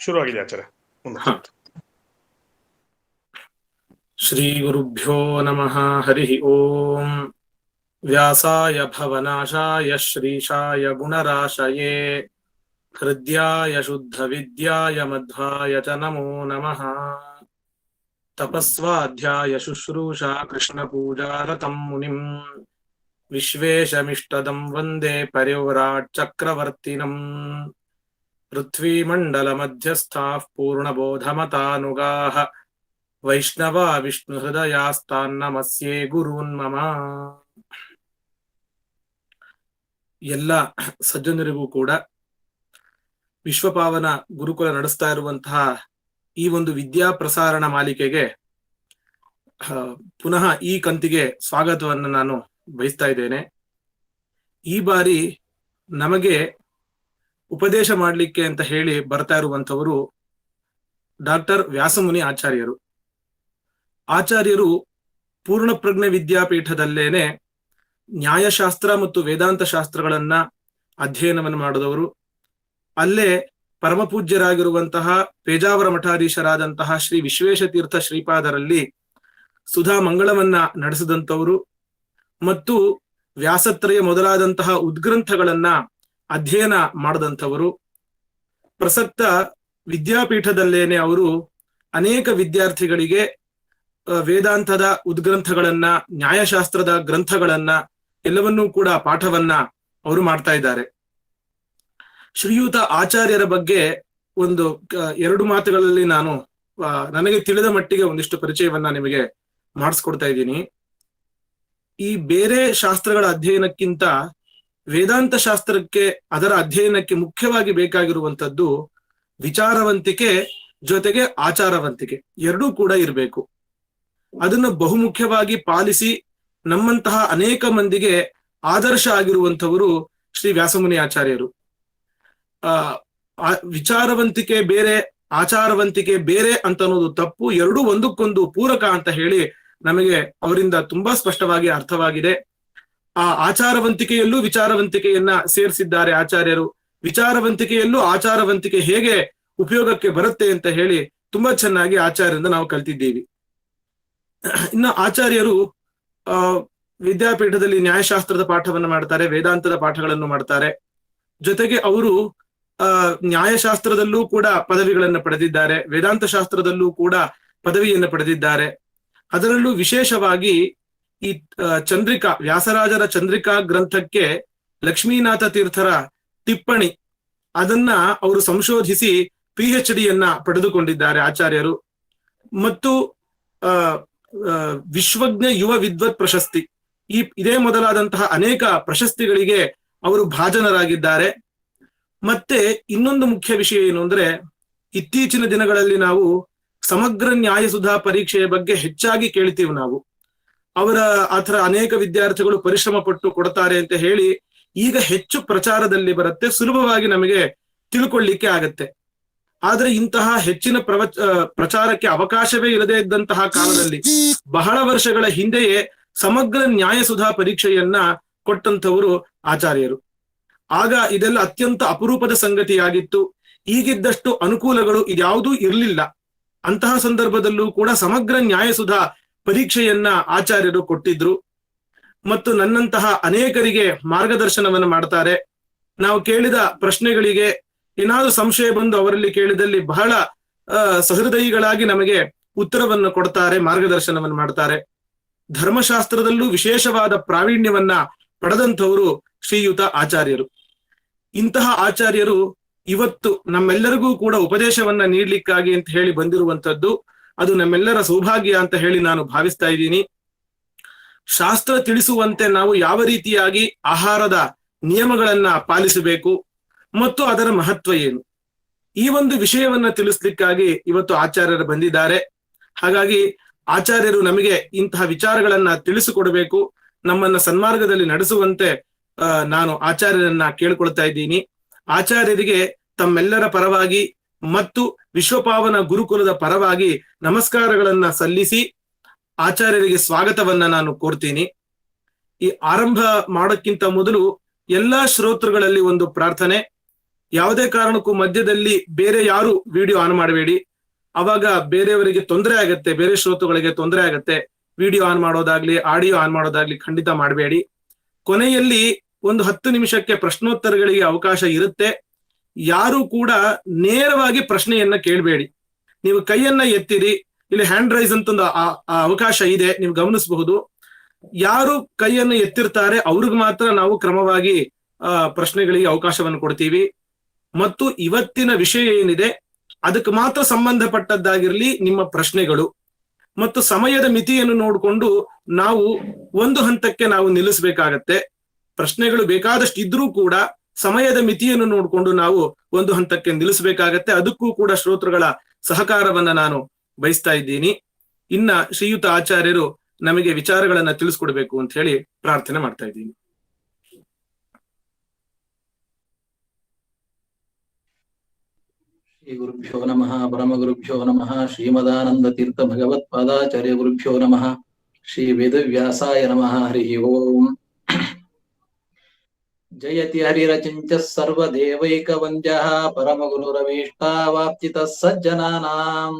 ಶುರುವಾಗಿದೆ ಆಚಾರ್ಯ. ಹ. ಶ್ರೀ ಗುರುಭ್ಯೋ ನಮಃ. ಹರಿ ಓಂ. ವ್ಯಾಸಾಯ ಭವನಾಶಾಯ ಶ್ರೀಶಾಯ ಗುಣರಾಶಯೇ ಹೃದ್ಯಾಯ ಶುದ್ಧ ವಿದ್ಯಾಯ ಮಧ್ವಾಯ ಚ ನಮೋ ನಮಃ. ತಪಸ್ವಾಧ್ಯಾಯ ಶುಶ್ರೂಷಾ ಕೃಷ್ಣ ಪೂಜಾರತಂ ಮುನಿಂ ವಿಶ್ವೇಶಮಿಷ್ಟದಂ ವಂದೇ ಪರಿವ್ರಾಟ್ ಚಕ್ರವರ್ತಿನಂ. ಪೃಥ್ವೀಮಂಡಲ ಮಧ್ಯಸ್ಥಾಃ ಪೂರ್ಣಬೋಧಮತಾನುಗಾಃ ವೈಷ್ಣವಾ ವಿಷ್ಣು ಹೃದಯಾಸ್ತಾನ್ನಮಸ್ಯೇ ಗುರೂನ್ ಮಮ. ಎಲ್ಲ ಸಜ್ಜನರಿಗೂ ಕೂಡ ವಿಶ್ವಪಾವನ ಗುರುಕುಲ ನಡೆಸ್ತಾ ಇರುವಂತಹ ಈ ಒಂದು ವಿದ್ಯಾ ಪ್ರಸಾರಣ ಮಾಲಿಕೆಗೆ ಪುನಃ ಈ ಕಂತಿಗೆ ಸ್ವಾಗತವನ್ನು ನಾನು ಬಯಸ್ತಾ ಇದ್ದೇನೆ. ಈ ಬಾರಿ ನಮಗೆ ಉಪದೇಶ ಮಾಡಲಿಕ್ಕೆ ಅಂತ ಹೇಳಿ ಬರ್ತಾ ಇರುವಂತವರು ಡಾಕ್ಟರ್ ವ್ಯಾಸಮುನಿ ಆಚಾರ್ಯರು. ಆಚಾರ್ಯರು ಪೂರ್ಣಪ್ರಜ್ಞೆ ವಿದ್ಯಾಪೀಠದಲ್ಲೇನೆ ನ್ಯಾಯಶಾಸ್ತ್ರ ಮತ್ತು ವೇದಾಂತ ಶಾಸ್ತ್ರಗಳನ್ನ ಅಧ್ಯಯನವನ್ನು ಮಾಡಿದವರು. ಅಲ್ಲೇ ಪರಮಪೂಜ್ಯರಾಗಿರುವಂತಹ ಪೇಜಾವರ ಮಠಾಧೀಶರಾದಂತಹ ಶ್ರೀ ವಿಶ್ವೇಶತೀರ್ಥ ಶ್ರೀಪಾದರಲ್ಲಿ ಸುಧಾ ಮಂಗಳವನ್ನ ನಡೆಸಿದಂಥವರು ಮತ್ತು ವ್ಯಾಸತ್ರಯ ಮೊದಲಾದಂತಹ ಉದ್ಗ್ರಂಥಗಳನ್ನ ಅಧ್ಯಯನ ಮಾಡಿದಂಥವರು. ಪ್ರಸಕ್ತ ವಿದ್ಯಾಪೀಠದಲ್ಲೇನೆ ಅವರು ಅನೇಕ ವಿದ್ಯಾರ್ಥಿಗಳಿಗೆ ವೇದಾಂತದ ಉದ್ಗ್ರಂಥಗಳನ್ನ, ನ್ಯಾಯಶಾಸ್ತ್ರದ ಗ್ರಂಥಗಳನ್ನ ಎಲ್ಲವನ್ನೂ ಕೂಡ ಪಾಠವನ್ನ ಅವರು ಮಾಡ್ತಾ ಇದ್ದಾರೆ. ಶ್ರೀಯುತ ಆಚಾರ್ಯರ ಬಗ್ಗೆ ಒಂದು 2 ಮಾತುಗಳಲ್ಲಿ ನಾನು ನನಗೆ ತಿಳಿದ ಮಟ್ಟಿಗೆ ಒಂದಿಷ್ಟು ಪರಿಚಯವನ್ನ ನಿಮಗೆ ಮಾಡಿಸ್ಕೊಡ್ತಾ ಇದ್ದೀನಿ. ಈ ಬೇರೆ ಶಾಸ್ತ್ರಗಳ ಅಧ್ಯಯನಕ್ಕಿಂತ ವೇದಾಂತ ಶಾಸ್ತ್ರಕ್ಕೆ, ಅದರ ಅಧ್ಯಯನಕ್ಕೆ ಮುಖ್ಯವಾಗಿ ಬೇಕಾಗಿರುವಂತದ್ದು ವಿಚಾರವಂತಿಕೆ ಜೊತೆಗೆ ಆಚಾರವಂತಿಕೆ ಎರಡೂ ಕೂಡ ಇರಬೇಕು. ಅದನ್ನು ಬಹುಮುಖ್ಯವಾಗಿ ಪಾಲಿಸಿ ನಮ್ಮಂತಹ ಅನೇಕ ಮಂದಿಗೆ ಆದರ್ಶ ಆಗಿರುವಂತವರು ಶ್ರೀ ವ್ಯಾಸಮುನಿ ಆಚಾರ್ಯರು. ವಿಚಾರವಂತಿಕೆ ಬೇರೆ, ಆಚಾರವಂತಿಕೆ ಬೇರೆ ಅಂತ ಅನ್ನೋದು ತಪ್ಪು. ಎರಡೂ ಒಂದಕ್ಕೊಂದು ಪೂರಕ ಅಂತ ಹೇಳಿ ನಮಗೆ ಅವರಿಂದ ತುಂಬಾ ಸ್ಪಷ್ಟವಾಗಿ ಅರ್ಥವಾಗಿದೆ. ಆ ಆಚಾರವಂತಿಕೆಯಲ್ಲೂ ವಿಚಾರವಂತಿಕೆಯನ್ನ ಸೇರಿಸಿದ್ದಾರೆ ಆಚಾರ್ಯರು. ವಿಚಾರವಂತಿಕೆಯಲ್ಲೂ ಆಚಾರವಂತಿಕೆ ಹೇಗೆ ಉಪಯೋಗಕ್ಕೆ ಬರುತ್ತೆ ಅಂತ ಹೇಳಿ ತುಂಬಾ ಚೆನ್ನಾಗಿ ಆಚಾರ್ಯರಿಂದ ನಾವು ಕಲ್ತಿದ್ದೀವಿ. ಇನ್ನು ಆಚಾರ್ಯರು ವಿದ್ಯಾಪೀಠದಲ್ಲಿ ನ್ಯಾಯಶಾಸ್ತ್ರದ ಪಾಠವನ್ನು ಮಾಡ್ತಾರೆ, ವೇದಾಂತದ ಪಾಠಗಳನ್ನು ಮಾಡ್ತಾರೆ. ಜೊತೆಗೆ ಅವರು ನ್ಯಾಯಶಾಸ್ತ್ರದಲ್ಲೂ ಕೂಡ ಪದವಿಗಳನ್ನು ಪಡೆದಿದ್ದಾರೆ, ವೇದಾಂತ ಶಾಸ್ತ್ರದಲ್ಲೂ ಕೂಡ ಪದವಿಯನ್ನು ಪಡೆದಿದ್ದಾರೆ. ಅದರಲ್ಲೂ ವಿಶೇಷವಾಗಿ ಈ ಚಂದ್ರಿಕಾ, ವ್ಯಾಸರಾಜರ ಚಂದ್ರಿಕಾ ಗ್ರಂಥಕ್ಕೆ ಲಕ್ಷ್ಮೀನಾಥ ತೀರ್ಥರ ಟಿಪ್ಪಣಿ, ಅದನ್ನ ಅವರು ಸಂಶೋಧಿಸಿ PhD ಯನ್ನ ಪಡೆದುಕೊಂಡಿದ್ದಾರೆ ಆಚಾರ್ಯರು. ಮತ್ತು ವಿಶ್ವಜ್ಞ ಯುವ ವಿದ್ವತ್ ಪ್ರಶಸ್ತಿ, ಇದೇ ಮೊದಲಾದಂತಹ ಅನೇಕ ಪ್ರಶಸ್ತಿಗಳಿಗೆ ಅವರು ಭಾಜನರಾಗಿದ್ದಾರೆ. ಮತ್ತೆ ಇನ್ನೊಂದು ಮುಖ್ಯ ವಿಷಯ ಏನು ಅಂದ್ರೆ, ಇತ್ತೀಚಿನ ದಿನಗಳಲ್ಲಿ ನಾವು ಸಮಗ್ರ ನ್ಯಾಯಸುಧಾ ಪರೀಕ್ಷೆಯ ಬಗ್ಗೆ ಹೆಚ್ಚಾಗಿ ಕೇಳ್ತೀವಿ. ನಾವು ಆತರ ಅನೇಕ ವಿದ್ಯಾರ್ಥಿಗಳು ಪರಿಶ್ರಮ ಪಟ್ಟು ಕೊಡ್ತಾರೆ ಅಂತ ಹೇಳಿ ಈಗ ಹೆಚ್ಚು ಪ್ರಚಾರದಲ್ಲಿ ಬರುತ್ತೆ, ಸುಲಭವಾಗಿ ನಮಗೆ ತಿಳ್ಕೊಳ್ಳಿಕ್ಕೆ ಆಗತ್ತೆ. ಆದ್ರೆ ಇಂತಹ ಹೆಚ್ಚಿನ ಪ್ರಚಾರಕ್ಕೆ ಅವಕಾಶವೇ ಇಲ್ಲದೆ ಇದ್ದಂತಹ ಕಾಲದಲ್ಲಿ ಬಹಳ ವರ್ಷಗಳ ಹಿಂದೆಯೇ ಸಮಗ್ರ ನ್ಯಾಯಸುಧಾ ಪರೀಕ್ಷೆಯನ್ನ ಕೊಟ್ಟಂತವರು ಆಚಾರ್ಯರು. ಆಗ ಇದೆಲ್ಲ ಅತ್ಯಂತ ಅಪರೂಪದ ಸಂಗತಿಯಾಗಿತ್ತು. ಈಗಿದ್ದಷ್ಟು ಅನುಕೂಲಗಳು ಇದ್ಯಾವುದೂ ಇರಲಿಲ್ಲ. ಅಂತಹ ಸಂದರ್ಭದಲ್ಲೂ ಕೂಡ ಸಮಗ್ರ ನ್ಯಾಯಸುಧಾ ಪರೀಕ್ಷೆಯನ್ನ ಆಚಾರ್ಯರು ಕೊಟ್ಟಿದ್ರು ಮತ್ತು ನನ್ನಂತಹ ಅನೇಕರಿಗೆ ಮಾರ್ಗದರ್ಶನವನ್ನು ಮಾಡ್ತಾರೆ. ನಾವು ಕೇಳಿದ ಪ್ರಶ್ನೆಗಳಿಗೆ ಏನಾದ್ರೂ ಸಂಶಯ ಬಂದು ಅವರಲ್ಲಿ ಕೇಳಿದಲ್ಲಿ ಬಹಳ ಸಹೃದಯಿಗಳಾಗಿ ನಮಗೆ ಉತ್ತರವನ್ನು ಕೊಡ್ತಾರೆ, ಮಾರ್ಗದರ್ಶನವನ್ನು ಮಾಡ್ತಾರೆ. ಧರ್ಮಶಾಸ್ತ್ರದಲ್ಲೂ ವಿಶೇಷವಾದ ಪ್ರಾವೀಣ್ಯವನ್ನ ಪಡೆದಂಥವರು ಶ್ರೀಯುತ ಆಚಾರ್ಯರು. ಇಂತಹ ಆಚಾರ್ಯರು ಇವತ್ತು ನಮ್ಮೆಲ್ಲರಿಗೂ ಕೂಡ ಉಪದೇಶವನ್ನ ನೀಡ್ಲಿಕ್ಕಾಗಿ ಅಂತ ಹೇಳಿ ಬಂದಿರುವಂತದ್ದು, ಅದು ನಮ್ಮೆಲ್ಲರ ಸೌಭಾಗ್ಯ ಅಂತ ಹೇಳಿ ನಾನು ಭಾವಿಸ್ತಾ ಇದ್ದೀನಿ. ಶಾಸ್ತ್ರ ತಿಳಿಸುವಂತೆ ನಾವು ಯಾವ ರೀತಿಯಾಗಿ ಆಹಾರದ ನಿಯಮಗಳನ್ನ ಪಾಲಿಸಬೇಕು ಮತ್ತು ಅದರ ಮಹತ್ವ ಏನು, ಈ ಒಂದು ವಿಷಯವನ್ನ ತಿಳಿಸ್ಲಿಕ್ಕಾಗಿ ಇವತ್ತು ಆಚಾರ್ಯರು ಬಂದಿದ್ದಾರೆ. ಹಾಗಾಗಿ ಆಚಾರ್ಯರು ನಮಗೆ ಇಂತಹ ವಿಚಾರಗಳನ್ನ ತಿಳಿಸಿಕೊಡಬೇಕು, ನಮ್ಮನ್ನ ಸನ್ಮಾರ್ಗದಲ್ಲಿ ನಡೆಸುವಂತೆ ನಾನು ಆಚಾರ್ಯರನ್ನ ಕೇಳ್ಕೊಳ್ತಾ ಇದ್ದೀನಿ. ಆಚಾರ್ಯರಿಗೆ ತಮ್ಮೆಲ್ಲರ ಪರವಾಗಿ ಮತ್ತು ವಿಶ್ವಪಾವನ ಗುರುಕುಲದ ಪರವಾಗಿ ನಮಸ್ಕಾರಗಳನ್ನ ಸಲ್ಲಿಸಿ ಆಚಾರ್ಯರಿಗೆ ಸ್ವಾಗತವನ್ನ ನಾನು ಕೋರ್ತೀನಿ. ಈ ಆರಂಭ ಮಾಡೋಕ್ಕಿಂತ ಮೊದಲು ಎಲ್ಲಾ ಶ್ರೋತೃಗಳಲ್ಲಿ ಒಂದು ಪ್ರಾರ್ಥನೆ. ಯಾವುದೇ ಕಾರಣಕ್ಕೂ ಮಧ್ಯದಲ್ಲಿ ಬೇರೆ ಯಾರು ವಿಡಿಯೋ ಆನ್ ಮಾಡಬೇಡಿ. ಅವಾಗ ಬೇರೆಯವರಿಗೆ ತೊಂದರೆ ಆಗತ್ತೆ, ಬೇರೆ ಶ್ರೋತೃಗಳಿಗೆ ತೊಂದರೆ ಆಗತ್ತೆ. ವಿಡಿಯೋ ಆನ್ ಮಾಡೋದಾಗ್ಲಿ ಆಡಿಯೋ ಆನ್ ಮಾಡೋದಾಗ್ಲಿ ಖಂಡಿತ ಮಾಡಬೇಡಿ. ಕೊನೆಯಲ್ಲಿ ಒಂದು 10 ನಿಮಿಷಕ್ಕೆ ಪ್ರಶ್ನೋತ್ತರಗಳಿಗೆ ಅವಕಾಶ ಇರುತ್ತೆ. ಯಾರು ಕೂಡ ನೇರವಾಗಿ ಪ್ರಶ್ನೆಯನ್ನ ಕೇಳಬೇಡಿ. ನೀವು ಕೈಯನ್ನ ಎತ್ತಿರಿ, ಇಲ್ಲಿ ಹ್ಯಾಂಡ್ ರೈಸ್ ಅಂತ ಒಂದು ಅವಕಾಶ ಇದೆ, ನೀವು ಗಮನಿಸಬಹುದು. ಯಾರು ಕೈಯನ್ನು ಎತ್ತಿರ್ತಾರೆ ಅವ್ರಿಗೆ ಮಾತ್ರ ನಾವು ಕ್ರಮವಾಗಿ ಪ್ರಶ್ನೆಗಳಿಗೆ ಅವಕಾಶವನ್ನು ಕೊಡ್ತೀವಿ. ಮತ್ತು ಇವತ್ತಿನ ವಿಷಯ ಏನಿದೆ ಅದಕ್ಕೆ ಮಾತ್ರ ಸಂಬಂಧಪಟ್ಟದ್ದಾಗಿರ್ಲಿ ನಿಮ್ಮ ಪ್ರಶ್ನೆಗಳು. ಮತ್ತು ಸಮಯದ ಮಿತಿಯನ್ನು ನೋಡಿಕೊಂಡು ನಾವು ಒಂದು ಹಂತಕ್ಕೆ ನಾವು ನಿಲ್ಲಿಸಬೇಕಾಗತ್ತೆ. ಪ್ರಶ್ನೆಗಳು ಬೇಕಾದಷ್ಟು ಇದ್ರೂ ಕೂಡ ಸಮಯದ ಮಿತಿಯನ್ನು ನೋಡಿಕೊಂಡು ನಾವು ಒಂದು ಹಂತಕ್ಕೆ ನಿಲ್ಲಿಸಬೇಕಾಗತ್ತೆ. ಅದಕ್ಕೂ ಕೂಡ ಶ್ರೋತೃಗಳ ಸಹಕಾರವನ್ನ ನಾನು ಬಯಸ್ತಾ ಇದ್ದೀನಿ. ಇನ್ನ ಶ್ರೀಯುತ ಆಚಾರ್ಯರು ನಮಗೆ ವಿಚಾರಗಳನ್ನ ತಿಳಿಸ್ಕೊಡ್ಬೇಕು ಅಂತ ಹೇಳಿ ಪ್ರಾರ್ಥನೆ ಮಾಡ್ತಾ ಇದ್ದೀನಿ. ಶ್ರೀ ಗುರುಭ್ಯೋ ನಮಃ ಪರಮ ಗುರುಭ್ಯೋ ನಮಃ ಶ್ರೀಮದಾನಂದ ತೀರ್ಥ ಭಗವತ್ಪಾದಾಚಾರ್ಯ ಗುರುಭ್ಯೋ ನಮಃ ಶ್ರೀ ವೇದವ್ಯಾಸಾಯ ನಮಃ ಹರಿ ಓಂ. ಜಯತಿ ಹರಿರಚಿಂಚ ಸರ್ವದೇವೈಕ ವಂದ್ಯಃ ಪರಮ ಗುರುರವೀಷ್ಟಾವಾಪ್ತಿತಃ ಸಜ್ಜನಾನಾಂ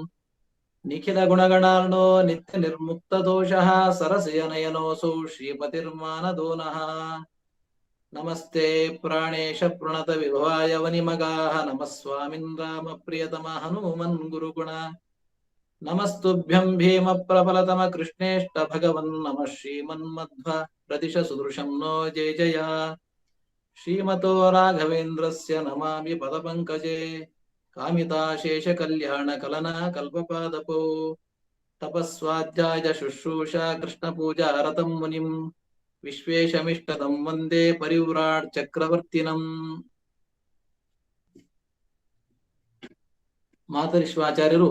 ನಿಖಿಲ ಗುಣಗಣಾರ್ಣೋ ನಿತ್ಯ ನಿರ್ಮುಕ್ತ ದೋಷಃ ಸರಸಯ ನಯನೋಸೌ ಶ್ರೀಪತಿರ್ಮಾನದೋ ನಃ. ನಮಸ್ತೆ ಪ್ರಾಣೇಶ ಪ್ರಣತ ವಿಭವಾಯ ವನಿಮಗಾಃ ನಮಃ ಸ್ವಾಮಿನ್ ರಾಮ ಪ್ರಿಯತಮ ಹನುಮನ್ ಗುರುಗುಣ. ನಮಸ್ತುಭ್ಯಂ ಭೀಮ ಪ್ರಬಲತಮ ಕೃಷ್ಣೇಷ್ಟ ಭಗವನ್ ನಮಃ ಶ್ರೀಮನ್ಮಧ್ವ ಪ್ರದಿಶ ಸುದೃಶಂ ನೋ ಜಯ ಜಯ. ಶ್ರೀಮತೋ ರಾಘವೇಂದ್ರಸ್ಯ ನಮಾಮಿ ಪದಪಂಕಜೇ ಕಾಮಿತಾಶೇಷ ಕಲ್ಯಾಣ ಕಲನ ಕಲ್ಪಪಾದಪೋ. ತಪಸ್ವಾಧ್ಯಾಯ ಶುಶ್ರೂಷಾ ಕೃಷ್ಣ ಪೂಜಾ ರತಂ ಮುನಿಂ ವಿಶ್ವೇಶಮಿಷ್ಟದಂ ವಂದೇ ಪರಿವ್ರಾಟ್ ಚಕ್ರವರ್ತಿನಂ. ಮಾತರಿಶ್ವಾಚಾರ್ಯರು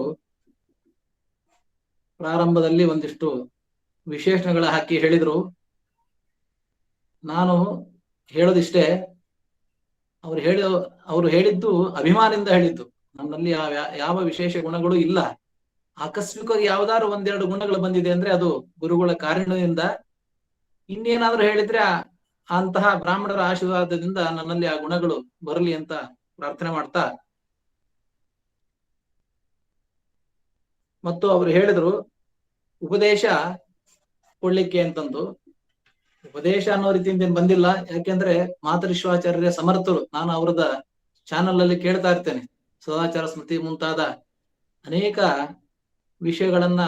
ಪ್ರಾರಂಭದಲ್ಲಿ ಒಂದಿಷ್ಟು ವಿಶೇಷಣಗಳ ಹಾಕಿ ಹೇಳಿದ್ರು. ನಾನು ಹೇಳೋದಿಷ್ಟೇ, ಅವರು ಹೇಳಿದ್ದು ಅಭಿಮಾನದಿಂದ ಹೇಳಿದ್ದು. ನನ್ನಲ್ಲಿ ಯಾವ ವಿಶೇಷ ಗುಣಗಳು ಇಲ್ಲ. ಆಕಸ್ಮಿಕವಾಗಿ ಯಾವ್ದಾದ್ರು ಒಂದೆರಡು ಗುಣಗಳು ಬಂದಿದೆ ಅಂದ್ರೆ ಅದು ಗುರುಗಳ ಕಾರಣದಿಂದ. ಇನ್ನೇನಾದ್ರೂ ಹೇಳಿದ್ರೆ ಅಂತಹ ಬ್ರಾಹ್ಮಣರ ಆಶೀರ್ವಾದದಿಂದ ನನ್ನಲ್ಲಿ ಆ ಗುಣಗಳು ಬರಲಿ ಅಂತ ಪ್ರಾರ್ಥನೆ ಮಾಡ್ತಾ, ಮತ್ತು ಅವರು ಹೇಳಿದ್ರು ಉಪದೇಶ ಕೊಡ್ಲಿಕ್ಕೆ ಅಂತಂದು. ಉಪದೇಶ ಅನ್ನೋ ರೀತಿಯಿಂದ ಏನ್ ಬಂದಿಲ್ಲ, ಯಾಕೆಂದ್ರೆ ಮಾತರಿಶ್ವಾಚಾರ್ಯರೇ ಸಮರ್ಥರು. ನಾನು ಅವರದ ಚಾನಲ್ ಅಲ್ಲಿ ಕೇಳ್ತಾ ಇರ್ತೇನೆ. ಸದಾಚಾರ ಸ್ಮೃತಿ ಮುಂತಾದ ಅನೇಕ ವಿಷಯಗಳನ್ನ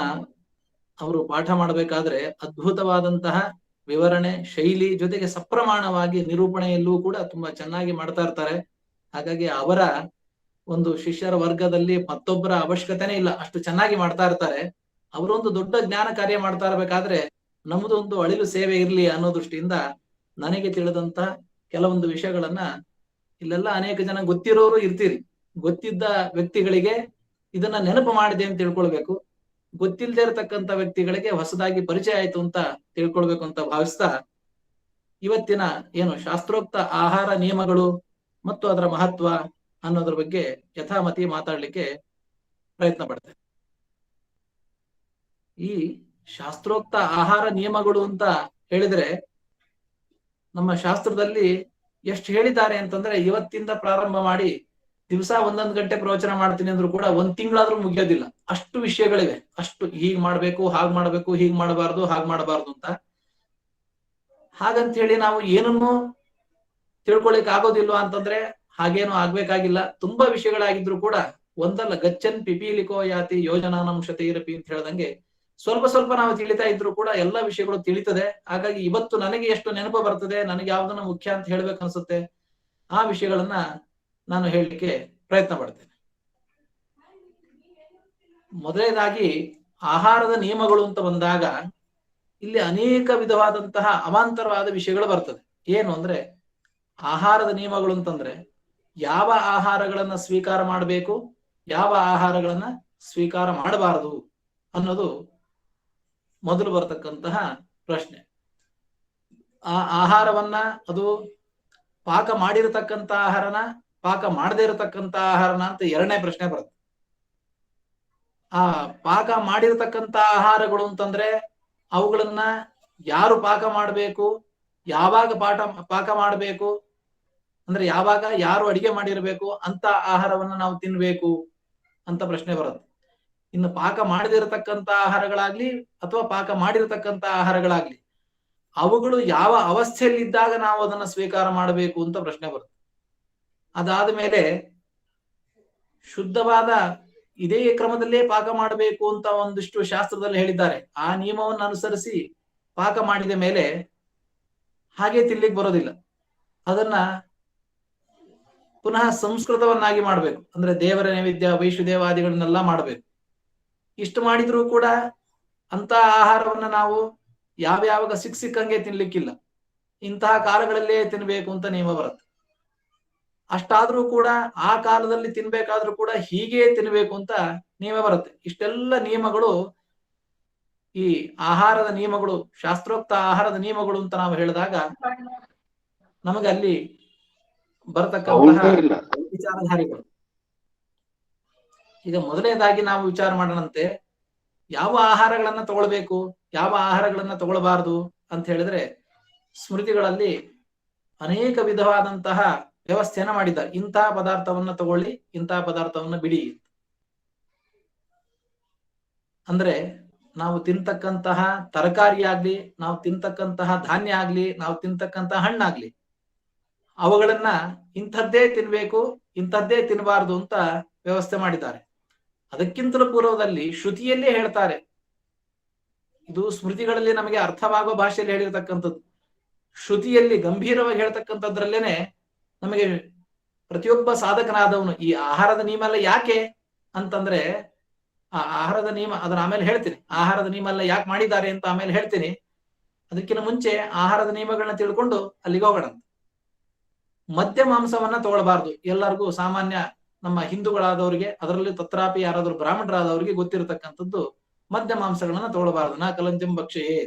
ಅವರು ಪಾಠ ಮಾಡಬೇಕಾದ್ರೆ ಅದ್ಭುತವಾದಂತಹ ವಿವರಣೆ ಶೈಲಿ ಜೊತೆಗೆ ಸಪ್ರಮಾಣವಾಗಿ ನಿರೂಪಣೆಯಲ್ಲೂ ಕೂಡ ತುಂಬಾ ಚೆನ್ನಾಗಿ ಮಾಡ್ತಾ ಇರ್ತಾರೆ. ಹಾಗಾಗಿ ಅವರ ಒಂದು ಶಿಷ್ಯರ ವರ್ಗದಲ್ಲಿ ಮತ್ತೊಬ್ಬರ ಅವಶ್ಯಕತೆನೇ ಇಲ್ಲ, ಅಷ್ಟು ಚೆನ್ನಾಗಿ ಮಾಡ್ತಾ ಇರ್ತಾರೆ. ಅವರೊಂದು ದೊಡ್ಡ ಜ್ಞಾನ ಕಾರ್ಯ ಮಾಡ್ತಾ ಇರ್ಬೇಕಾದ್ರೆ ನಮ್ದು ಒಂದು ಅಳಿಲು ಸೇವೆ ಇರ್ಲಿ ಅನ್ನೋ ದೃಷ್ಟಿಯಿಂದ ನನಗೆ ತಿಳಿದಂತ ಕೆಲವೊಂದು ವಿಷಯಗಳನ್ನ ಇಲ್ಲೆಲ್ಲ ಅನೇಕ ಜನ ಗೊತ್ತಿರೋರು ಇರ್ತೀರಿ. ಗೊತ್ತಿದ್ದ ವ್ಯಕ್ತಿಗಳಿಗೆ ಇದನ್ನ ನೆನಪು ಮಾಡಿದೆ ಅಂತ ತಿಳ್ಕೊಳ್ಬೇಕು. ಗೊತ್ತಿಲ್ಲದೆ ಇರತಕ್ಕಂತ ವ್ಯಕ್ತಿಗಳಿಗೆ ಹೊಸದಾಗಿ ಪರಿಚಯ ಆಯ್ತು ಅಂತ ತಿಳ್ಕೊಳ್ಬೇಕು ಅಂತ ಭಾವಿಸ್ತಾ, ಇವತ್ತಿನ ಏನು ಶಾಸ್ತ್ರೋಕ್ತ ಆಹಾರ ನಿಯಮಗಳು ಮತ್ತು ಅದರ ಮಹತ್ವ ಅನ್ನೋದ್ರ ಬಗ್ಗೆ ಯಥಾಮತಿ ಮಾತಾಡ್ಲಿಕ್ಕೆ ಪ್ರಯತ್ನ ಪಡ್ತೇನೆ. ಈ ಶಾಸ್ತ್ರೋಕ್ತ ಆಹಾರ ನಿಯಮಗಳು ಅಂತ ಹೇಳಿದ್ರೆ ನಮ್ಮ ಶಾಸ್ತ್ರದಲ್ಲಿ ಎಷ್ಟು ಹೇಳಿದ್ದಾರೆ ಅಂತಂದ್ರೆ, ಇವತ್ತಿಂದ ಪ್ರಾರಂಭ ಮಾಡಿ ದಿವಸ 1 ಗಂಟೆ ಪ್ರವಚನ ಮಾಡ್ತೀನಿ ಅಂದ್ರೂ ಕೂಡ 1 ತಿಂಗಳಾದ್ರೂ ಮುಗಿಯೋದಿಲ್ಲ. ಅಷ್ಟು ವಿಷಯಗಳಿವೆ. ಅಷ್ಟು ಹೀಗ್ ಮಾಡ್ಬೇಕು, ಹಾಗ್ ಮಾಡ್ಬೇಕು, ಹೀಗ್ ಮಾಡಬಾರ್ದು, ಹಾಗ್ ಮಾಡಬಾರ್ದು ಅಂತ. ಹಾಗಂತ ಹೇಳಿ ನಾವು ಏನನ್ನೂ ತಿಳ್ಕೊಳಿಕ್ ಆಗೋದಿಲ್ವಾ ಅಂತಂದ್ರೆ ಹಾಗೇನು ಆಗ್ಬೇಕಾಗಿಲ್ಲ. ತುಂಬಾ ವಿಷಯಗಳಾಗಿದ್ರು ಕೂಡ ಒಂದಲ್ಲ ಗಚ್ಚನ್ ಪಿಪೀಲಿಕೋ ಯಾತಿ ಯೋಜನಾನಂಶತೆ ಇರಪಿ ಅಂತ ಹೇಳ್ದಂಗೆ ಸ್ವಲ್ಪ ಸ್ವಲ್ಪ ನಾವು ತಿಳಿತಾ ಇದ್ರು ಕೂಡ ಎಲ್ಲ ವಿಷಯಗಳು ತಿಳಿತದೆ. ಹಾಗಾಗಿ ಇವತ್ತು ನನಗೆ ಎಷ್ಟು ನೆನಪು ಬರ್ತದೆ, ನನಗೆ ಯಾವ್ದನ್ನ ಮುಖ್ಯ ಅಂತ ಹೇಳ್ಬೇಕು ಅನ್ಸುತ್ತೆ, ಆ ವಿಷಯಗಳನ್ನ ನಾನು ಹೇಳಲಿಕ್ಕೆ ಪ್ರಯತ್ನ ಪಡ್ತೇನೆ. ಮೊದಲನೇದಾಗಿ ಆಹಾರದ ನಿಯಮಗಳು ಅಂತ ಬಂದಾಗ ಇಲ್ಲಿ ಅನೇಕ ವಿಧವಾದಂತಹ ಅವಾಂತರವಾದ ವಿಷಯಗಳು ಬರ್ತದೆ. ಏನು ಅಂದ್ರೆ, ಆಹಾರದ ನಿಯಮಗಳು ಅಂತಂದ್ರೆ ಯಾವ ಆಹಾರಗಳನ್ನ ಸ್ವೀಕಾರ ಮಾಡಬೇಕು, ಯಾವ ಆಹಾರಗಳನ್ನ ಸ್ವೀಕಾರ ಮಾಡಬಾರದು ಅನ್ನೋದು ಮೊದಲು ಬರತಕ್ಕಂತಹ ಪ್ರಶ್ನೆ. ಆ ಆಹಾರವನ್ನ ಅದು ಪಾಕ ಮಾಡಿರತಕ್ಕಂತ ಆಹಾರನ, ಪಾಕ ಮಾಡದೇ ಇರತಕ್ಕಂತ ಆಹಾರನ ಅಂತ ಎರಡನೇ ಪ್ರಶ್ನೆ ಬರುತ್ತೆ. ಆ ಪಾಕ ಮಾಡಿರತಕ್ಕಂತ ಆಹಾರಗಳು ಅಂತಂದ್ರೆ ಅವುಗಳನ್ನ ಯಾರು ಪಾಕ ಮಾಡಬೇಕು, ಯಾವಾಗ ಪಾಕ ಮಾಡಬೇಕು, ಅಂದ್ರೆ ಯಾವಾಗ ಯಾರು ಅಡಿಗೆ ಮಾಡಿರ್ಬೇಕು ಅಂತ ಆಹಾರವನ್ನ ನಾವು ತಿನ್ಬೇಕು ಅಂತ ಪ್ರಶ್ನೆ ಬರುತ್ತೆ. ಇನ್ನು ಪಾಕ ಮಾಡದಿರತಕ್ಕಂತ ಆಹಾರಗಳಾಗ್ಲಿ ಅಥವಾ ಪಾಕ ಮಾಡಿರತಕ್ಕಂತ ಆಹಾರಗಳಾಗ್ಲಿ ಅವುಗಳು ಯಾವ ಅವಸ್ಥೆಯಲ್ಲಿದ್ದಾಗ ನಾವು ಅದನ್ನ ಸ್ವೀಕಾರ ಮಾಡಬೇಕು ಅಂತ ಪ್ರಶ್ನೆ ಬರುತ್ತೆ. ಅದಾದ ಮೇಲೆ ಶುದ್ಧವಾದ ಇದೇ ಕ್ರಮದಲ್ಲೇ ಪಾಕ ಮಾಡಬೇಕು ಅಂತ ಒಂದಿಷ್ಟು ಶಾಸ್ತ್ರದಲ್ಲಿ ಹೇಳಿದ್ದಾರೆ. ಆ ನಿಯಮವನ್ನು ಅನುಸರಿಸಿ ಪಾಕ ಮಾಡಿದ ಮೇಲೆ ಹಾಗೆ ತಿನ್ಲಿಕ್ಕೆ ಬರೋದಿಲ್ಲ. ಅದನ್ನ ಪುನಃ ಸಂಸ್ಕೃತವನ್ನಾಗಿ ಮಾಡ್ಬೇಕು. ಅಂದ್ರೆ ದೇವರ ನೈವೇದ್ಯ ವೈಶ್ವದೇವಾದಿಗಳನ್ನೆಲ್ಲ ಮಾಡ್ಬೇಕು. ಇಷ್ಟು ಮಾಡಿದ್ರೂ ಕೂಡ ಅಂತ ಆಹಾರವನ್ನ ನಾವು ಯಾವ್ಯಾವಾಗ ಸಿಕ್ಕಂಗೆ ತಿನ್ಲಿಕ್ಕಿಲ್ಲ. ಇಂತಹ ಕಾಲಗಳಲ್ಲೇ ತಿನ್ಬೇಕು ಅಂತ ನಿಯಮ ಬರುತ್ತೆ. ಅಷ್ಟಾದ್ರೂ ಕೂಡ ಆ ಕಾಲದಲ್ಲಿ ತಿನ್ಬೇಕಾದ್ರೂ ಕೂಡ ಹೀಗೆ ತಿನ್ಬೇಕು ಅಂತ ನಿಯಮ ಬರುತ್ತೆ. ಇಷ್ಟೆಲ್ಲ ನಿಯಮಗಳು ಈ ಆಹಾರದ ನಿಯಮಗಳು, ಶಾಸ್ತ್ರೋಕ್ತ ಆಹಾರದ ನಿಯಮಗಳು ಅಂತ ನಾವು ಹೇಳಿದಾಗ ನಮಗೆ ಅಲ್ಲಿ ಬರತಕ್ಕಂತಹ ವಿಚಾರಧಾರಿಗಳು. ಈಗ ಮೊದಲನೇದಾಗಿ ನಾವು ವಿಚಾರ ಮಾಡೋಣಂತೆ, ಯಾವ ಆಹಾರಗಳನ್ನ ತಗೊಳ್ಬೇಕು, ಯಾವ ಆಹಾರಗಳನ್ನ ತಗೊಳ್ಬಾರ್ದು ಅಂತ ಹೇಳಿದ್ರೆ ಸ್ಮೃತಿಗಳಲ್ಲಿ ಅನೇಕ ವಿಧವಾದಂತಹ ವ್ಯವಸ್ಥೆಯನ್ನ ಮಾಡಿದ್ದಾರೆ. ಇಂತಹ ಪದಾರ್ಥವನ್ನ ತಗೊಳ್ಳಿ, ಇಂತಹ ಪದಾರ್ಥವನ್ನ ಬಿಡಿ. ಅಂದ್ರೆ ನಾವು ತಿಂತಕ್ಕಂತಹ ತರಕಾರಿ ಆಗ್ಲಿ, ನಾವು ತಿಂತಕ್ಕಂತಹ ಧಾನ್ಯ ಆಗ್ಲಿ, ನಾವು ತಿಂತಕ್ಕಂತಹ ಹಣ್ಣಾಗ್ಲಿ ಅವುಗಳನ್ನ ಇಂಥದ್ದೇ ತಿನ್ಬೇಕು, ಇಂಥದ್ದೇ ತಿನ್ನಬಾರ್ದು ಅಂತ ವ್ಯವಸ್ಥೆ ಮಾಡಿದ್ದಾರೆ. ಅದಕ್ಕಿಂತಲೂ ಪೂರ್ವದಲ್ಲಿ ಶ್ರುತಿಯಲ್ಲೇ ಹೇಳ್ತಾರೆ. ಇದು ಸ್ಮೃತಿಗಳಲ್ಲಿ ನಮಗೆ ಅರ್ಥವಾಗೋ ಭಾಷೆಯಲ್ಲಿ ಹೇಳಿರ್ತಕ್ಕಂಥದ್ದು. ಶ್ರುತಿಯಲ್ಲಿ ಗಂಭೀರವಾಗಿ ಹೇಳ್ತಕ್ಕಂಥದ್ರಲ್ಲೇನೆ ನಮಗೆ ಪ್ರತಿಯೊಬ್ಬ ಸಾಧಕನಾದವನು ಈ ಆಹಾರದ ನಿಯಮ ಎಲ್ಲ ಯಾಕೆ ಅಂತಂದ್ರೆ, ಆ ಆಹಾರದ ನಿಯಮ ಅದನ್ನ ಆಮೇಲೆ ಹೇಳ್ತೀನಿ. ಆಹಾರದ ನಿಯಮ ಎಲ್ಲ ಯಾಕೆ ಮಾಡಿದ್ದಾರೆ ಅಂತ ಆಮೇಲೆ ಹೇಳ್ತೀನಿ. ಅದಕ್ಕಿಂತ ಮುಂಚೆ ಆಹಾರದ ನಿಯಮಗಳನ್ನ ತಿಳ್ಕೊಂಡು ಅಲ್ಲಿಗೆ ಹೋಗೋಣ. ಮದ್ಯ ಮಾಂಸವನ್ನ ತಗೊಳ್ಬಾರ್ದು. ಎಲ್ಲರಿಗೂ ಸಾಮಾನ್ಯ ನಮ್ಮ ಹಿಂದೂಗಳಾದವರಿಗೆ, ಅದರಲ್ಲಿ ತತ್ರಾಪಿ ಯಾರಾದ್ರೂ ಬ್ರಾಹ್ಮಣರಾದವರಿಗೆ ಗೊತ್ತಿರತಕ್ಕಂಥದ್ದು ಮದ್ಯ ಮಾಂಸಗಳನ್ನ ತಗೊಳ್ಬಾರ್ದು. ನಾ ಕಲಂಚಂ ಭಕ್ಷಯೇ.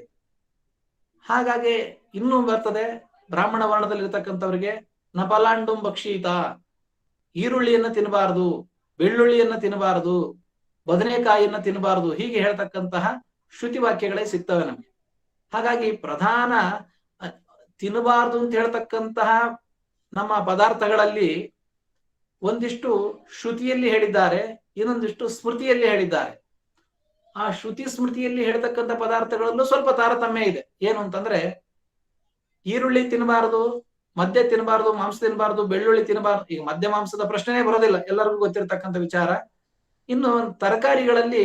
ಹಾಗಾಗಿ ಇನ್ನೂ ಬರ್ತದೆ ಬ್ರಾಹ್ಮಣ ವರ್ಣದಲ್ಲಿ ಇರತಕ್ಕಂಥವ್ರಿಗೆ ನಪಲಾಂಡುಂ ಭಕ್ಷೀತ, ಈರುಳ್ಳಿಯನ್ನ ತಿನ್ನಬಾರದು, ಬೆಳ್ಳುಳ್ಳಿಯನ್ನ ತಿನ್ನಬಾರದು, ಬದನೆಕಾಯಿಯನ್ನ ತಿನ್ನಬಾರದು, ಹೀಗೆ ಹೇಳ್ತಕ್ಕಂತಹ ಶ್ರುತಿ ವಾಕ್ಯಗಳೇ ಸಿಗ್ತವೆ ನಮಗೆ. ಹಾಗಾಗಿ ಪ್ರಧಾನ ತಿನ್ನಬಾರದು ಅಂತ ಹೇಳ್ತಕ್ಕಂತಹ ನಮ್ಮ ಪದಾರ್ಥಗಳಲ್ಲಿ ಒಂದಿಷ್ಟು ಶ್ರುತಿಯಲ್ಲಿ ಹೇಳಿದ್ದಾರೆ, ಇನ್ನೊಂದಿಷ್ಟು ಸ್ಮೃತಿಯಲ್ಲಿ ಹೇಳಿದ್ದಾರೆ. ಆ ಶ್ರುತಿ ಸ್ಮೃತಿಯಲ್ಲಿ ಹೇಳ್ತಕ್ಕಂಥ ಪದಾರ್ಥಗಳಲ್ಲೂ ಸ್ವಲ್ಪ ತಾರತಮ್ಯ ಇದೆ. ಏನು ಅಂತಂದ್ರೆ, ಈರುಳ್ಳಿ ತಿನ್ನಬಾರದು, ಮದ್ಯ ತಿನ್ನಬಾರದು, ಮಾಂಸ ತಿನ್ನಬಾರದು, ಬೆಳ್ಳುಳ್ಳಿ ತಿನ್ನಬಾರದು. ಈಗ ಮದ್ಯ ಮಾಂಸದ ಪ್ರಶ್ನೆನೇ ಬರೋದಿಲ್ಲ, ಎಲ್ಲರಿಗೂ ಗೊತ್ತಿರತಕ್ಕಂಥ ವಿಚಾರ. ಇನ್ನು ತರಕಾರಿಗಳಲ್ಲಿ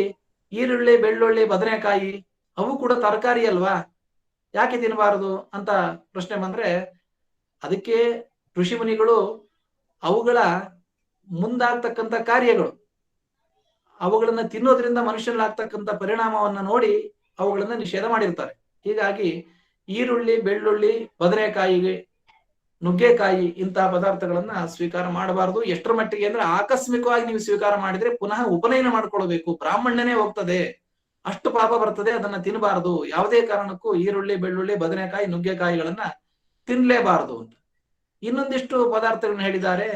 ಈರುಳ್ಳಿ, ಬೆಳ್ಳುಳ್ಳಿ, ಬದನೆಕಾಯಿ ಅವು ಕೂಡ ತರಕಾರಿ ಅಲ್ವಾ, ಯಾಕೆ ತಿನ್ನಬಾರದು ಅಂತ ಪ್ರಶ್ನೆ ಬಂದ್ರೆ, ಅದಕ್ಕೆ ಋಷಿ ಮುನಿಗಳು ಅವುಗಳ ಮುಂದಾಗ್ತಕ್ಕಂಥ ಕಾರ್ಯಗಳು, ಅವುಗಳನ್ನ ತಿನ್ನೋದ್ರಿಂದ ಮನುಷ್ಯನಾಗ್ತಕ್ಕಂಥ ಪರಿಣಾಮವನ್ನ ನೋಡಿ ಅವುಗಳನ್ನ ನಿಷೇಧ ಮಾಡಿರ್ತಾರೆ. ಹೀಗಾಗಿ ಈರುಳ್ಳಿ, ಬೆಳ್ಳುಳ್ಳಿ, ಬದನೆಕಾಯಿ, ನುಗ್ಗೆಕಾಯಿ ಇಂತಹ ಪದಾರ್ಥಗಳನ್ನ ಸ್ವೀಕಾರ ಮಾಡಬಾರದು. ಎಷ್ಟರ ಮಟ್ಟಿಗೆ ಅಂದ್ರೆ ಆಕಸ್ಮಿಕವಾಗಿ ನೀವು ಸ್ವೀಕಾರ ಮಾಡಿದ್ರೆ ಪುನಃ ಉಪನಯನ ಮಾಡ್ಕೊಳ್ಬೇಕು, ಬ್ರಾಹ್ಮಣ್ಯನೇ ಹೋಗ್ತದೆ, ಅಷ್ಟು ಪಾಪ ಬರ್ತದೆ, ಅದನ್ನ ತಿನ್ನಬಾರದು. ಯಾವುದೇ ಕಾರಣಕ್ಕೂ ಈರುಳ್ಳಿ, ಬೆಳ್ಳುಳ್ಳಿ, ಬದನೆಕಾಯಿ, ನುಗ್ಗೆಕಾಯಿಗಳನ್ನ ತಿನ್ಲೇಬಾರದು ಅಂತ. ಇನ್ನೊಂದಿಷ್ಟು ಪದಾರ್ಥಗಳನ್ನ ಹೇಳಿದ್ದಾರೆ.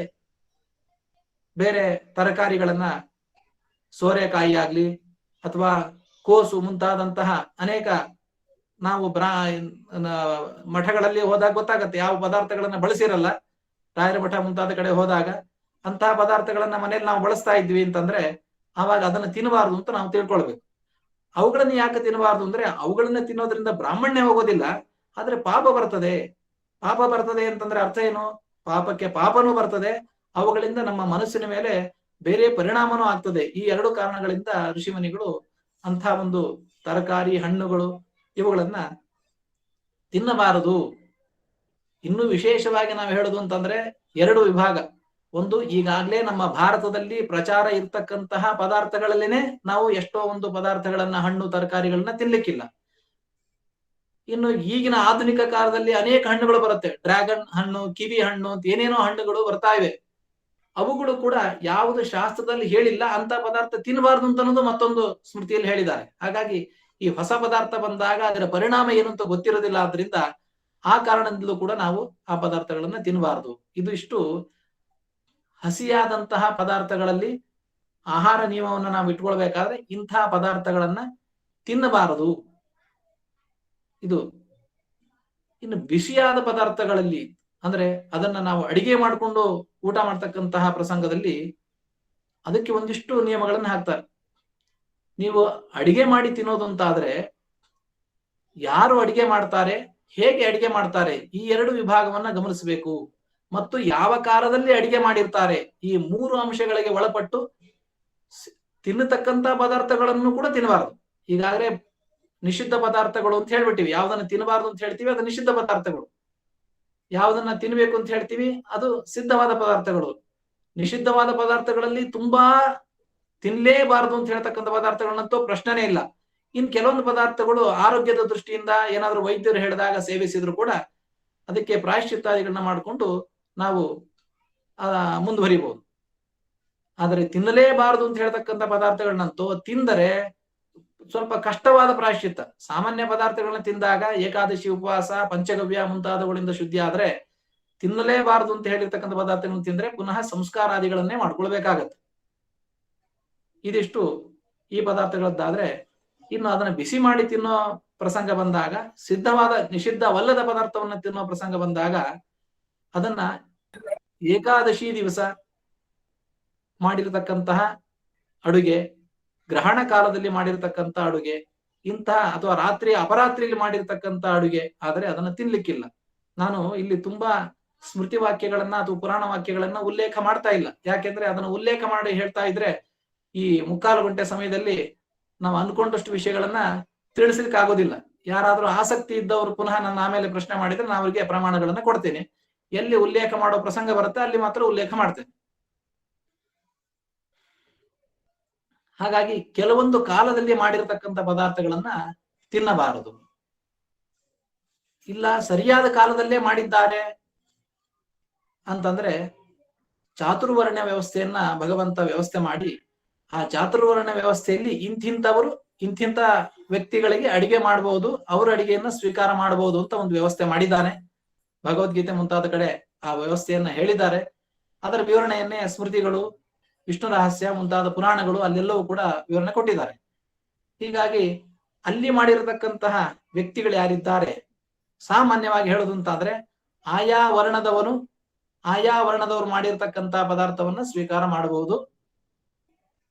ಬೇರೆ ತರಕಾರಿಗಳನ್ನ, ಸೋರೆಕಾಯಿ ಆಗ್ಲಿ ಅಥವಾ ಕೋಸು ಮುಂತಾದಂತಹ ಅನೇಕ, ನಾವು ಮಠಗಳಲ್ಲಿ ಹೋದಾಗ ಗೊತ್ತಾಗತ್ತೆ ಯಾವ ಪದಾರ್ಥಗಳನ್ನ ಬಳಸಿರಲ್ಲ. ರಾಯರ ಮಠ ಮುಂತಾದ ಕಡೆ ಹೋದಾಗ ಅಂತಹ ಪದಾರ್ಥಗಳನ್ನ ಮನೇಲಿ ನಾವು ಬಳಸ್ತಾ ಇದ್ವಿ ಅಂತಂದ್ರೆ ಆವಾಗ ಅದನ್ನ ತಿನ್ನಬಾರ್ದು ಅಂತ ನಾವು ತಿಳ್ಕೊಳ್ಬೇಕು. ಅವುಗಳನ್ನ ಯಾಕೆ ತಿನ್ನಬಾರ್ದು ಅಂದ್ರೆ, ಅವುಗಳನ್ನ ತಿನ್ನೋದ್ರಿಂದ ಬ್ರಾಹ್ಮಣ್ಯ ಹೋಗೋದಿಲ್ಲ, ಆದ್ರೆ ಪಾಪ ಬರ್ತದೆ. ಪಾಪ ಬರ್ತದೆ ಅಂತಂದ್ರೆ ಅರ್ಥ ಏನು? ಪಾಪಕ್ಕೆ ಪಾಪನೂ ಬರ್ತದೆ, ಅವುಗಳಿಂದ ನಮ್ಮ ಮನಸ್ಸಿನ ಮೇಲೆ ಬೇರೆ ಪರಿಣಾಮನೂ ಆಗ್ತದೆ. ಈ ಎರಡು ಕಾರಣಗಳಿಂದ ಋಷಿಮುನಿಗಳು ಅಂಥ ಒಂದು ತರಕಾರಿ, ಹಣ್ಣುಗಳು ಇವುಗಳನ್ನ ತಿನ್ನಬಾರದು. ಇನ್ನು ವಿಶೇಷವಾಗಿ ನಾವು ಹೇಳುದು ಅಂತಂದ್ರೆ ಎರಡು ವಿಭಾಗ. ಒಂದು, ಈಗಾಗ್ಲೇ ನಮ್ಮ ಭಾರತದಲ್ಲಿ ಪ್ರಚಾರ ಇರ್ತಕ್ಕಂತಹ ಪದಾರ್ಥಗಳಲ್ಲೇನೆ ನಾವು ಎಷ್ಟೋ ಒಂದು ಪದಾರ್ಥಗಳನ್ನ, ಹಣ್ಣು ತರಕಾರಿಗಳನ್ನ ತಿನ್ಲಿಕ್ಕಿಲ್ಲ. ಇನ್ನು ಈಗಿನ ಆಧುನಿಕ ಕಾಲದಲ್ಲಿ ಅನೇಕ ಹಣ್ಣುಗಳು ಬರುತ್ತೆ, ಡ್ರ್ಯಾಗನ್ ಹಣ್ಣು, ಕಿವಿ ಹಣ್ಣು ಅಂತ ಏನೇನೋ ಹಣ್ಣುಗಳು ಬರ್ತಾ ಇವೆ. ಅವುಗಳು ಕೂಡ ಯಾವುದು ಶಾಸ್ತ್ರದಲ್ಲಿ ಹೇಳಿಲ್ಲ ಅಂತ ಪದಾರ್ಥ ತಿನ್ನಬಾರ್ದು ಅಂತ ಅನ್ನೋದು ಮತ್ತೊಂದು ಸ್ಮೃತಿಯಲ್ಲಿ ಹೇಳಿದ್ದಾರೆ. ಹಾಗಾಗಿ ಈ ಹೊಸ ಪದಾರ್ಥ ಬಂದಾಗ ಅದರ ಪರಿಣಾಮ ಏನು ಅಂತ ಗೊತ್ತಿರೋದಿಲ್ಲ. ಆದ್ರಿಂದ ಆ ಕಾರಣದಿಂದಲೂ ಕೂಡ ನಾವು ಆ ಪದಾರ್ಥಗಳನ್ನ ತಿನ್ನಬಾರದು. ಇದು ಇಷ್ಟು ಹಸಿಯಾದಂತಹ ಪದಾರ್ಥಗಳಲ್ಲಿ ಆಹಾರ ನಿಯಮವನ್ನು ನಾವು ಇಟ್ಕೊಳ್ಬೇಕಾದ್ರೆ ಇಂತಹ ಪದಾರ್ಥಗಳನ್ನ ತಿನ್ನಬಾರದು. ಇದು ಇನ್ನು ಬಿಸಿಯಾದ ಪದಾರ್ಥಗಳಲ್ಲಿ ಅಂದ್ರೆ ಅದನ್ನ ನಾವು ಅಡಿಗೆ ಮಾಡಿಕೊಂಡು ಊಟ ಮಾಡ್ತಕ್ಕಂತಹ ಪ್ರಸಂಗದಲ್ಲಿ ಅದಕ್ಕೆ ಒಂದಿಷ್ಟು ನಿಯಮಗಳನ್ನ ಹಾಕ್ತಾರೆ. ನೀವು ಅಡಿಗೆ ಮಾಡಿ ತಿನ್ನೋದು ಅಂತ ಆದ್ರೆ ಯಾರು ಅಡಿಗೆ ಮಾಡ್ತಾರೆ, ಹೇಗೆ ಅಡಿಗೆ ಮಾಡ್ತಾರೆ, ಈ ಎರಡು ವಿಭಾಗವನ್ನ ಗಮನಿಸಬೇಕು. ಮತ್ತು ಯಾವ ಕಾಲದಲ್ಲಿ ಅಡಿಗೆ ಮಾಡಿರ್ತಾರೆ, ಈ 3 ಅಂಶಗಳಿಗೆ ಒಳಪಟ್ಟು ತಿನ್ನತಕ್ಕಂತ ಪದಾರ್ಥಗಳನ್ನು ಕೂಡ ತಿನ್ನಬಾರದು. ಈಗಾಗಲೇ ನಿಷಿದ್ಧ ಪದಾರ್ಥಗಳು ಅಂತ ಹೇಳ್ಬಿಟ್ಟಿವಿ. ಯಾವ್ದನ್ನ ತಿನ್ನಬಾರದು ಅಂತ ಹೇಳ್ತೀವಿ ಅದು ನಿಷಿದ್ಧ ಪದಾರ್ಥಗಳು, ಯಾವ್ದನ್ನ ತಿನ್ಬೇಕು ಅಂತ ಹೇಳ್ತೀವಿ ಅದು ಸಿದ್ಧವಾದ ಪದಾರ್ಥಗಳು. ನಿಷಿದ್ಧವಾದ ಪದಾರ್ಥಗಳಲ್ಲಿ ತುಂಬಾ ತಿನ್ಲೇಬಾರದು ಅಂತ ಹೇಳ್ತಕ್ಕಂಥ ಪದಾರ್ಥಗಳನ್ನಂತೂ ಪ್ರಶ್ನೆನೇ ಇಲ್ಲ. ಇನ್ ಕೆಲವೊಂದು ಪದಾರ್ಥಗಳು ಆರೋಗ್ಯದ ದೃಷ್ಟಿಯಿಂದ ಏನಾದ್ರೂ ವೈದ್ಯರು ಹೇಳಿದಾಗ ಸೇವಿಸಿದ್ರು ಕೂಡ ಅದಕ್ಕೆ ಪ್ರಾಯಶ್ಚಿತ್ತಾದಿಗಳನ್ನ ಮಾಡಿಕೊಂಡು ನಾವು ಮುಂದುವರಿಬಹುದು. ಆದರೆ ತಿನ್ನಲೇಬಾರದು ಅಂತ ಹೇಳ್ತಕ್ಕಂಥ ಪದಾರ್ಥಗಳನ್ನಂತೂ ತಿಂದರೆ ಸ್ವಲ್ಪ ಕಷ್ಟವಾದ ಪ್ರಾಯಶ್ಚಿತ್ತ. ಸಾಮಾನ್ಯ ಪದಾರ್ಥಗಳನ್ನ ತಿಂದಾಗ ಏಕಾದಶಿ ಉಪವಾಸ ಪಂಚಗವ್ಯ ಮುಂತಾದವುಗಳಿಂದ ಶುದ್ಧಿ ಆದ್ರೆ, ತಿನ್ನಲೇಬಾರದು ಅಂತ ಹೇಳಿರ್ತಕ್ಕಂಥ ಪದಾರ್ಥಗಳನ್ನ ತಿಂದ್ರೆ ಪುನಃ ಸಂಸ್ಕಾರಾದಿಗಳನ್ನೇ ಮಾಡ್ಕೊಳ್ಬೇಕಾಗತ್ತೆ. ಇದಿಷ್ಟು ಈ ಪದಾರ್ಥಗಳದ್ದಾದ್ರೆ, ಇನ್ನು ಅದನ್ನ ಬಿಸಿ ಮಾಡಿ ತಿನ್ನೋ ಪ್ರಸಂಗ ಬಂದಾಗ, ಸಿದ್ಧವಾದ ನಿಷಿದ್ಧವಲ್ಲದ ಪದಾರ್ಥವನ್ನ ತಿನ್ನೋ ಪ್ರಸಂಗ ಬಂದಾಗ ಅದನ್ನ ಏಕಾದಶಿ ದಿವಸ ಮಾಡಿರತಕ್ಕಂತಹ ಅಡುಗೆ, ಗ್ರಹಣ ಕಾಲದಲ್ಲಿ ಮಾಡಿರ್ತಕ್ಕಂಥ ಅಡುಗೆ, ಇಂತಹ ಅಥವಾ ರಾತ್ರಿ ಅಪರಾತ್ರಿಯಲ್ಲಿ ಮಾಡಿರ್ತಕ್ಕಂಥ ಅಡುಗೆ ಆದ್ರೆ ಅದನ್ನ ತಿನ್ಲಿಕ್ಕಿಲ್ಲ. ನಾನು ಇಲ್ಲಿ ತುಂಬಾ ಸ್ಮೃತಿ ವಾಕ್ಯಗಳನ್ನ ಅಥವಾ ಪುರಾಣ ವಾಕ್ಯಗಳನ್ನ ಉಲ್ಲೇಖ ಮಾಡ್ತಾ ಇಲ್ಲ. ಯಾಕೆಂದ್ರೆ ಅದನ್ನ ಉಲ್ಲೇಖ ಮಾಡಿ ಹೇಳ್ತಾ ಇದ್ರೆ ಈ 3/4 ಗಂಟೆ ಸಮಯದಲ್ಲಿ ನಾವು ಅನ್ಕೊಂಡಷ್ಟು ವಿಷಯಗಳನ್ನ ತಿಳಿಸ್ಲಿಕ್ಕೆ ಆಗೋದಿಲ್ಲ. ಯಾರಾದ್ರೂ ಆಸಕ್ತಿ ಇದ್ದವರು ಪುನಃ ನನ್ನ ಆಮೇಲೆ ಪ್ರಶ್ನೆ ಮಾಡಿದ್ರೆ ನಾನು ಅವರಿಗೆ ಪ್ರಮಾಣಗಳನ್ನ ಕೊಡ್ತೇನೆ. ಎಲ್ಲಿ ಉಲ್ಲೇಖ ಮಾಡೋ ಪ್ರಸಂಗ ಬರುತ್ತೆ ಅಲ್ಲಿ ಮಾತ್ರ ಉಲ್ಲೇಖ ಮಾಡ್ತೇನೆ. ಹಾಗಾಗಿ ಕೆಲವೊಂದು ಕಾಲದಲ್ಲಿ ಮಾಡಿರತಕ್ಕಂಥ ಪದಾರ್ಥಗಳನ್ನ ತಿನ್ನಬಾರದು. ಇಲ್ಲ ಸರಿಯಾದ ಕಾಲದಲ್ಲೇ ಮಾಡಿದ್ದಾರೆ ಅಂತಂದ್ರೆ ಚಾತುರ್ವರ್ಣ್ಯ ವ್ಯವಸ್ಥೆಯನ್ನ ಭಗವಂತ ವ್ಯವಸ್ಥೆ ಮಾಡಿ, ಆ ಚಾತುರ್ವರ್ಣ ವ್ಯವಸ್ಥೆಯಲ್ಲಿ ಇಂತಿಂತವರು ಇಂತಿಂತ ವ್ಯಕ್ತಿಗಳಿಗೆ ಅಡಿಗೆ ಮಾಡಬಹುದು, ಅವರ ಅಡಿಗೆಯನ್ನ ಸ್ವೀಕಾರ ಮಾಡಬಹುದು ಅಂತ ಒಂದು ವ್ಯವಸ್ಥೆ ಮಾಡಿದ್ದಾನೆ. ಭಗವದ್ಗೀತೆ ಮುಂತಾದ ಕಡೆ ಆ ವ್ಯವಸ್ಥೆಯನ್ನ ಹೇಳಿದ್ದಾರೆ. ಅದರ ವಿವರಣೆಯನ್ನೇ ಸ್ಮೃತಿಗಳು, ವಿಷ್ಣು ರಹಸ್ಯ ಮುಂತಾದ ಪುರಾಣಗಳು ಅಲ್ಲೆಲ್ಲವೂ ಕೂಡ ವಿವರಣೆ ಕೊಟ್ಟಿದ್ದಾರೆ. ಹೀಗಾಗಿ ಅಲ್ಲಿ ಮಾಡಿರತಕ್ಕಂತಹ ವ್ಯಕ್ತಿಗಳು ಯಾರಿದ್ದಾರೆ, ಸಾಮಾನ್ಯವಾಗಿ ಹೇಳೋದು ಅಂತಾದ್ರೆ ಆಯಾ ವರ್ಣದವರು ಮಾಡಿರ್ತಕ್ಕಂತಹ ಪದಾರ್ಥವನ್ನ ಸ್ವೀಕಾರ ಮಾಡಬಹುದು.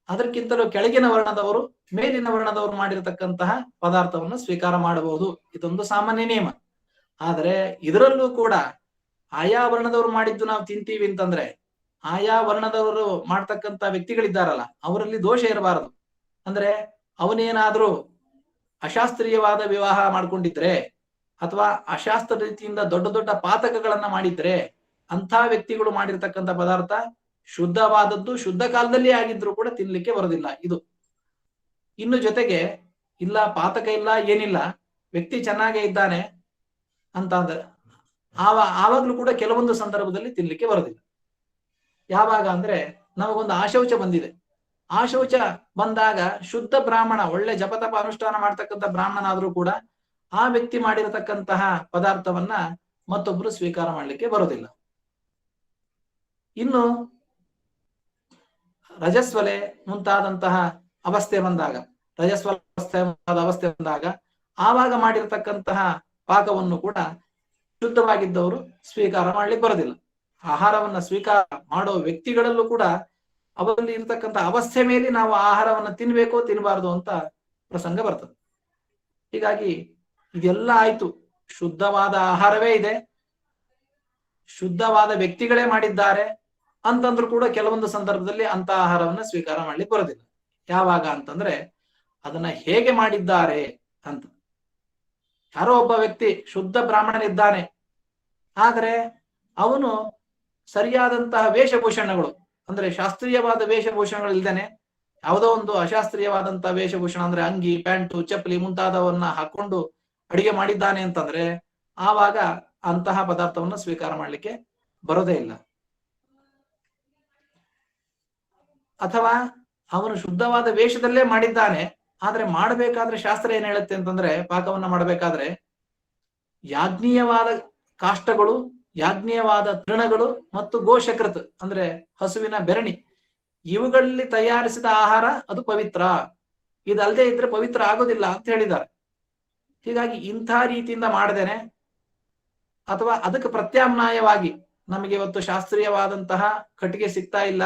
ಅದಕ್ಕಿಂತಲೂ ಕೆಳಗಿನ ವರ್ಣದವರು, ಮೇಲಿನ ವರ್ಣದವರು ಮಾಡಿರತಕ್ಕಂತಹ ಪದಾರ್ಥವನ್ನು ಸ್ವೀಕಾರ ಮಾಡಬಹುದು. ಇದೊಂದು ಸಾಮಾನ್ಯ ನಿಯಮ. ಆದ್ರೆ ಇದರಲ್ಲೂ ಕೂಡ ಆಯಾ ವರ್ಣದವರು ಮಾಡಿದ್ದು ನಾವು ತಿಂತೀವಿ ಅಂತಂದ್ರೆ, ಆಯಾ ವರ್ಣದವರು ಮಾಡ್ತಕ್ಕಂತ ವ್ಯಕ್ತಿಗಳಿದ್ದಾರಲ್ಲ ಅವರಲ್ಲಿ ದೋಷ ಇರಬಾರದು. ಅಂದ್ರೆ ಅವನೇನಾದ್ರೂ ಅಶಾಸ್ತ್ರೀಯವಾದ ವಿವಾಹ ಮಾಡ್ಕೊಂಡಿದ್ರೆ ಅಥವಾ ಅಶಾಸ್ತ್ರ ರೀತಿಯಿಂದ ದೊಡ್ಡ ದೊಡ್ಡ ಪಾತಕಗಳನ್ನ ಮಾಡಿದ್ರೆ ಅಂಥ ವ್ಯಕ್ತಿಗಳು ಮಾಡಿರ್ತಕ್ಕಂಥ ಪದಾರ್ಥ ಶುದ್ಧವಾದದ್ದು ಶುದ್ಧ ಕಾಲದಲ್ಲಿ ಆಗಿದ್ರು ಕೂಡ ತಿನ್ಲಿಕ್ಕೆ ಬರೋದಿಲ್ಲ. ಇದು ಇನ್ನು ಜೊತೆಗೆ ಇಲ್ಲ ಪಾತಕ ಇಲ್ಲ ಏನಿಲ್ಲ, ವ್ಯಕ್ತಿ ಚೆನ್ನಾಗೇ ಇದ್ದಾನೆ ಅಂತ ಅಂದ್ರೆ ಆವಾಗ್ಲೂ ಕೂಡ ಕೆಲವೊಂದು ಸಂದರ್ಭದಲ್ಲಿ ತಿನ್ಲಿಕ್ಕೆ ಬರೋದಿಲ್ಲ. ಯಾವಾಗ ಅಂದ್ರೆ ನಮಗೊಂದು ಆಶೌಚ ಬಂದಿದೆ, ಆಶೌಚ ಬಂದಾಗ ಶುದ್ಧ ಬ್ರಾಹ್ಮಣ, ಒಳ್ಳೆ ಜಪತಪ ಅನುಷ್ಠಾನ ಮಾಡ್ತಕ್ಕಂಥ ಬ್ರಾಹ್ಮಣನಾದ್ರೂ ಕೂಡ ಆ ವ್ಯಕ್ತಿ ಮಾಡಿರತಕ್ಕಂತಹ ಪದಾರ್ಥವನ್ನ ಮತ್ತೊಬ್ರು ಸ್ವೀಕಾರ ಮಾಡ್ಲಿಕ್ಕೆ ಬರೋದಿಲ್ಲ. ಇನ್ನು ರಜಸ್ವಲೆ ಮುಂತಾದಂತಹ ಅವಸ್ಥೆ ಬಂದಾಗ, ಅವಸ್ಥೆ ಬಂದಾಗ ಆವಾಗ ಮಾಡಿರ್ತಕ್ಕಂತಹ ಪಾಕವನ್ನು ಕೂಡ ಶುದ್ಧವಾಗಿದ್ದವರು ಸ್ವೀಕಾರ ಮಾಡ್ಲಿಕ್ಕೆ ಬರೋದಿಲ್ಲ. ಆಹಾರವನ್ನ ಸ್ವೀಕಾರ ಮಾಡೋ ವ್ಯಕ್ತಿಗಳಲ್ಲೂ ಕೂಡ ಅವರಲ್ಲಿ ಇರ್ತಕ್ಕಂಥ ಅವಸ್ಥೆ ಮೇಲೆ ನಾವು ಆಹಾರವನ್ನ ತಿನ್ಬೇಕೋ ತಿನ್ನಬಾರ್ದು ಅಂತ ಪ್ರಸಂಗ ಬರ್ತದೆ. ಹೀಗಾಗಿ ಇದೆಲ್ಲ ಆಯ್ತು, ಶುದ್ಧವಾದ ಆಹಾರವೇ ಇದೆ, ಶುದ್ಧವಾದ ವ್ಯಕ್ತಿಗಳೇ ಮಾಡಿದ್ದಾರೆ ಅಂತಂದ್ರೂ ಕೂಡ ಕೆಲವೊಂದು ಸಂದರ್ಭದಲ್ಲಿ ಅಂತ ಆಹಾರವನ್ನ ಸ್ವೀಕಾರ ಮಾಡ್ಲಿಕ್ಕೆ ಬರೋದಿಲ್ಲ. ಯಾವಾಗ ಅಂತಂದ್ರೆ ಅದನ್ನ ಹೇಗೆ ಮಾಡಿದ್ದಾರೆ ಅಂತ. ಯಾರೋ ಒಬ್ಬ ವ್ಯಕ್ತಿ ಶುದ್ಧ ಬ್ರಾಹ್ಮಣನಿದ್ದಾನೆ, ಆದ್ರೆ ಅವನು ಸರಿಯಾದಂತಹ ವೇಷಭೂಷಣಗಳು ಅಂದ್ರೆ ಶಾಸ್ತ್ರೀಯವಾದ ವೇಷಭೂಷಣಗಳು ಇಲ್ದೇನೆ ಯಾವುದೋ ಒಂದು ಅಶಾಸ್ತ್ರೀಯವಾದಂತಹ ವೇಷಭೂಷಣ ಅಂದ್ರೆ ಅಂಗಿ, ಪ್ಯಾಂಟು, ಚಪ್ಪಲಿ ಮುಂತಾದವನ್ನ ಹಾಕೊಂಡು ಅಡಿಗೆ ಮಾಡಿದ್ದಾನೆ ಅಂತಂದ್ರೆ ಆವಾಗ ಅಂತಹ ಪದಾರ್ಥವನ್ನ ಸ್ವೀಕಾರ ಮಾಡ್ಲಿಕ್ಕೆ ಬರೋದೇ ಇಲ್ಲ. ಅಥವಾ ಅವನು ಶುದ್ಧವಾದ ವೇಷದಲ್ಲೇ ಮಾಡಿದ್ದಾನೆ, ಆದ್ರೆ ಮಾಡಬೇಕಾದ್ರೆ ಶಾಸ್ತ್ರ ಏನ್ ಹೇಳುತ್ತೆ ಅಂತಂದ್ರೆ ಪಾಕವನ್ನ ಮಾಡಬೇಕಾದ್ರೆ ಯಾಜ್ಞೀಯವಾದ ಕಾಷ್ಟಗಳು, ಯಾಜ್ಞೀಯವಾದ ತೃಣಗಳು ಮತ್ತು ಗೋಶಕೃತ್ ಅಂದ್ರೆ ಹಸುವಿನ ಬೆರಣಿ, ಇವುಗಳಲ್ಲಿ ತಯಾರಿಸಿದ ಆಹಾರ ಅದು ಪವಿತ್ರ, ಇದಲ್ಲದೆ ಇದ್ರೆ ಪವಿತ್ರ ಆಗೋದಿಲ್ಲ ಅಂತ ಹೇಳಿದ್ದಾರೆ. ಹೀಗಾಗಿ ಇಂಥ ರೀತಿಯಿಂದ ಮಾಡದೇನೆ ಅಥವಾ ಅದಕ್ಕೆ ಪ್ರತ್ಯಾಮ್ನಾಯವಾಗಿ ನಮಗೆ ಇವತ್ತು ಶಾಸ್ತ್ರೀಯವಾದಂತಹ ಕಟ್ಟಿಗೆ ಸಿಗ್ತಾ ಇಲ್ಲ,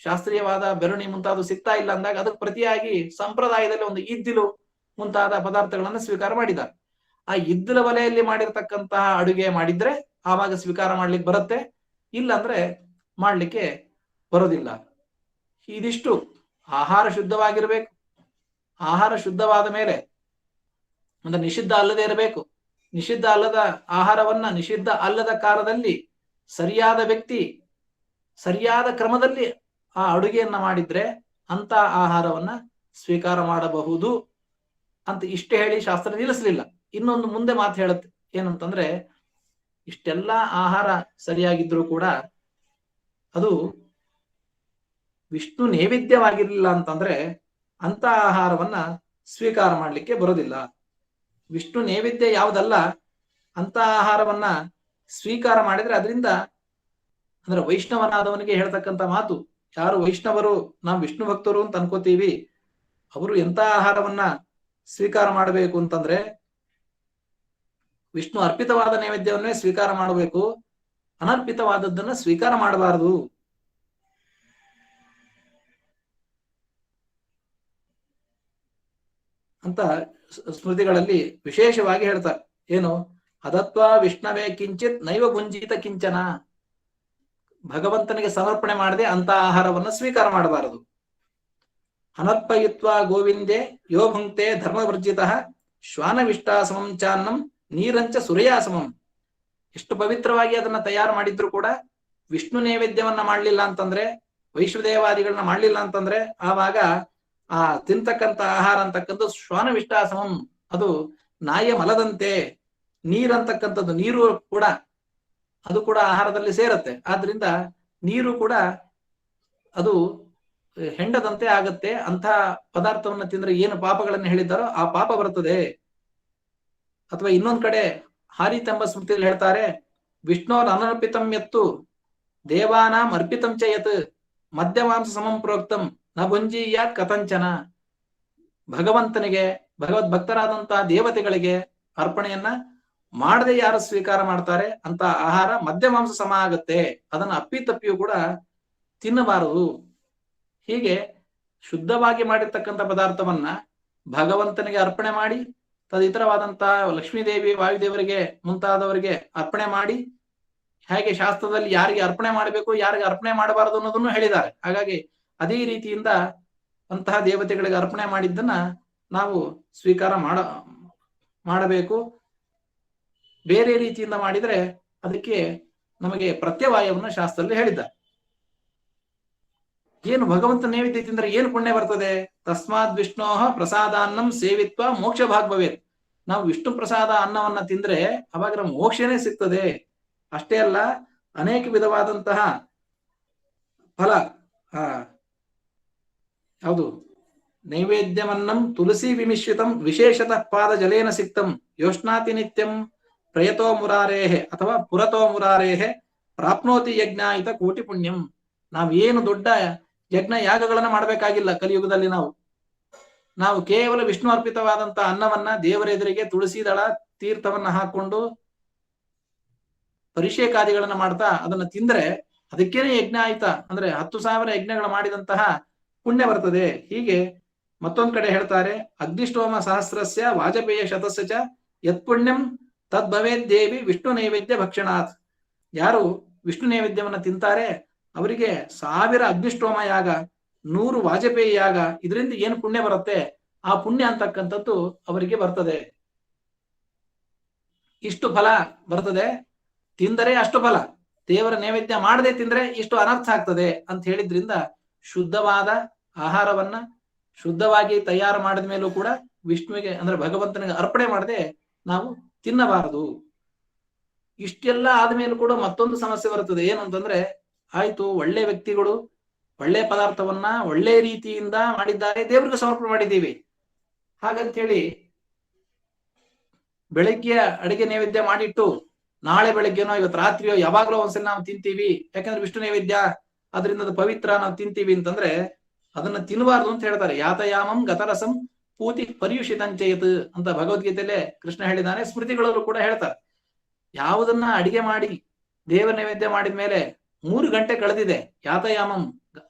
ಶಾಸ್ತ್ರೀಯವಾದ ಬೆರಣಿ ಮುಂತಾದ ಸಿಗ್ತಾ ಇಲ್ಲ ಅಂದಾಗ ಅದಕ್ಕೆ ಪ್ರತಿಯಾಗಿ ಸಂಪ್ರದಾಯದಲ್ಲಿ ಒಂದು ಇದ್ದಿಲು ಮುಂತಾದ ಪದಾರ್ಥಗಳನ್ನು ಸ್ವೀಕಾರ ಮಾಡಿದ್ದಾರೆ. ಆ ಇದ್ದಿಲ ಒಲೆಯಲ್ಲಿ ಮಾಡಿರ್ತಕ್ಕಂತಹ ಅಡುಗೆ ಮಾಡಿದ್ರೆ ಆವಾಗ ಸ್ವೀಕಾರ ಮಾಡ್ಲಿಕ್ಕೆ ಬರುತ್ತೆ, ಇಲ್ಲ ಅಂದ್ರೆ ಮಾಡ್ಲಿಕ್ಕೆ ಬರೋದಿಲ್ಲ. ಇದಿಷ್ಟು ಆಹಾರ ಶುದ್ಧವಾಗಿರ್ಬೇಕು. ಆಹಾರ ಶುದ್ಧವಾದ ಮೇಲೆ ಅಂದ್ರೆ ನಿಷಿದ್ಧ ಅಲ್ಲದೆ ಇರಬೇಕು. ನಿಷಿದ್ಧ ಅಲ್ಲದ ಆಹಾರವನ್ನ ನಿಷಿದ್ಧ ಅಲ್ಲದ ಕಾಲದಲ್ಲಿ ಸರಿಯಾದ ವ್ಯಕ್ತಿ ಸರಿಯಾದ ಕ್ರಮದಲ್ಲಿ ಆ ಅಡುಗೆಯನ್ನ ಮಾಡಿದ್ರೆ ಅಂತ ಆಹಾರವನ್ನ ಸ್ವೀಕಾರ ಮಾಡಬಹುದು ಅಂತ ಇಷ್ಟೇ ಹೇಳಿ ಶಾಸ್ತ್ರ ನಿಲ್ಲಿಸಲಿಲ್ಲ. ಇನ್ನೊಂದು ಮುಂದೆ ಮಾತು ಹೇಳುತ್ತೆ, ಏನಂತಂದ್ರೆ ಇಷ್ಟೆಲ್ಲ ಆಹಾರ ಸರಿಯಾಗಿದ್ರು ಕೂಡ ಅದು ವಿಷ್ಣು ನೈವೇದ್ಯವಾಗಿರ್ಲಿಲ್ಲ ಅಂತಂದ್ರೆ ಅಂತ ಆಹಾರವನ್ನ ಸ್ವೀಕಾರ ಮಾಡ್ಲಿಕ್ಕೆ ಬರೋದಿಲ್ಲ. ವಿಷ್ಣು ನೈವೇದ್ಯ ಯಾವುದಲ್ಲ ಅಂತ ಆಹಾರವನ್ನ ಸ್ವೀಕಾರ ಮಾಡಿದ್ರೆ ಅದರಿಂದ ಅಂದ್ರೆ ವೈಷ್ಣವನಾದವನಿಗೆ ಹೇಳ್ತಕ್ಕಂಥ ಮಾತು, ಯಾರು ವೈಷ್ಣವರು ನಾವು ವಿಷ್ಣು ಭಕ್ತರು ಅಂತ ಅನ್ಕೋತೀವಿ, ಅವರು ಎಂತ ಆಹಾರವನ್ನ ಸ್ವೀಕಾರ ಮಾಡಬೇಕು ಅಂತಂದ್ರೆ ವಿಷ್ಣು ಅರ್ಪಿತವಾದ ನೈವೇದ್ಯವನ್ನೇ ಸ್ವೀಕಾರ ಮಾಡಬೇಕು, ಅನರ್ಪಿತವಾದದ್ದನ್ನ ಸ್ವೀಕಾರ ಮಾಡಬಾರದು ಅಂತ ಸ್ಮೃತಿಗಳಲ್ಲಿ ವಿಶೇಷವಾಗಿ ಹೇಳ್ತಾರೆ. ಏನು? ಅದತ್ವ ವಿಷ್ಣವೇ ಕಿಂಚಿತ್ ನೈವ ಗುಂಜಿತ ಕಿಂಚನ. ಭಗವಂತನಿಗೆ ಸಮರ್ಪಣೆ ಮಾಡದೆ ಅಂತ ಆಹಾರವನ್ನ ಸ್ವೀಕಾರ ಮಾಡಬಾರದು. ಅನರ್ಪಯಿತ್ವ ಗೋವಿಂದೇ ಯೋ ಭುಂಕ್ತೆ ಧರ್ಮವರ್ಜಿತ ಶ್ವಾನವಿಷ್ಟಾಸಮಂ ಚಾನ್ನಂ ನೀರಂಚ ಸುರಯಾಸಮಂ. ಎಷ್ಟು ಪವಿತ್ರವಾಗಿ ಅದನ್ನ ತಯಾರು ಮಾಡಿದ್ರು ಕೂಡ ವಿಷ್ಣು ನೈವೇದ್ಯವನ್ನ ಮಾಡ್ಲಿಲ್ಲ ಅಂತಂದ್ರೆ, ವೈಶ್ವದೇವಾದಿಗಳನ್ನ ಮಾಡ್ಲಿಲ್ಲ ಅಂತಂದ್ರೆ ಆವಾಗ ಆ ತಿಂತಕ್ಕಂಥ ಆಹಾರ ಅಂತಕ್ಕಂಥ ಶ್ವಾನವಿಷ್ಟಾಸಮಂ, ಅದು ನಾಯಿಯ ಮಲದಂತೆ. ನೀರಂತಕ್ಕಂಥದ್ದು, ನೀರು ಕೂಡ ಅದು ಕೂಡ ಆಹಾರದಲ್ಲಿ ಸೇರತ್ತೆ. ಆದ್ರಿಂದ ನೀರು ಕೂಡ ಅದು ಹೆಂಡದಂತೆ ಆಗತ್ತೆ. ಅಂತ ಪದಾರ್ಥವನ್ನ ತಿಂದ್ರೆ ಏನು ಪಾಪಗಳನ್ನು ಹೇಳಿದ್ದಾರೋ ಆ ಪಾಪ ಬರ್ತದೆ. ಅಥವಾ ಇನ್ನೊಂದ್ ಕಡೆ ಹಾರಿತೆಂಬ ಸ್ಮೃತಿಯಲ್ಲಿ ಹೇಳ್ತಾರೆ, ವಿಷ್ಣೋರ್ ಅನರ್ಪಿತಂ ಯತ್ತು ದೇವಾನಾಂ ಅರ್ಪಿತಂ ಚ ಯತ್ ಮಧ್ಯಮಾಂಸ ಸಮಂ ಪ್ರೋಕ್ತಂ ನ ಭುಂಜೀಯಾತ್ ಕಥಂಚನ. ಭಗವಂತನಿಗೆ, ಭಗವದ್ ಭಕ್ತರಾದಂತಹ ದೇವತೆಗಳಿಗೆ ಅರ್ಪಣೆಯನ್ನ ಮಾಡದೆ ಯಾರು ಸ್ವೀಕಾರ ಮಾಡ್ತಾರೆ ಅಂತ ಆಹಾರ ಮಧ್ಯಮಾಂಸ ಸಮ ಆಗತ್ತೆ, ಅದನ್ನ ಅಪ್ಪಿತಪ್ಪಿಯೂ ಕೂಡ ತಿನ್ನಬಾರದು. ಹೀಗೆ ಶುದ್ಧವಾಗಿ ಮಾಡಿರ್ತಕ್ಕಂಥ ಪದಾರ್ಥವನ್ನ ಭಗವಂತನಿಗೆ ಅರ್ಪಣೆ ಮಾಡಿ ತದಿತರವಾದಂತಹ ಲಕ್ಷ್ಮೀದೇವಿ, ವಾಯುದೇವರಿಗೆ ಮುಂತಾದವರಿಗೆ ಅರ್ಪಣೆ ಮಾಡಿ, ಹೇಗೆ ಶಾಸ್ತ್ರದಲ್ಲಿ ಯಾರಿಗೆ ಅರ್ಪಣೆ ಮಾಡಬೇಕು ಯಾರಿಗೆ ಅರ್ಪಣೆ ಮಾಡಬಾರದು ಅನ್ನೋದನ್ನು ಹೇಳಿದ್ದಾರೆ. ಹಾಗಾಗಿ ಅದೇ ರೀತಿಯಿಂದ ಅಂತಹ ದೇವತೆಗಳಿಗೆ ಅರ್ಪಣೆ ಮಾಡಿದ್ದನ್ನ ನಾವು ಸ್ವೀಕಾರ ಮಾಡಬೇಕು. ಬೇರೆ ರೀತಿಯಿಂದ ಮಾಡಿದ್ರೆ ಅದಕ್ಕೆ ನಮಗೆ ಪ್ರತ್ಯವಾಯವನ್ನು ಶಾಸ್ತ್ರದಲ್ಲಿ ಹೇಳಿದ್ದಾರೆ. ಏನು ಭಗವಂತ ನೈವೇದ್ಯ ತಿಂದ್ರೆ ಏನು ಪುಣ್ಯ ಬರ್ತದೆ? ತಸ್ಮಾತ್ ವಿಷ್ಣೋಹ ಪ್ರಸಾದಾನ್ನಂ ಸೇವಿತ್ವ ಮೋಕ್ಷ ಭಾಗ್ ಭವೇತ್. ನಾವು ವಿಷ್ಣು ಪ್ರಸಾದ ಅನ್ನವನ್ನ ತಿಂದ್ರೆ ಅವಾಗ ನಮ್ಮ ಮೋಕ್ಷನೇ ಸಿಗ್ತದೆ. ಅಷ್ಟೇ ಅಲ್ಲ, ಅನೇಕ ವಿಧವಾದಂತಹ ಫಲ. ಯಾವುದು? ನೈವೇದ್ಯವನ್ನಂ ತುಳಸಿ ವಿಮಿಶ್ರಿತಂ ವಿಶೇಷತಃ ಪಾದ ಜಲೇನ ಸಿಕ್ತಂ ಯೋಷ್ಣಾತಿ ನಿತ್ಯಂ ಪ್ರಯತೋ ಮುರಾರೇಹೆ ಅಥವಾ ಪುರತೋ ಮುರಾರೇಹೆ ಪ್ರಾಪ್ನೋತಿ ಯಜ್ಞಾಯಿತ ಕೋಟಿ ಪುಣ್ಯಂ. ನಾವೇನು ದೊಡ್ಡ ಯಜ್ಞ ಯಾಗಗಳನ್ನ ಮಾಡ್ಬೇಕಾಗಿಲ್ಲ ಕಲಿಯುಗದಲ್ಲಿ. ನಾವು ಕೇವಲ ವಿಷ್ಣು ಅರ್ಪಿತವಾದಂತಹ ಅನ್ನವನ್ನ ದೇವರ ಎದುರಿಗೆ ತುಳಸಿ ದಳ ತೀರ್ಥವನ್ನ ಹಾಕೊಂಡು ಪರಿಷೇಕಾದಿಗಳನ್ನ ಮಾಡ್ತಾ ಅದನ್ನ ತಿಂದ್ರೆ ಅದಕ್ಕೇನೆ ಯಜ್ಞ ಆಯ್ತಾ ಅಂದ್ರೆ 10,000 ಯಜ್ಞಗಳು ಮಾಡಿದಂತಹ ಪುಣ್ಯ ಬರ್ತದೆ. ಹೀಗೆ ಮತ್ತೊಂದ್ ಕಡೆ ಹೇಳ್ತಾರೆ, ಅಗ್ನಿಷ್ಟೋಮ ಸಹಸ್ರಸ್ಯ ವಾಜಪೇಯ ಶತಸ್ಯ ಚ ಯತ್ ಪುಣ್ಯಂ ತದ್ ಭವೇದ್ ದೇವಿ ವಿಷ್ಣು ನೈವೇದ್ಯ ಭಕ್ಷಣಾತ್. ಯಾರು ವಿಷ್ಣು ನೈವೇದ್ಯವನ್ನ ತಿಂತಾರೆ ಅವರಿಗೆ 1000 ಅಗ್ನಿಷ್ಟೋಮ ಯಾಗ, 100 ವಾಜಪೇಯಿ ಯಾಗ, ಇದರಿಂದ ಏನು ಪುಣ್ಯ ಬರುತ್ತೆ ಆ ಪುಣ್ಯ ಅಂತಕ್ಕಂಥದ್ದು ಅವರಿಗೆ ಬರ್ತದೆ. ಇಷ್ಟು ಫಲ ಬರ್ತದೆ. ತಿಂದರೆ ಅಷ್ಟು ಫಲ, ದೇವರ ನೈವೇದ್ಯ ಮಾಡದೆ ತಿಂದ್ರೆ ಇಷ್ಟು ಅನರ್ಥ ಆಗ್ತದೆ ಅಂತ ಹೇಳಿದ್ರಿಂದ ಶುದ್ಧವಾದ ಆಹಾರವನ್ನ ಶುದ್ಧವಾಗಿ ತಯಾರು ಮಾಡಿದ ಮೇಲೂ ಕೂಡ ವಿಷ್ಣುವಿಗೆ ಅಂದ್ರೆ ಭಗವಂತನಿಗೆ ಅರ್ಪಣೆ ಮಾಡದೆ ನಾವು ತಿನ್ನಬಾರದು. ಇಷ್ಟೆಲ್ಲ ಆದ್ಮೇಲೂ ಕೂಡ ಮತ್ತೊಂದು ಸಮಸ್ಯೆ ಬರ್ತದೆ. ಏನಂತಂದ್ರೆ, ಆಯ್ತು ಒಳ್ಳೆ ವ್ಯಕ್ತಿಗಳು ಒಳ್ಳೆ ಪದಾರ್ಥವನ್ನ ಒಳ್ಳೆ ರೀತಿಯಿಂದ ಮಾಡಿದ್ದಾರೆ, ದೇವರಿಗೆ ಸಮರ್ಪಣೆ ಮಾಡಿದ್ದೀವಿ, ಹಾಗಂತ ಹೇಳಿ ಬೆಳಗ್ಗೆ ಅಡಿಗೆ ನೈವೇದ್ಯ ಮಾಡಿಟ್ಟು ನಾಳೆ ಬೆಳಗ್ಗೆನೋ ಇವತ್ತು ರಾತ್ರಿಯೋ ಯಾವಾಗ್ಲೋ ಒಂದ್ಸಲ ನಾವು ತಿಂತೀವಿ, ಯಾಕಂದ್ರೆ ವಿಷ್ಣು ನೈವೇದ್ಯ ಅದರಿಂದ ಅದು ಪವಿತ್ರ, ನಾವು ತಿಂತೀವಿ ಅಂತಂದ್ರೆ ಅದನ್ನ ತಿನ್ನಬಾರ್ದು ಅಂತ ಹೇಳ್ತಾರೆ. ಯಾತಯಾಮಂ ಗತರಸಂ ಪೂತಿ ಪರ್ಯುಷಿತಂಚಯತ್ ಅಂತ ಭಗವದ್ಗೀತೆಯಲ್ಲೇ ಕೃಷ್ಣ ಹೇಳಿದಾನೆ, ಸ್ಮೃತಿಗಳಲ್ಲೂ ಕೂಡ ಹೇಳ್ತಾರೆ. ಯಾವುದನ್ನ ಅಡಿಗೆ ಮಾಡಿ ದೇವ ನೈವೇದ್ಯ ಮಾಡಿದ ಮೇಲೆ 3 ಗಂಟೆ ಕಳೆದಿದೆ ಯಾತಯಾಮಂ,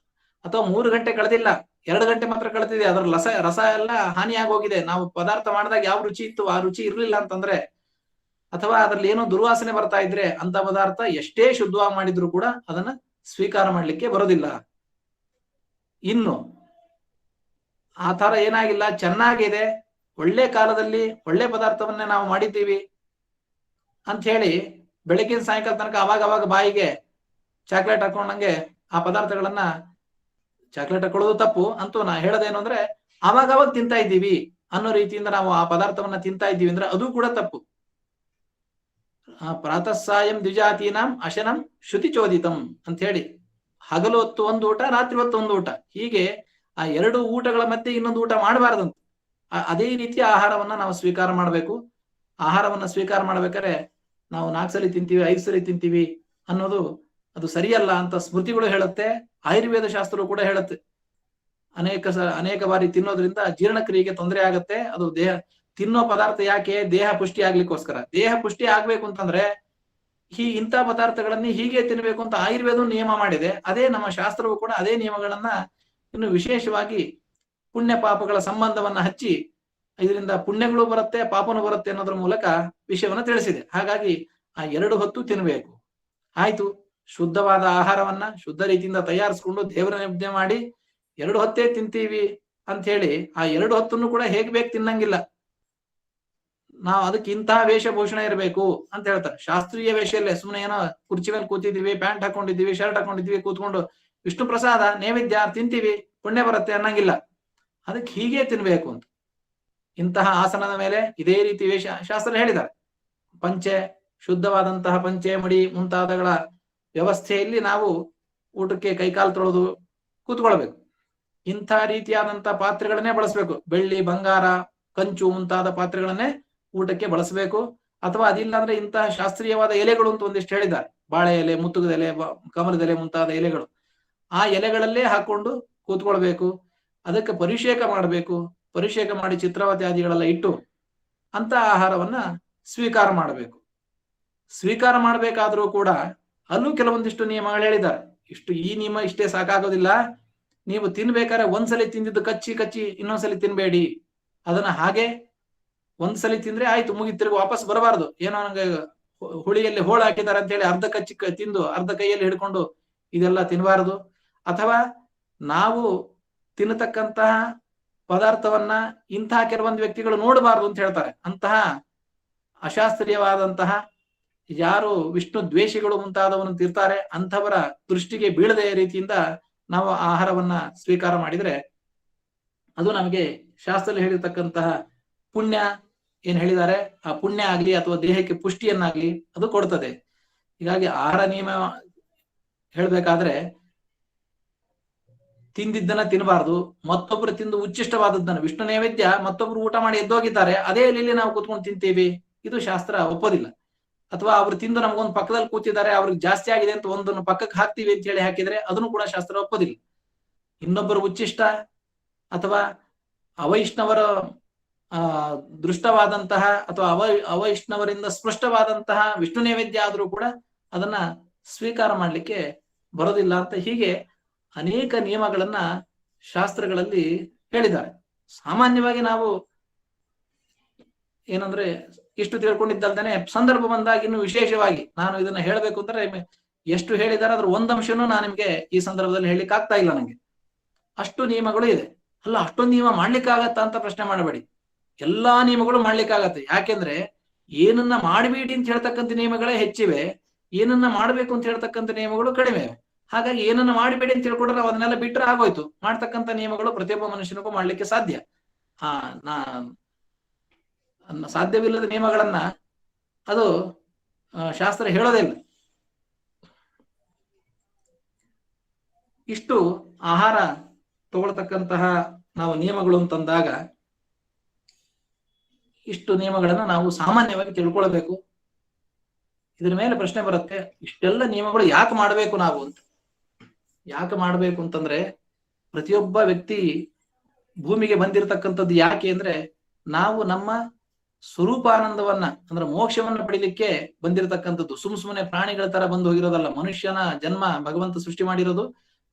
ಅಥವಾ 3 ಗಂಟೆ ಕಳೆದಿಲ್ಲ, 2 ಗಂಟೆ ಮಾತ್ರ ಕಳೆದಿದೆ, ಅದರ ರಸ ಎಲ್ಲ ಹಾನಿಯಾಗೋಗಿದೆ, ನಾವು ಪದಾರ್ಥ ಮಾಡಿದಾಗ ಯಾವ ರುಚಿ ಇತ್ತು ಆ ರುಚಿ ಇರ್ಲಿಲ್ಲ ಅಂತಂದ್ರೆ, ಅಥವಾ ಅದ್ರಲ್ಲಿ ಏನೋ ದುರ್ವಾಸನೆ ಬರ್ತಾ ಇದ್ರೆ ಅಂತ ಪದಾರ್ಥ ಎಷ್ಟೇ ಶುದ್ಧವಾಗಿ ಮಾಡಿದ್ರು ಕೂಡ ಅದನ್ನ ಸ್ವೀಕಾರ ಮಾಡ್ಲಿಕ್ಕೆ ಬರೋದಿಲ್ಲ. ಇನ್ನು ಆ ತರ ಏನಾಗಿಲ್ಲ, ಚೆನ್ನಾಗಿದೆ, ಒಳ್ಳೆ ಕಾಲದಲ್ಲಿ ಒಳ್ಳೆ ಪದಾರ್ಥವನ್ನೇ ನಾವು ಮಾಡಿದ್ದೀವಿ ಅಂತ ಹೇಳಿ ಬೆಳಗಿನ ಸಾಯಂಕಾಲ ತನಕ ಅವಾಗ ಬಾಯಿಗೆ ಚಾಕ್ಲೇಟ್ ಹಾಕೊಂಡಂಗೆ ಆ ಪದಾರ್ಥಗಳನ್ನ, ಚಾಕ್ಲೇಟ್ ಹಾಕೊಳ್ಳೋದು ತಪ್ಪು ಅಂತೂ ನಾ ಹೇಳೋದೇನು ಅಂದ್ರೆ ಅವಾಗ ತಿಂತಾ ಇದ್ದೀವಿ ಅನ್ನೋ ರೀತಿಯಿಂದ ನಾವು ಆ ಪದಾರ್ಥವನ್ನ ತಿಂತಾ ಇದ್ದೀವಿ ಅಂದ್ರೆ ಅದು ಕೂಡ ತಪ್ಪು. ಪ್ರಾತಃ ಸಾಯಂ ದ್ವಿಜಾತೀನಾಂ ಅಶನಂ ಶ್ರುತಿ ಚೋದಿತಂ ಅಂತ ಹೇಳಿ, ಹಗಲು ಹೊತ್ತು ಒಂದು ಊಟ, ರಾತ್ರಿ ಹೊತ್ತು ಒಂದು ಊಟ, ಹೀಗೆ ಆ 2 ಊಟಗಳ ಮಧ್ಯೆ ಇನ್ನೊಂದು ಊಟ ಮಾಡಬಾರ್ದಂತ. ಅದೇ ರೀತಿಯ ಆಹಾರವನ್ನ ನಾವು ಸ್ವೀಕಾರ ಮಾಡಬೇಕು. ಆಹಾರವನ್ನ ಸ್ವೀಕಾರ ಮಾಡ್ಬೇಕಾದ್ರೆ ನಾವು 4 ಸಲ ತಿಂತೀವಿ, 5 ಸಲ ತಿಂತೀವಿ ಅನ್ನೋದು ಅದು ಸರಿಯಲ್ಲ ಅಂತ ಸ್ಮೃತಿಗಳು ಹೇಳುತ್ತೆ, ಆಯುರ್ವೇದ ಶಾಸ್ತ್ರವು ಕೂಡ ಹೇಳುತ್ತೆ. ಅನೇಕ ಬಾರಿ ತಿನ್ನೋದ್ರಿಂದ ಜೀರ್ಣಕ್ರಿಯೆಗೆ ತೊಂದರೆ ಆಗತ್ತೆ. ಅದು ತಿನ್ನೋ ಪದಾರ್ಥ ಯಾಕೆ? ದೇಹ ಪುಷ್ಟಿ ಆಗ್ಲಿಕ್ಕೋಸ್ಕರ. ದೇಹ ಪುಷ್ಟಿ ಆಗ್ಬೇಕು ಅಂತಂದ್ರೆ ಇಂಥ ಪದಾರ್ಥಗಳನ್ನೇ ಹೀಗೆ ತಿನ್ಬೇಕು ಅಂತ ಆಯುರ್ವೇದ ನಿಯಮ ಮಾಡಿದೆ. ಅದೇ ನಮ್ಮ ಶಾಸ್ತ್ರವು ಕೂಡ ಅದೇ ನಿಯಮಗಳನ್ನ ಇನ್ನು ವಿಶೇಷವಾಗಿ ಪುಣ್ಯ ಪಾಪಗಳ ಸಂಬಂಧವನ್ನ ಹಚ್ಚಿ ಇದರಿಂದ ಪುಣ್ಯಗಳು ಬರುತ್ತೆ, ಪಾಪನು ಬರುತ್ತೆ ಅನ್ನೋದ್ರ ಮೂಲಕ ವಿಷಯವನ್ನ ತಿಳಿಸಿದೆ. ಹಾಗಾಗಿ ಆ 2 ಹೊತ್ತು ತಿನ್ಬೇಕು. ಆಯ್ತು, ಶುದ್ಧವಾದ ಆಹಾರವನ್ನ ಶುದ್ಧ ರೀತಿಯಿಂದ ತಯಾರಿಸ್ಕೊಂಡು ದೇವರ ನೈವೇದ್ಯ ಮಾಡಿ 2 ಹೊತ್ತೇ ತಿಂತೀವಿ ಅಂತ ಹೇಳಿ ಆ 2 ಹೊತ್ತನ್ನು ಕೂಡ ಹೇಗ್ ಬೇಕು ತಿನ್ನಂಗಿಲ್ಲ. ನಾವು ಅದಕ್ಕೆ ಇಂತಹ ವೇಷಭೂಷಣ ಇರಬೇಕು ಅಂತ ಹೇಳ್ತಾರೆ. ಶಾಸ್ತ್ರೀಯ ವೇಷಲ್ಲೇ ಸುಮ್ಮನೆ ಏನೋ ಕುರ್ಚಿ ಮೇಲೆ ಕೂತಿದೀವಿ, ಪ್ಯಾಂಟ್ ಹಾಕೊಂಡಿದ್ದೀವಿ, ಶರ್ಟ್ ಹಾಕೊಂಡಿದ್ದೀವಿ, ಕೂತ್ಕೊಂಡು ವಿಷ್ಣು ಪ್ರಸಾದ ನೈವೇದ್ಯ ತಿಂತೀವಿ, ಪುಣ್ಯ ಬರುತ್ತೆ ಅನ್ನಂಗಿಲ್ಲ. ಅದಕ್ಕೆ ಹೀಗೆ ತಿನ್ಬೇಕು ಅಂತ. ಇಂತಹ ಆಸನದ ಮೇಲೆ ಇದೇ ರೀತಿ ವೇಷ ಶಾಸ್ತ್ರ ಹೇಳಿದ್ದಾರೆ. ಪಂಚೆ, ಶುದ್ಧವಾದಂತಹ ಪಂಚೆ ಮಡಿ ಮುಂತಾದಗಳ ವ್ಯವಸ್ಥೆಯಲ್ಲಿ ನಾವು ಊಟಕ್ಕೆ ಕೈಕಾಲು ತೊಳೆದು ಕೂತ್ಕೊಳ್ಬೇಕು. ಇಂಥ ರೀತಿಯಾದಂತಹ ಪಾತ್ರೆಗಳನ್ನೇ ಬಳಸಬೇಕು. ಬೆಳ್ಳಿ, ಬಂಗಾರ, ಕಂಚು ಮುಂತಾದ ಪಾತ್ರೆಗಳನ್ನೇ ಊಟಕ್ಕೆ ಬಳಸಬೇಕು. ಅಥವಾ ಅದಿಲ್ಲ ಅಂದ್ರೆ ಇಂತಹ ಶಾಸ್ತ್ರೀಯವಾದ ಎಲೆಗಳು ಅಂತ ಒಂದಿಷ್ಟು ಹೇಳಿದ್ದಾರೆ. ಬಾಳೆ ಎಲೆ, ಮುತ್ತುಗದ ಎಲೆ, ಕಮಲದ ಎಲೆ ಮುಂತಾದ ಎಲೆಗಳು, ಆ ಎಲೆಗಳಲ್ಲೇ ಹಾಕೊಂಡು ಕೂತ್ಕೊಳ್ಬೇಕು. ಅದಕ್ಕೆ ಪರಿಷೇಕ ಮಾಡಬೇಕು. ಪರಿಷೇಕ ಮಾಡಿ ಚಿತ್ರಾವತ್ಯಾದಿಗಳೆಲ್ಲ ಇಟ್ಟು ಅಂತ ಆಹಾರವನ್ನ ಸ್ವೀಕಾರ ಮಾಡಬೇಕು. ಸ್ವೀಕಾರ ಮಾಡಬೇಕಾದ್ರೂ ಕೂಡ ಅಲ್ಲೂ ಕೆಲವೊಂದಿಷ್ಟು ನಿಯಮಗಳು ಹೇಳಿದ್ದಾರೆ. ಈ ನಿಯಮ ಇಷ್ಟೇ ಸಾಕಾಗೋದಿಲ್ಲ. ನೀವು ತಿನ್ಬೇಕಾದ್ರೆ ಒಂದ್ಸಲಿ ತಿಂದಿದ್ದು ಕಚ್ಚಿ ಇನ್ನೊಂದ್ಸಲಿ ತಿನ್ಬೇಡಿ. ಅದನ್ನ ಹಾಗೆ ಒಂದ್ಸಲಿ ತಿಂದ್ರೆ ಆಯ್ತು, ಮುಗಿದು ತಿರುಗಿ ವಾಪಸ್ ಬರಬಾರ್ದು. ಏನೋ ನಂಗೆ ಹುಳಿಯಲ್ಲಿ ಹೋಳು ಹಾಕಿದ್ದಾರೆ ಅಂತ ಹೇಳಿ ಅರ್ಧ ಕಚ್ಚಿ ತಿಂದು ಅರ್ಧ ಕೈಯಲ್ಲಿ ಹಿಡ್ಕೊಂಡು ಇದೆಲ್ಲ ತಿನ್ನಬಾರದು. ಅಥವಾ ನಾವು ತಿನ್ನತಕ್ಕಂತಹ ಪದಾರ್ಥವನ್ನ ಇಂತಹ ಕೆಲವೊಂದು ವ್ಯಕ್ತಿಗಳು ನೋಡಬಾರದು ಅಂತ ಹೇಳ್ತಾರೆ. ಅಂತಹ ಅಶಾಸ್ತ್ರೀಯವಾದಂತಹ ಯಾರು ವಿಷ್ಣು ದ್ವೇಷಿಗಳು ಮುಂತಾದವನ್ನು ತಿರ್ತಾರೆ ಅಂಥವರ ದೃಷ್ಟಿಗೆ ಬೀಳದ ರೀತಿಯಿಂದ ನಾವು ಆಹಾರವನ್ನ ಸ್ವೀಕಾರ ಮಾಡಿದ್ರೆ ಅದು ನಮಗೆ ಶಾಸ್ತ್ರದಲ್ಲಿ ಹೇಳಿರ್ತಕ್ಕಂತಹ ಪುಣ್ಯ ಏನ್ ಹೇಳಿದ್ದಾರೆ ಆ ಪುಣ್ಯ ಆಗ್ಲಿ ಅಥವಾ ದೇಹಕ್ಕೆ ಪುಷ್ಟಿಯನ್ನಾಗ್ಲಿ ಅದು ಕೊಡ್ತದೆ. ಹೀಗಾಗಿ ಆಹಾರ ನಿಯಮ ಹೇಳ್ಬೇಕಾದ್ರೆ ತಿಂದಿದ್ದನ್ನ ತಿನ್ನಬಾರ್ದು. ಮತ್ತೊಬ್ರು ತಿಂದು ಉಚ್ಚಿಷ್ಟವಾದದ್ದನ್ನ, ವಿಷ್ಣು ನೈವೇದ್ಯ ಮತ್ತೊಬ್ರು ಊಟ ಮಾಡಿ ಎದ್ದೋಗಿದ್ದಾರೆ ಅದೇ ಎಲೆಯಲ್ಲಿ ನಾವು ಕೂತ್ಕೊಂಡು ತಿಂತೀವಿ, ಇದು ಶಾಸ್ತ್ರ ಒಪ್ಪೋದಿಲ್ಲ. ಅಥವಾ ಅವ್ರು ತಿಂದು ನಮಗೊಂದು ಪಕ್ಕದಲ್ಲಿ ಕೂತಿದ್ದಾರೆ, ಅವ್ರಿಗೆ ಜಾಸ್ತಿ ಆಗಿದೆ ಅಂತ ಒಂದನ್ನು ಪಕ್ಕಕ್ಕೆ ಹಾಕ್ತಿವಿ ಅಂತ ಹೇಳಿ ಹಾಕಿದ್ರೆ ಅದನ್ನು ಕೂಡ ಶಾಸ್ತ್ರ ಒಪ್ಪೋದಿಲ್ಲ. ಇನ್ನೊಬ್ಬರು ಉಚ್ಚಿಷ್ಟ ಅಥವಾ ಅವೈಷ್ಣವರ ದೃಷ್ಟವಾದಂತಹ ಅಥವಾ ಅವೈಷ್ಣವರಿಂದ ಸ್ಪೃಷ್ಟವಾದಂತಹ ವಿಷ್ಣು ನೈವೇದ್ಯ ಆದ್ರೂ ಕೂಡ ಅದನ್ನ ಸ್ವೀಕಾರ ಮಾಡ್ಲಿಕ್ಕೆ ಬರೋದಿಲ್ಲ ಅಂತ ಹೀಗೆ ಅನೇಕ ನಿಯಮಗಳನ್ನ ಶಾಸ್ತ್ರಗಳಲ್ಲಿ ಹೇಳಿದ್ದಾರೆ. ಸಾಮಾನ್ಯವಾಗಿ ನಾವು ಏನಂದ್ರೆ ಇಷ್ಟು ತಿಳ್ಕೊಂಡಿದ್ದಲ್ದೇನೆ ಸಂದರ್ಭ ಬಂದಾಗ ಇನ್ನು ವಿಶೇಷವಾಗಿ ನಾನು ಇದನ್ನ ಹೇಳ್ಬೇಕು ಅಂದ್ರೆ ಎಷ್ಟು ಹೇಳಿದಾರೆ ಅದ್ರ ಒಂದಂಶನೂ ನಾನು ನಿಮ್ಗೆ ಈ ಸಂದರ್ಭದಲ್ಲಿ ಹೇಳಿಕ್ ಆಗ್ತಾ ಇಲ್ಲ. ನಂಗೆ ಅಷ್ಟು ನಿಯಮಗಳು ಇದೆ. ಅಲ್ಲ, ಅಷ್ಟೊಂದು ನಿಯಮ ಮಾಡ್ಲಿಕ್ಕಾಗತ್ತಾ ಅಂತ ಪ್ರಶ್ನೆ ಮಾಡಬೇಡಿ. ಎಲ್ಲಾ ನಿಯಮಗಳು ಮಾಡ್ಲಿಕ್ಕಾಗತ್ತೆ. ಯಾಕೆಂದ್ರೆ ಏನನ್ನ ಮಾಡಬೇಡಿ ಅಂತ ಹೇಳ್ತಕ್ಕಂಥ ನಿಯಮಗಳೇ ಹೆಚ್ಚಿವೆ, ಏನನ್ನ ಮಾಡ್ಬೇಕು ಅಂತ ಹೇಳ್ತಕ್ಕಂಥ ನಿಯಮಗಳು ಕಡಿಮೆ. ಹಾಗಾಗಿ ಏನನ್ನ ಮಾಡಬೇಡಿ ಅಂತ ತಿಳ್ಕೊಂಡ್ರೆ ನಾವು ಅದನ್ನೆಲ್ಲ ಬಿಟ್ರೆ ಆಗೋಯ್ತು. ಮಾಡ್ತಕ್ಕಂಥ ನಿಯಮಗಳು ಪ್ರತಿಯೊಬ್ಬ ಮನುಷ್ಯನಿಗೂ ಮಾಡ್ಲಿಕ್ಕೆ ಸಾಧ್ಯ. ಸಾಧ್ಯವಿಲ್ಲದ ನಿಯಮಗಳನ್ನ ಅದು ಶಾಸ್ತ್ರ ಹೇಳೋದೇ ಇಲ್ಲ. ಇಷ್ಟು ಆಹಾರ ತಗೊಳ್ತಕ್ಕಂತಹ ನಾವು ನಿಯಮಗಳು ಅಂತಂದಾಗ ಇಷ್ಟು ನಿಯಮಗಳನ್ನ ನಾವು ಸಾಮಾನ್ಯವಾಗಿ ತಿಳ್ಕೊಳ್ಬೇಕು. ಇದ್ರ ಮೇಲೆ ಪ್ರಶ್ನೆ ಬರುತ್ತೆ, ಇಷ್ಟೆಲ್ಲ ನಿಯಮಗಳು ಯಾಕೆ ಮಾಡಬೇಕು ನಾವು ಅಂತ. ಯಾಕೆ ಮಾಡ್ಬೇಕು ಅಂತಂದ್ರೆ ಪ್ರತಿಯೊಬ್ಬ ವ್ಯಕ್ತಿ ಭೂಮಿಗೆ ಬಂದಿರತಕ್ಕಂಥದ್ದು ಯಾಕೆ ಅಂದ್ರೆ ನಾವು ನಮ್ಮ ಸ್ವರೂಪಾನಂದವನ್ನ ಅಂದ್ರೆ ಮೋಕ್ಷವನ್ನ ಪಡಿಲಿಕ್ಕೆ ಬಂದಿರತಕ್ಕಂಥದ್ದು. ಸುಮ್ಮನೆ ಪ್ರಾಣಿಗಳ ತರ ಬಂದು ಹೋಗಿರೋದಲ್ಲ. ಮನುಷ್ಯನ ಜನ್ಮ ಭಗವಂತ ಸೃಷ್ಟಿ ಮಾಡಿರೋದು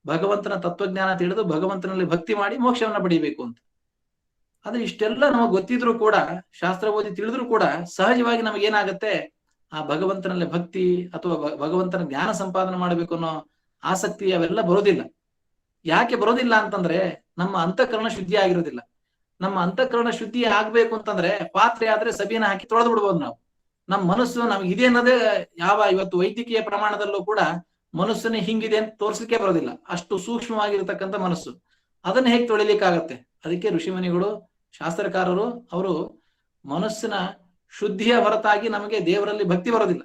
ಭಗವಂತನ ತತ್ವಜ್ಞಾನ ತಿಳಿದು ಭಗವಂತನಲ್ಲಿ ಭಕ್ತಿ ಮಾಡಿ ಮೋಕ್ಷವನ್ನ ಪಡಿಬೇಕು ಅಂತ. ಆದ್ರೆ ಇಷ್ಟೆಲ್ಲ ನಮಗೆ ಗೊತ್ತಿದ್ರು ಕೂಡ, ಶಾಸ್ತ್ರ ಓದಿ ತಿಳಿದ್ರು ಕೂಡ ಸಹಜವಾಗಿ ನಮಗೇನಾಗತ್ತೆ, ಆ ಭಗವಂತನಲ್ಲಿ ಭಕ್ತಿ ಅಥವಾ ಭಗವಂತನ ಜ್ಞಾನ ಸಂಪಾದನೆ ಮಾಡಬೇಕು ಅನ್ನೋ ಆಸಕ್ತಿ ಅವೆಲ್ಲ ಬರೋದಿಲ್ಲ. ಯಾಕೆ ಬರೋದಿಲ್ಲ ಅಂತಂದ್ರೆ ನಮ್ಮ ಅಂತಃಕರಣ ಶುದ್ಧಿ ಆಗಿರೋದಿಲ್ಲ. ನಮ್ಮ ಅಂತಃಕರಣ ಶುದ್ಧಿ ಆಗ್ಬೇಕು ಅಂತಂದ್ರೆ ಪಾತ್ರೆ ಆದ್ರೆ ಸಬೀನ ಹಾಕಿ ತೊಳೆದು ಬಿಡ್ಬೋದು ನಾವು. ನಮ್ಮ ಮನಸ್ಸು ನಮ್ಗೆ ಇದೆ ಅನ್ನೋದೇ ಯಾವ ಇವತ್ತು ವೈದ್ಯಕೀಯ ಪ್ರಮಾಣದಲ್ಲೂ ಕೂಡ ಮನಸ್ಸನ್ನೇ ಹಿಂಗಿದೆ ಅಂತ ತೋರಿಸ್ಲಿಕ್ಕೆ ಬರೋದಿಲ್ಲ. ಅಷ್ಟು ಸೂಕ್ಷ್ಮವಾಗಿರ್ತಕ್ಕಂಥ ಮನಸ್ಸು, ಅದನ್ನ ಹೇಗೆ ತೊಳಿಲಿಕ್ಕಾಗತ್ತೆ? ಅದಕ್ಕೆ ಋಷಿಮುನಿಗಳು ಶಾಸ್ತ್ರಕಾರರು ಅವರು ಮನಸ್ಸಿನ ಶುದ್ಧಿಯ ಹೊರತಾಗಿ ನಮಗೆ ದೇವರಲ್ಲಿ ಭಕ್ತಿ ಬರೋದಿಲ್ಲ,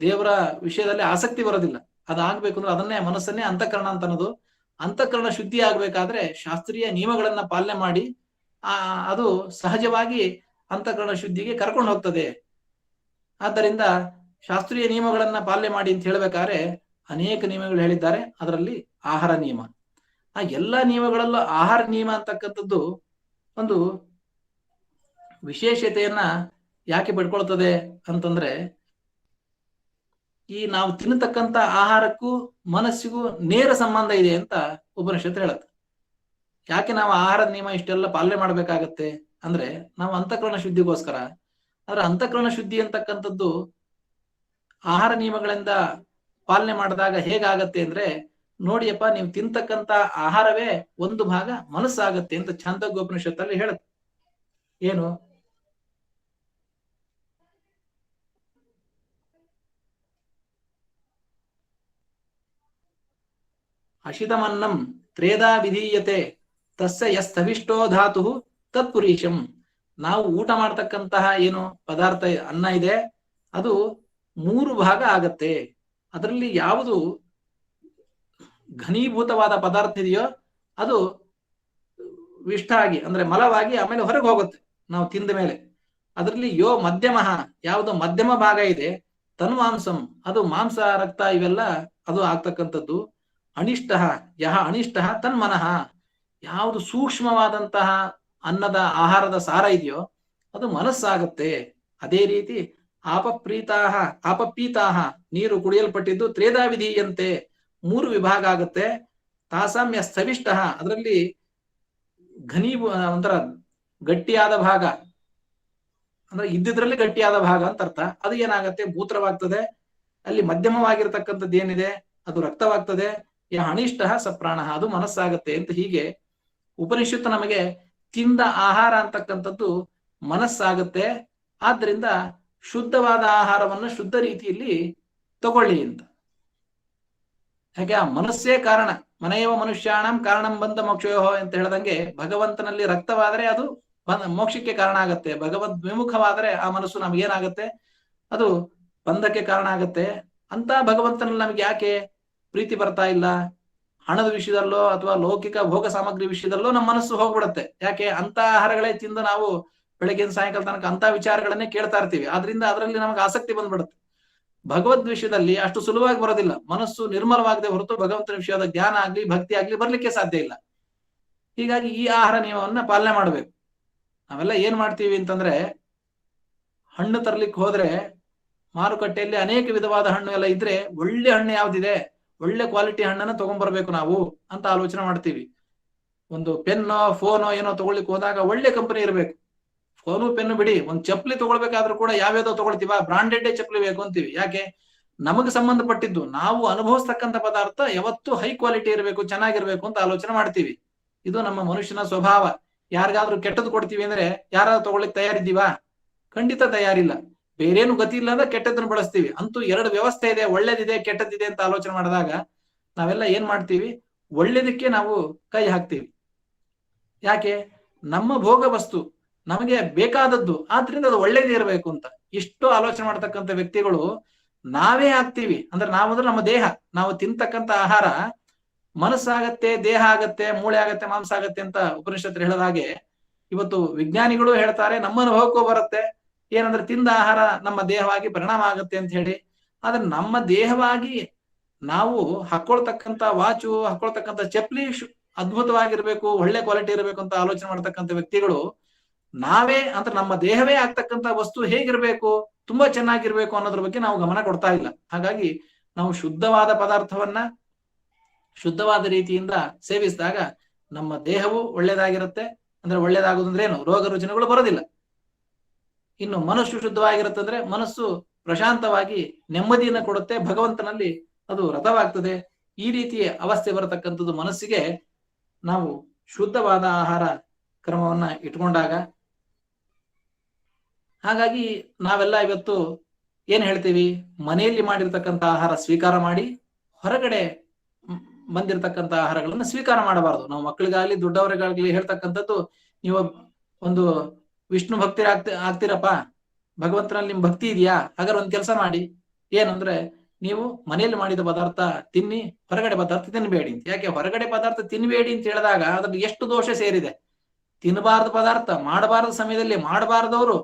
ದೇವರ ವಿಷಯದಲ್ಲಿ ಆಸಕ್ತಿ ಬರೋದಿಲ್ಲ. ಅದಾಗ್ಬೇಕು ಅಂದ್ರೆ ಅದನ್ನೇ ಮನಸ್ಸನ್ನೇ ಅಂತಃಕರಣ ಅಂತ ಅನ್ನೋದು. ಅಂತಃಕರಣ ಶುದ್ಧಿ ಆಗ್ಬೇಕಾದ್ರೆ ಶಾಸ್ತ್ರೀಯ ನಿಯಮಗಳನ್ನ ಪಾಲನೆ ಮಾಡಿ ಅದು ಸಹಜವಾಗಿ ಅಂತಃಕರಣ ಶುದ್ಧಿಗೆ ಕರ್ಕೊಂಡು ಹೋಗ್ತದೆ. ಆದ್ದರಿಂದ ಶಾಸ್ತ್ರೀಯ ನಿಯಮಗಳನ್ನ ಪಾಲನೆ ಮಾಡಿ ಅಂತ ಹೇಳ್ಬೇಕಾದ್ರೆ ಅನೇಕ ನಿಯಮಗಳು ಹೇಳಿದ್ದಾರೆ. ಅದರಲ್ಲಿ ಆಹಾರ ನಿಯಮ, ಆ ಎಲ್ಲಾ ನಿಯಮಗಳಲ್ಲೂ ಆಹಾರ ನಿಯಮ ಅಂತಕ್ಕಂಥದ್ದು ಒಂದು ವಿಶೇಷತೆಯನ್ನ ಯಾಕೆ ಪಡ್ಕೊಳ್ತದೆ ಅಂತಂದ್ರೆ, ಈ ನಾವು ತಿನ್ನತಕ್ಕಂತ ಆಹಾರಕ್ಕೂ ಮನಸ್ಸಿಗೂ ನೇರ ಸಂಬಂಧ ಇದೆ ಅಂತ ಉಪನಿಷತ್ತು ಹೇಳುತ್ತೆ. ಯಾಕೆ ನಾವು ಆಹಾರದ ನಿಯಮ ಇಷ್ಟೆಲ್ಲ ಪಾಲನೆ ಮಾಡ್ಬೇಕಾಗತ್ತೆ ಅಂದ್ರೆ ನಾವು ಅಂತಃಕರಣ ಶುದ್ಧಿಗೋಸ್ಕರ. ಆದ್ರೆ ಅಂತಃಕರಣ ಶುದ್ಧಿ ಅಂತಕ್ಕಂಥದ್ದು ಆಹಾರ ನಿಯಮಗಳಿಂದ ಪಾಲನೆ ಮಾಡಿದಾಗ ಹೇಗಾಗತ್ತೆ ಅಂದ್ರೆ, ನೋಡಿಯಪ್ಪ ನೀವು ತಿಂತಕ್ಕಂತ ಆಹಾರವೇ ಒಂದು ಭಾಗ ಮನಸ್ಸಾಗತ್ತೆ ಅಂತ ಛಾಂದೋಗ್ಯೋಪನಿಷತ್ತಲ್ಲಿ ಹೇಳುತ್ತೆ. ಏನು? ಅಶಿತಮನ್ನಂ ತ್ರೇದಾ ವಿಧೀಯತೆ ತಸ್ಯ ಯಸ್ಥವಿಷ್ಟೋ ಧಾತು ತತ್ಪುರೀಶಂ. ನಾವು ಊಟ ಮಾಡ್ತಕ್ಕಂತಹ ಏನು ಪದಾರ್ಥ ಅನ್ನ ಇದೆ ಅದು 3 ಭಾಗ ಆಗತ್ತೆ. ಅದರಲ್ಲಿ ಯಾವುದು ಘನೀಭೂತವಾದ ಪದಾರ್ಥ ಇದೆಯೋ ಅದು ವಿಷ್ಟ ಆಗಿ ಅಂದ್ರೆ ಮಲವಾಗಿ ಆಮೇಲೆ ಹೊರಗೆ ಹೋಗುತ್ತೆ ನಾವು ತಿಂದ ಮೇಲೆ. ಅದರಲ್ಲಿ ಯೋ ಮಧ್ಯಮ, ಯಾವುದು ಮಧ್ಯಮ ಭಾಗ ಇದೆ ತನ್ಮಾಂಸಂ, ಅದು ಮಾಂಸ ರಕ್ತ ಇವೆಲ್ಲ ಅದು ಆಗ್ತಕ್ಕಂಥದ್ದು. ಅನಿಷ್ಟ ಯಹ ಅನಿಷ್ಟ ತನ್ಮನಃ, ಯಾವುದು ಸೂಕ್ಷ್ಮವಾದಂತಹ ಅನ್ನದ ಆಹಾರದ ಸಾರ ಇದೆಯೋ ಅದು ಮನಸ್ಸಾಗತ್ತೆ. ಅದೇ ರೀತಿ ಆಪಪೀತಾಹ ನೀರು ಕುಡಿಯಲ್ಪಟ್ಟಿದ್ದು ತ್ರೇದಾ ವಿಧೀಯಂತೆ 3 ವಿಭಾಗ ಆಗುತ್ತೆ. ತಾಸಾಮ್ಯ ಸ್ಥವಿಷ್ಟ, ಅದರಲ್ಲಿ ಒಂಥರ ಗಟ್ಟಿಯಾದ ಭಾಗ ಅಂದ್ರೆ ಇದ್ದಿದ್ರಲ್ಲಿ ಗಟ್ಟಿಯಾದ ಭಾಗ ಅಂತ ಅರ್ಥ. ಅದು ಏನಾಗತ್ತೆ? ಮೂತ್ರವಾಗ್ತದೆ. ಅಲ್ಲಿ ಮಧ್ಯಮವಾಗಿರ್ತಕ್ಕಂಥದ್ದು ಏನಿದೆ ಅದು ರಕ್ತವಾಗ್ತದೆ. ಅನಿಷ್ಟ ಸಪ್ರಾಣ, ಅದು ಮನಸ್ಸಾಗತ್ತೆ ಅಂತ. ಹೀಗೆ ಉಪನಿಷತ್ತು ನಮಗೆ ತಿಂದ ಆಹಾರ ಅಂತಕ್ಕಂಥದ್ದು ಮನಸ್ಸಾಗತ್ತೆ. ಆದ್ರಿಂದ ಶುದ್ಧವಾದ ಆಹಾರವನ್ನು ಶುದ್ಧ ರೀತಿಯಲ್ಲಿ ತಗೊಳ್ಳಿ ಅಂತ. ಹಾಗೆ ಆ ಮನಸ್ಸೇ ಕಾರಣ. ಮನೆಯವ ಮನುಷ್ಯಾಣಂ ಕಾರಣಂ ಬಂಧ ಮೋಕ್ಷಯೋಹೋ ಅಂತ ಹೇಳ್ದಂಗೆ ಭಗವಂತನಲ್ಲಿ ರಕ್ತವಾದರೆ ಅದು ಮೋಕ್ಷಕ್ಕೆ ಕಾರಣ ಆಗತ್ತೆ. ಭಗವದ್ ವಿಮುಖವಾದರೆ ಆ ಮನಸ್ಸು ನಮಗೇನಾಗತ್ತೆ? ಅದು ಬಂಧಕ್ಕೆ ಕಾರಣ ಆಗತ್ತೆ. ಅಂತ ಭಗವಂತನಲ್ಲಿ ನಮ್ಗೆ ಯಾಕೆ ಪ್ರೀತಿ ಬರ್ತಾ ಇಲ್ಲ? ಹಣದ ವಿಷಯದಲ್ಲೋ ಅಥವಾ ಲೌಕಿಕ ಭೋಗ ಸಾಮಗ್ರಿ ವಿಷಯದಲ್ಲೋ ನಮ್ಮ ಮನಸ್ಸು ಹೋಗ್ಬಿಡತ್ತೆ. ಯಾಕೆ? ಅಂತ ಆಹಾರಗಳೇ ತಿಂದು ನಾವು ಬೆಳಗಿನ ಸಾಯಂಕಾಲ ತನಕ ಅಂತ ವಿಚಾರಗಳನ್ನೇ ಕೇಳ್ತಾ ಇರ್ತೀವಿ. ಆದ್ರಿಂದ ಅದರಲ್ಲಿ ನಮಗೆ ಆಸಕ್ತಿ ಬಂದ್ಬಿಡುತ್ತೆ. ಭಗವದ್ ವಿಷಯದಲ್ಲಿ ಅಷ್ಟು ಸುಲಭವಾಗಿ ಬರೋದಿಲ್ಲ. ಮನಸ್ಸು ನಿರ್ಮಲವಾಗದೆ ಹೊರತು ಭಗವಂತನ ವಿಷಯದ ಜ್ಞಾನ ಆಗ್ಲಿ ಭಕ್ತಿ ಆಗ್ಲಿ ಬರ್ಲಿಕ್ಕೆ ಸಾಧ್ಯ ಇಲ್ಲ. ಹೀಗಾಗಿ ಈ ಆಹಾರ ನಿಯಮವನ್ನ ಪಾಲನೆ ಮಾಡ್ಬೇಕು. ನಾವೆಲ್ಲ ಏನ್ ಮಾಡ್ತೀವಿ ಅಂತಂದ್ರೆ, ಹಣ್ಣು ತರ್ಲಿಕ್ಕೆ ಹೋದ್ರೆ ಮಾರುಕಟ್ಟೆಯಲ್ಲಿ ಅನೇಕ ವಿಧವಾದ ಹಣ್ಣು ಎಲ್ಲ ಇದ್ರೆ ಒಳ್ಳೆ ಹಣ್ಣು ಯಾವ್ದಿದೆ, ಒಳ್ಳೆ ಕ್ವಾಲಿಟಿ ಹಣ್ಣನ್ನ ತಗೊಂಡ್ಬರ್ಬೇಕು ನಾವು ಅಂತ ಆಲೋಚನೆ ಮಾಡ್ತೀವಿ. ಒಂದು ಪೆನ್ನೋ ಫೋನೋ ಏನೋ ತಗೊಳ್ಳಿಕ್ ಹೋದಾಗ ಒಳ್ಳೆ ಕಂಪನಿ ಇರಬೇಕು. ಫೋನು ಪೆನ್ನು ಬಿಡಿ, ಒಂದ್ ಚಪ್ಪಲಿ ತಗೊಳ್ಬೇಕಾದ್ರೂ ಕೂಡ ಯಾವ್ಯಾವ್ದೋ ತಗೊಳ್ತೀವ, ಬ್ರಾಂಡೆಡ್ ಚಪ್ಪಲಿ ಬೇಕು ಅಂತೀವಿ. ಯಾಕೆ? ನಮಗೆ ಸಂಬಂಧಪಟ್ಟಿದ್ದು ನಾವು ಅನುಭವಿಸ್ತಕ್ಕಂಥ ಪದಾರ್ಥ ಯಾವತ್ತೂ ಹೈ ಕ್ವಾಲಿಟಿ ಇರಬೇಕು, ಚೆನ್ನಾಗಿರ್ಬೇಕು ಅಂತ ಆಲೋಚನೆ ಮಾಡ್ತೀವಿ. ಇದು ನಮ್ಮ ಮನುಷ್ಯನ ಸ್ವಭಾವ. ಯಾರಿಗಾದ್ರೂ ಕೆಟ್ಟದ್ದು ಕೊಡ್ತೀವಿ ಅಂದ್ರೆ ಯಾರಾದ್ರೂ ತಗೊಳ್ಳಿಕ್ ತಯಾರಿದ್ದೀವಾ? ಖಂಡಿತ ತಯಾರಿಲ್ಲ. ಬೇರೇನು ಗತಿ ಇಲ್ಲ ಅಂದ್ರೆ ಕೆಟ್ಟದನ್ನು ಬಳಸ್ತೀವಿ. ಅಂತೂ 2 ವ್ಯವಸ್ಥೆ ಇದೆ, ಒಳ್ಳೇದಿದೆ ಕೆಟ್ಟದಿದೆ ಅಂತ ಆಲೋಚನೆ ಮಾಡಿದಾಗ ನಾವೆಲ್ಲ ಏನ್ ಮಾಡ್ತೀವಿ? ಒಳ್ಳೇದಕ್ಕೆ ನಾವು ಕೈ ಹಾಕ್ತೀವಿ. ಯಾಕೆ? ನಮ್ಮ ಭೋಗ ವಸ್ತು ನಮಗೆ ಬೇಕಾದದ್ದು, ಆದ್ರಿಂದ ಅದು ಒಳ್ಳೇದೇ ಇರಬೇಕು ಅಂತ ಇಷ್ಟು ಆಲೋಚನೆ ಮಾಡ್ತಕ್ಕಂಥ ವ್ಯಕ್ತಿಗಳು ನಾವೇ ಆಗ್ತೀವಿ. ಅಂದ್ರೆ ನಾವಂದ್ರೆ ನಮ್ಮ ದೇಹ, ನಾವು ತಿಂತಕ್ಕಂಥ ಆಹಾರ ಮನಸ್ಸಾಗತ್ತೆ, ದೇಹ ಆಗತ್ತೆ, ಮೂಳೆ ಆಗತ್ತೆ, ಮಾಂಸ ಆಗತ್ತೆ ಅಂತ ಉಪನಿಷತ್ತು ಹೇಳಿದ ಹಾಗೆ ಇವತ್ತು ವಿಜ್ಞಾನಿಗಳು ಹೇಳ್ತಾರೆ, ನಮ್ಮ ಅನುಭವಕ್ಕೂ ಬರುತ್ತೆ. ಏನಂದ್ರೆ ತಿಂದ ಆಹಾರ ನಮ್ಮ ದೇಹವಾಗಿ ಪರಿಣಾಮ ಆಗುತ್ತೆ ಅಂತ ಹೇಳಿ. ಆದ್ರೆ ನಮ್ಮ ದೇಹವಾಗಿ ನಾವು ಹಾಕೊಳ್ತಕ್ಕಂಥ ವಾಚು, ಹಾಕೊಳ್ತಕ್ಕಂಥ ಚಪ್ಪಲಿ ಅದ್ಭುತವಾಗಿರ್ಬೇಕು, ಒಳ್ಳೆ ಕ್ವಾಲಿಟಿ ಇರಬೇಕು ಅಂತ ಆಲೋಚನೆ ಮಾಡ್ತಕ್ಕಂಥ ವ್ಯಕ್ತಿಗಳು ನಾವೇ ಅಂದ್ರೆ ನಮ್ಮ ದೇಹವೇ ಆಗ್ತಕ್ಕಂತ ವಸ್ತು ಹೇಗಿರ್ಬೇಕು, ತುಂಬಾ ಚೆನ್ನಾಗಿರ್ಬೇಕು ಅನ್ನೋದ್ರ ಬಗ್ಗೆ ನಾವು ಗಮನ ಕೊಡ್ತಾ ಇಲ್ಲ. ಹಾಗಾಗಿ ನಾವು ಶುದ್ಧವಾದ ಪದಾರ್ಥವನ್ನ ಶುದ್ಧವಾದ ರೀತಿಯಿಂದ ಸೇವಿಸಿದಾಗ ನಮ್ಮ ದೇಹವು ಒಳ್ಳೇದಾಗಿರುತ್ತೆ. ಅಂದ್ರೆ ಒಳ್ಳೇದಾಗುದಂದ್ರೆ ಏನು, ರೋಗ ರುಜಿನಗಳು ಬರೋದಿಲ್ಲ. ಇನ್ನು ಮನಸ್ಸು ಶುದ್ಧವಾಗಿರುತ್ತೆ ಅಂದ್ರೆ ಮನಸ್ಸು ಪ್ರಶಾಂತವಾಗಿ ನೆಮ್ಮದಿಯನ್ನು ಕೊಡುತ್ತೆ, ಭಗವಂತನಲ್ಲಿ ಅದು ರಥವಾಗ್ತದೆ. ಈ ರೀತಿಯ ಅವಸ್ಥೆ ಬರತಕ್ಕಂಥದ್ದು ಮನಸ್ಸಿಗೆ ನಾವು ಶುದ್ಧವಾದ ಆಹಾರ ಕ್ರಮವನ್ನ ಇಟ್ಕೊಂಡಾಗ. ಹಾಗಾಗಿ ನಾವೆಲ್ಲ ಇವತ್ತು ಏನ್ ಹೇಳ್ತೀವಿ, ಮನೆಯಲ್ಲಿ ಮಾಡಿರ್ತಕ್ಕಂಥ ಆಹಾರ ಸ್ವೀಕಾರ ಮಾಡಿ, ಹೊರಗಡೆ ಬಂದಿರತಕ್ಕಂಥ ಆಹಾರಗಳನ್ನು ಸ್ವೀಕಾರ ಮಾಡಬಾರದು. ನಾವು ಮಕ್ಕಳಿಗಾಗ್ಲಿ ದೊಡ್ಡವರಿಗಾಗ್ಲಿ ಹೇಳ್ತಕ್ಕಂಥದ್ದು, ನೀವು ಒಂದು ವಿಷ್ಣು ಭಕ್ತಿ ಆಗ್ತೀರಪ್ಪ, ಭಗವಂತನಲ್ಲಿ ನಿಮ್ ಭಕ್ತಿ ಇದೆಯಾ, ಹಾಗಾದ್ರೆ ಒಂದ್ ಕೆಲಸ ಮಾಡಿ, ಏನಂದ್ರೆ ನೀವು ಮನೆಯಲ್ಲಿ ಮಾಡಿದ ಪದಾರ್ಥ ತಿನ್ನಿ, ಹೊರಗಡೆ ಪದಾರ್ಥ ತಿನ್ಬೇಡಿ ಅಂತ. ಯಾಕೆ ಹೊರಗಡೆ ಪದಾರ್ಥ ತಿನ್ಬೇಡಿ ಅಂತ ಹೇಳಿದಾಗ ಅದ್ರಲ್ಲಿ ಎಷ್ಟು ದೋಷ ಸೇರಿದೆ. ತಿನ್ನಬಾರದು ಪದಾರ್ಥ ಮಾಡಬಾರದು ಸಮಯದಲ್ಲಿ ಮಾಡಬಾರದವರು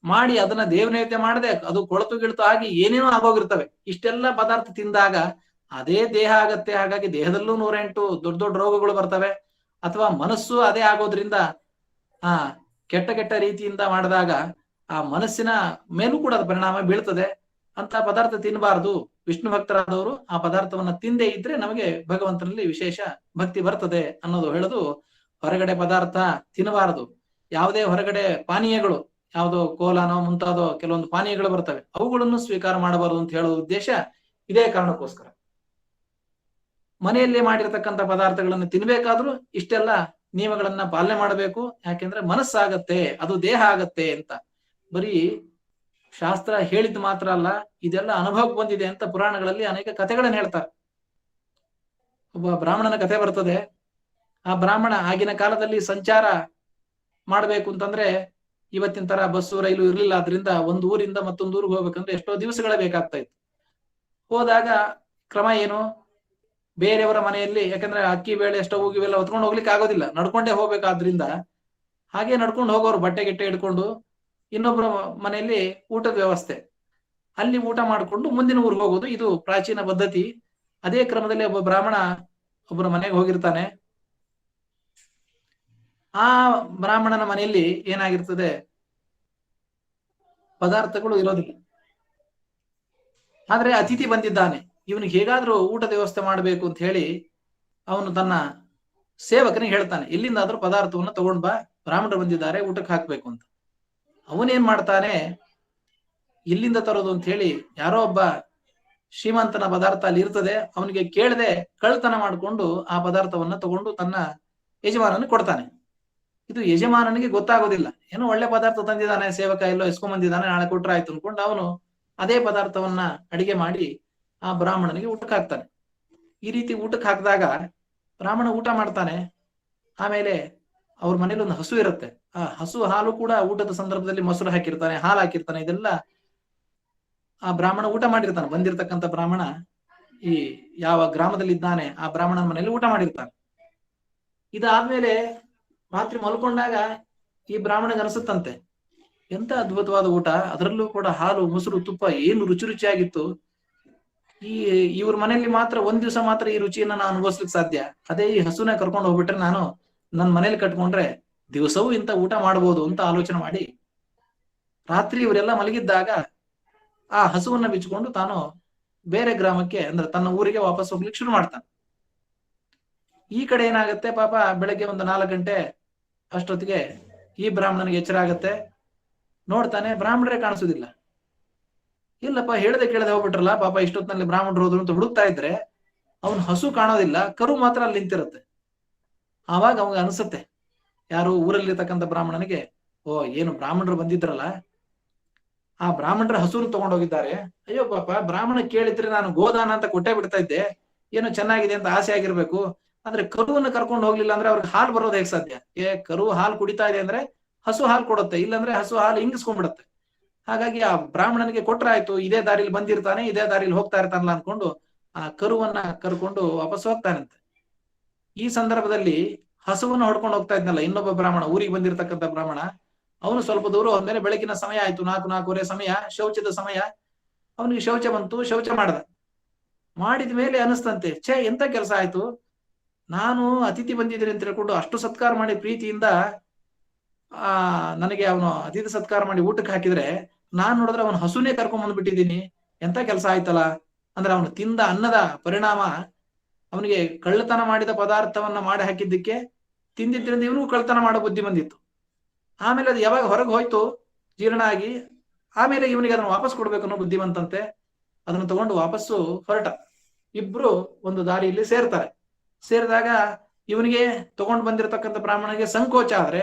ಮಾಡಿ ಅದನ್ನ ದೇವ ನೈವೇದ್ಯ ಮಾಡದೆ ಅದು ಕೊಳತು ಗಿಳತು ಆಗಿ ಏನೇನೋ ಆಗೋಗಿರ್ತವೆ. ಇಷ್ಟೆಲ್ಲ ಪದಾರ್ಥ ತಿಂದಾಗ ಅದೇ ದೇಹ ಆಗತ್ತೆ. ಹಾಗಾಗಿ ದೇಹದಲ್ಲೂ 108 ದೊಡ್ಡ ದೊಡ್ಡ ರೋಗಗಳು ಬರ್ತವೆ. ಅಥವಾ ಮನಸ್ಸು ಅದೇ ಆಗೋದ್ರಿಂದ ಕೆಟ್ಟ ಕೆಟ್ಟ ರೀತಿಯಿಂದ ಮಾಡಿದಾಗ ಆ ಮನಸ್ಸಿನ ಮೇಲೂ ಕೂಡ ಅದು ಪರಿಣಾಮ ಬೀಳ್ತದೆ. ಅಂತ ಪದಾರ್ಥ ತಿನ್ನಬಾರದು. ವಿಷ್ಣು ಭಕ್ತರಾದವರು ಆ ಪದಾರ್ಥವನ್ನ ತಿಂದೇ ಇದ್ರೆ ನಮಗೆ ಭಗವಂತನಲ್ಲಿ ವಿಶೇಷ ಭಕ್ತಿ ಬರ್ತದೆ ಅನ್ನೋದು ಹೇಳೋದು. ಹೊರಗಡೆ ಪದಾರ್ಥ ತಿನ್ನಬಾರದು. ಯಾವುದೇ ಹೊರಗಡೆ ಪಾನೀಯಗಳು, ಯಾವುದೋ ಕೋಲಾನೋ ಮುಂತಾದೋ ಕೆಲವೊಂದು ಪಾನೀಯಗಳು ಬರ್ತವೆ, ಅವುಗಳನ್ನು ಸ್ವೀಕಾರ ಮಾಡಬಾರದು ಅಂತ ಹೇಳೋ ಉದ್ದೇಶ ಇದೇ ಕಾರಣಕ್ಕೋಸ್ಕರ. ಮನೆಯಲ್ಲೇ ಮಾಡಿರ್ತಕ್ಕಂಥ ಪದಾರ್ಥಗಳನ್ನು ತಿನ್ಬೇಕಾದ್ರೂ ಇಷ್ಟೆಲ್ಲ ನಿಯಮಗಳನ್ನ ಪಾಲನೆ ಮಾಡಬೇಕು. ಯಾಕೆಂದ್ರೆ ಮನಸ್ಸಾಗತ್ತೆ, ಅದು ದೇಹ ಆಗತ್ತೆ ಅಂತ ಬರೀ ಶಾಸ್ತ್ರ ಹೇಳಿದ್ ಮಾತ್ರ ಅಲ್ಲ, ಇದೆಲ್ಲ ಅನುಭವಕ್ಕೆ ಬಂದಿದೆ ಅಂತ ಪುರಾಣಗಳಲ್ಲಿ ಅನೇಕ ಕಥೆಗಳನ್ನ ಹೇಳ್ತಾರೆ. ಒಬ್ಬ ಬ್ರಾಹ್ಮಣನ ಕಥೆ ಬರ್ತದೆ. ಆ ಬ್ರಾಹ್ಮಣ ಆಗಿನ ಕಾಲದಲ್ಲಿ ಸಂಚಾರ ಮಾಡ್ಬೇಕು ಅಂತಂದ್ರೆ ಇವತ್ತಿನ ತರ ಬಸ್ಸು ರೈಲು ಇರ್ಲಿಲ್ಲ. ಆದ್ರಿಂದ ಒಂದು ಊರಿಂದ ಮತ್ತೊಂದು ಊರಿಗೆ ಹೋಗ್ಬೇಕಂದ್ರೆ ಎಷ್ಟೋ ದಿವಸಗಳೇ ಬೇಕಾಗ್ತಾ ಇತ್ತು. ಹೋದಾಗ ಕ್ರಮ ಏನು, ಬೇರೆಯವರ ಮನೆಯಲ್ಲಿ, ಯಾಕಂದ್ರೆ ಅಕ್ಕಿ ಬೇಳೆ ಸ್ಟವ್ ಇವೆಲ್ಲ ಹೊತ್ಕೊಂಡು ಹೋಗ್ಲಿಕ್ಕೆ ಆಗೋದಿಲ್ಲ, ನಡ್ಕೊಂಡೇ ಹೋಗ್ಬೇಕಾದ್ರಿಂದ ಹಾಗೆ ನಡ್ಕೊಂಡು ಹೋಗೋರು ಬಟ್ಟೆ ಗಿಟ್ಟೆ ಹಿಡ್ಕೊಂಡು. ಇನ್ನೊಬ್ಬರ ಮನೆಯಲ್ಲಿ ಊಟದ ವ್ಯವಸ್ಥೆ, ಅಲ್ಲಿ ಊಟ ಮಾಡಿಕೊಂಡು ಮುಂದಿನ ಊರಿಗೆ ಹೋಗೋದು, ಇದು ಪ್ರಾಚೀನ ಪದ್ಧತಿ. ಅದೇ ಕ್ರಮದಲ್ಲಿ ಒಬ್ಬ ಬ್ರಾಹ್ಮಣ ಒಬ್ಬರ ಮನೆಗೆ ಹೋಗಿರ್ತಾನೆ. ಆ ಬ್ರಾಹ್ಮಣನ ಮನೆಯಲ್ಲಿ ಏನಾಗಿರ್ತದೆ, ಪದಾರ್ಥಗಳು ಇರೋದಿಲ್ಲ. ಆದ್ರೆ ಅತಿಥಿ ಬಂದಿದ್ದಾನೆ, ಇವನಿಗೆ ಹೇಗಾದ್ರೂ ಊಟದ ವ್ಯವಸ್ಥೆ ಮಾಡಬೇಕು ಅಂತ ಹೇಳಿ ಅವನು ತನ್ನ ಸೇವಕನಿಗೆ ಹೇಳ್ತಾನೆ, ಎಲ್ಲಿಂದಾದ್ರೂ ಪದಾರ್ಥವನ್ನ ತಗೊಂಡ್ ಬಾ, ಬ್ರಾಹ್ಮಣರು ಬಂದಿದ್ದಾರೆ ಊಟಕ್ಕೆ ಹಾಕ್ಬೇಕು ಅಂತ. ಅವನೇನ್ ಮಾಡ್ತಾನೆ, ಎಲ್ಲಿಂದ ತರೋದು ಅಂತ ಹೇಳಿ ಯಾರೋ ಒಬ್ಬ ಶ್ರೀಮಂತನ ಪದಾರ್ಥ ಅಲ್ಲಿ ಇರ್ತದೆ, ಅವನಿಗೆ ಕೇಳದೆ ಕಳ್ತನ ಮಾಡಿಕೊಂಡು ಆ ಪದಾರ್ಥವನ್ನ ತಗೊಂಡು ತನ್ನ ಯಜಮಾನನಿಗೆ ಕೊಡ್ತಾನೆ. ಇದು ಯಜಮಾನನಿಗೆ ಗೊತ್ತಾಗೋದಿಲ್ಲ. ಏನೋ ಒಳ್ಳೆ ಪದಾರ್ಥ ತಂದಿದ್ದಾನೆ, ಸೇವಕ ಎಲ್ಲೋ ಎಸ್ಕೊಂಡ್ ಬಂದಿದ್ದಾನೆ, ನಾಳೆ ಕೊಟ್ರೆ ಆಯ್ತು ಅನ್ಕೊಂಡು ಅವನು ಅದೇ ಪದಾರ್ಥವನ್ನ ಅಡಿಗೆ ಮಾಡಿ ಆ ಬ್ರಾಹ್ಮಣನಿಗೆ ಊಟಕ್ಕೆ ಹಾಕ್ತಾನೆ. ಈ ರೀತಿ ಊಟಕ್ಕೆ ಹಾಕಿದಾಗ ಬ್ರಾಹ್ಮಣ ಊಟ ಮಾಡ್ತಾನೆ. ಆಮೇಲೆ ಅವ್ರ ಮನೇಲಿ ಒಂದು ಹಸು ಇರುತ್ತೆ. ಆ ಹಸು ಹಾಲು ಕೂಡ ಊಟದ ಸಂದರ್ಭದಲ್ಲಿ ಮೊಸರು ಹಾಕಿರ್ತಾನೆ, ಹಾಲು ಹಾಕಿರ್ತಾನೆ. ಇದೆಲ್ಲ ಆ ಬ್ರಾಹ್ಮಣ ಊಟ ಮಾಡಿರ್ತಾನೆ. ಬಂದಿರತಕ್ಕಂಥ ಬ್ರಾಹ್ಮಣ ಈ ಯಾವ ಗ್ರಾಮದಲ್ಲಿ ಇದ್ದಾನೆ ಆ ಬ್ರಾಹ್ಮಣನ ಮನೆಯಲ್ಲಿ ಊಟ ಮಾಡಿರ್ತಾನೆ. ಇದಾದ್ಮೇಲೆ ರಾತ್ರಿ ಮಲ್ಕೊಂಡಾಗ ಈ ಬ್ರಾಹ್ಮಣಗೆ ಅನಿಸುತ್ತಂತೆ, ಎಂತ ಅದ್ಭುತವಾದ ಊಟ, ಅದರಲ್ಲೂ ಕೂಡ ಹಾಲು ಮೊಸರು ತುಪ್ಪ ಏನು ರುಚಿ ರುಚಿಯಾಗಿತ್ತು. ಇವ್ರ ಮನೆಯಲ್ಲಿ ಮಾತ್ರ ಒಂದ್ ದಿವಸ ಮಾತ್ರ ಈ ರುಚಿಯನ್ನ ನಾನು ಅನುಭವಿಸ್ಲಿಕ್ಕೆ ಸಾಧ್ಯ. ಅದೇ ಈ ಹಸುನ ಕರ್ಕೊಂಡು ಹೋಗ್ಬಿಟ್ರೆ ನಾನು ನನ್ನ ಮನೇಲಿ ಕಟ್ಕೊಂಡ್ರೆ ದಿವಸವೂ ಇಂತ ಊಟ ಮಾಡ್ಬೋದು ಅಂತ ಆಲೋಚನೆ ಮಾಡಿ ರಾತ್ರಿ ಇವರೆಲ್ಲ ಮಲಗಿದ್ದಾಗ ಆ ಹಸುವನ್ನ ಬಿಚ್ಚಿಕೊಂಡು ತಾನು ಬೇರೆ ಗ್ರಾಮಕ್ಕೆ, ಅಂದ್ರೆ ತನ್ನ ಊರಿಗೆ ವಾಪಸ್ ಹೋಗ್ಲಿಕ್ಕೆ ಶುರು ಮಾಡ್ತಾನೆ. ಈ ಕಡೆ ಏನಾಗತ್ತೆ, ಪಾಪ ಬೆಳಗ್ಗೆ ಒಂದು 4 ಗಂಟೆ ಅಷ್ಟೊತ್ತಿಗೆ ಈ ಬ್ರಾಹ್ಮಣನಿಗೆ ಎಚ್ಚರ ಆಗತ್ತೆ. ನೋಡ್ತಾನೆ, ಬ್ರಾಹ್ಮಣರೇ ಕಾಣಿಸೋದಿಲ್ಲ. ಇಲ್ಲಪ್ಪ, ಹೇಳದೆ ಕೇಳದೆ ಹೋಗ್ಬಿಟ್ರಲ್ಲ ಪಾಪ, ಇಷ್ಟೊತ್ತಿನಲ್ಲಿ ಬ್ರಾಹ್ಮಣರು ಹೋದ್ರು ಅಂತ ಹುಡುಕ್ತಾ ಇದ್ರೆ ಅವನ್ ಹಸು ಕಾಣೋದಿಲ್ಲ, ಕರು ಮಾತ್ರ ಅಲ್ಲಿ ನಿಂತಿರುತ್ತೆ. ಆವಾಗ ಅವಾಗ ಅನ್ಸುತ್ತೆ, ಯಾರು ಊರಲ್ಲಿರ್ತಕ್ಕಂಥ ಬ್ರಾಹ್ಮಣನಿಗೆ, ಓ ಏನು ಬ್ರಾಹ್ಮಣರು ಬಂದಿದ್ರಲ್ಲ, ಆ ಬ್ರಾಹ್ಮಣರ ಹಸುರು ತಗೊಂಡೋಗಿದ್ದಾರೆ. ಅಯ್ಯೋ ಪಾಪ, ಬ್ರಾಹ್ಮಣ ಕೇಳಿದ್ರೆ ನಾನು ಗೋದಾನ ಅಂತ ಕೊಟ್ಟೆ ಬಿಡ್ತಾ ಇದ್ದೆ, ಏನೋ ಚೆನ್ನಾಗಿದೆ ಅಂತ ಆಸೆ ಆಗಿರ್ಬೇಕು. ಆದ್ರೆ ಕರುವನ್ನ ಕರ್ಕೊಂಡು ಹೋಗ್ಲಿಲ್ಲ ಅಂದ್ರೆ ಅವ್ರಿಗೆ ಹಾಲು ಬರೋದು ಹೇಗೆ ಸಾಧ್ಯ? ಕರು ಹಾಲು ಕುಡಿತಾ ಇದೆ ಅಂದ್ರೆ ಹಸು ಹಾಲು ಕೊಡುತ್ತೆ, ಇಲ್ಲಾಂದ್ರೆ ಹಸು ಹಾಲು ಹಿಂಗಿಸ್ಕೊಂಡ್ಬಿಡುತ್ತೆ. ಹಾಗಾಗಿ ಆ ಬ್ರಾಹ್ಮಣನಿಗೆ ಕೊಟ್ರೆ ಆಯ್ತು, ಇದೇ ದಾರಿಲಿ ಬಂದಿರ್ತಾನೆ, ಇದೇ ದಾರಿಲಿ ಹೋಗ್ತಾ ಇರ್ತಾನಲ್ಲ ಅನ್ಕೊಂಡು ಆ ಕರುವನ್ನ ಕರ್ಕೊಂಡು ವಾಪಸ್ ಹೋಗ್ತಾನಂತೆ. ಈ ಸಂದರ್ಭದಲ್ಲಿ ಹಸುವನ್ನ ಹೊಡ್ಕೊಂಡು ಹೋಗ್ತಾ ಇದ್ನಲ್ಲ ಇನ್ನೊಬ್ಬ ಬ್ರಾಹ್ಮಣ, ಊರಿಗೆ ಬಂದಿರತಕ್ಕಂಥ ಬ್ರಾಹ್ಮಣ, ಅವನು ಸ್ವಲ್ಪ ದೂರ ಹೋದ್ಮೇಲೆ ಬೆಳಗಿನ ಸಮಯ ಆಯ್ತು, 4-4:15 ಸಮಯ, ಶೌಚದ ಸಮಯ. ಅವನಿಗೆ ಶೌಚ ಬಂತು, ಶೌಚ ಮಾಡಿದ ಮೇಲೆ ಅನಿಸ್ತಂತೆ, ಎಂತ ಕೆಲಸ ಆಯ್ತು, ನಾನು ಅತಿಥಿ ಬಂದಿದ್ದೀನಿ ಅಂತ ಹೇಳ್ಕೊಂಡು ಅಷ್ಟು ಸತ್ಕಾರ ಮಾಡಿ ಪ್ರೀತಿಯಿಂದ ನನಗೆ ಅವನು ಅತಿಥಿ ಸತ್ಕಾರ ಮಾಡಿ ಊಟಕ್ಕೆ ಹಾಕಿದ್ರೆ ನಾನ್ ನೋಡಿದ್ರೆ ಅವನು ಹಸುನೇ ಕರ್ಕೊಂಡ್ ಬಂದ್ಬಿಟ್ಟಿದ್ದೀನಿ, ಎಂತ ಕೆಲಸ ಆಯ್ತಲ್ಲ. ಅಂದ್ರೆ ಅವನು ತಿಂದ ಅನ್ನದ ಪರಿಣಾಮ ಅವನಿಗೆ ಕಳ್ಳತನ ಮಾಡಿದ ಪದಾರ್ಥವನ್ನ ಮಾಡಿ ಹಾಕಿದ್ದಕ್ಕೆ ತಿಂದಿದ್ದರಿಂದ ಇವನು ಕಳ್ಳತನ ಮಾಡೋ ಬುದ್ಧಿ ಬಂದಿತ್ತು. ಆಮೇಲೆ ಅದು ಯಾವಾಗ ಹೊರಗೆ ಹೋಯ್ತು ಜೀರ್ಣ ಆಗಿ, ಆಮೇಲೆ ಇವನಿಗೆ ಅದನ್ನು ವಾಪಸ್ ಕೊಡ್ಬೇಕು ಅನ್ನೋ ಬುದ್ಧಿ ಬಂತಂತೆ. ಅದನ್ನು ತಗೊಂಡು ವಾಪಸ್ಸು ಹೊರಟ. ಇಬ್ರು ಒಂದು ದಾರಿಯಲ್ಲಿ ಸೇರ್ತಾರೆ. ಸೇರಿದಾಗ ಇವನಿಗೆ ತಗೊಂಡು ಬಂದಿರತಕ್ಕಂಥ ಬ್ರಾಹ್ಮಣನಿಗೆ ಸಂಕೋಚ ಆದ್ರೆ,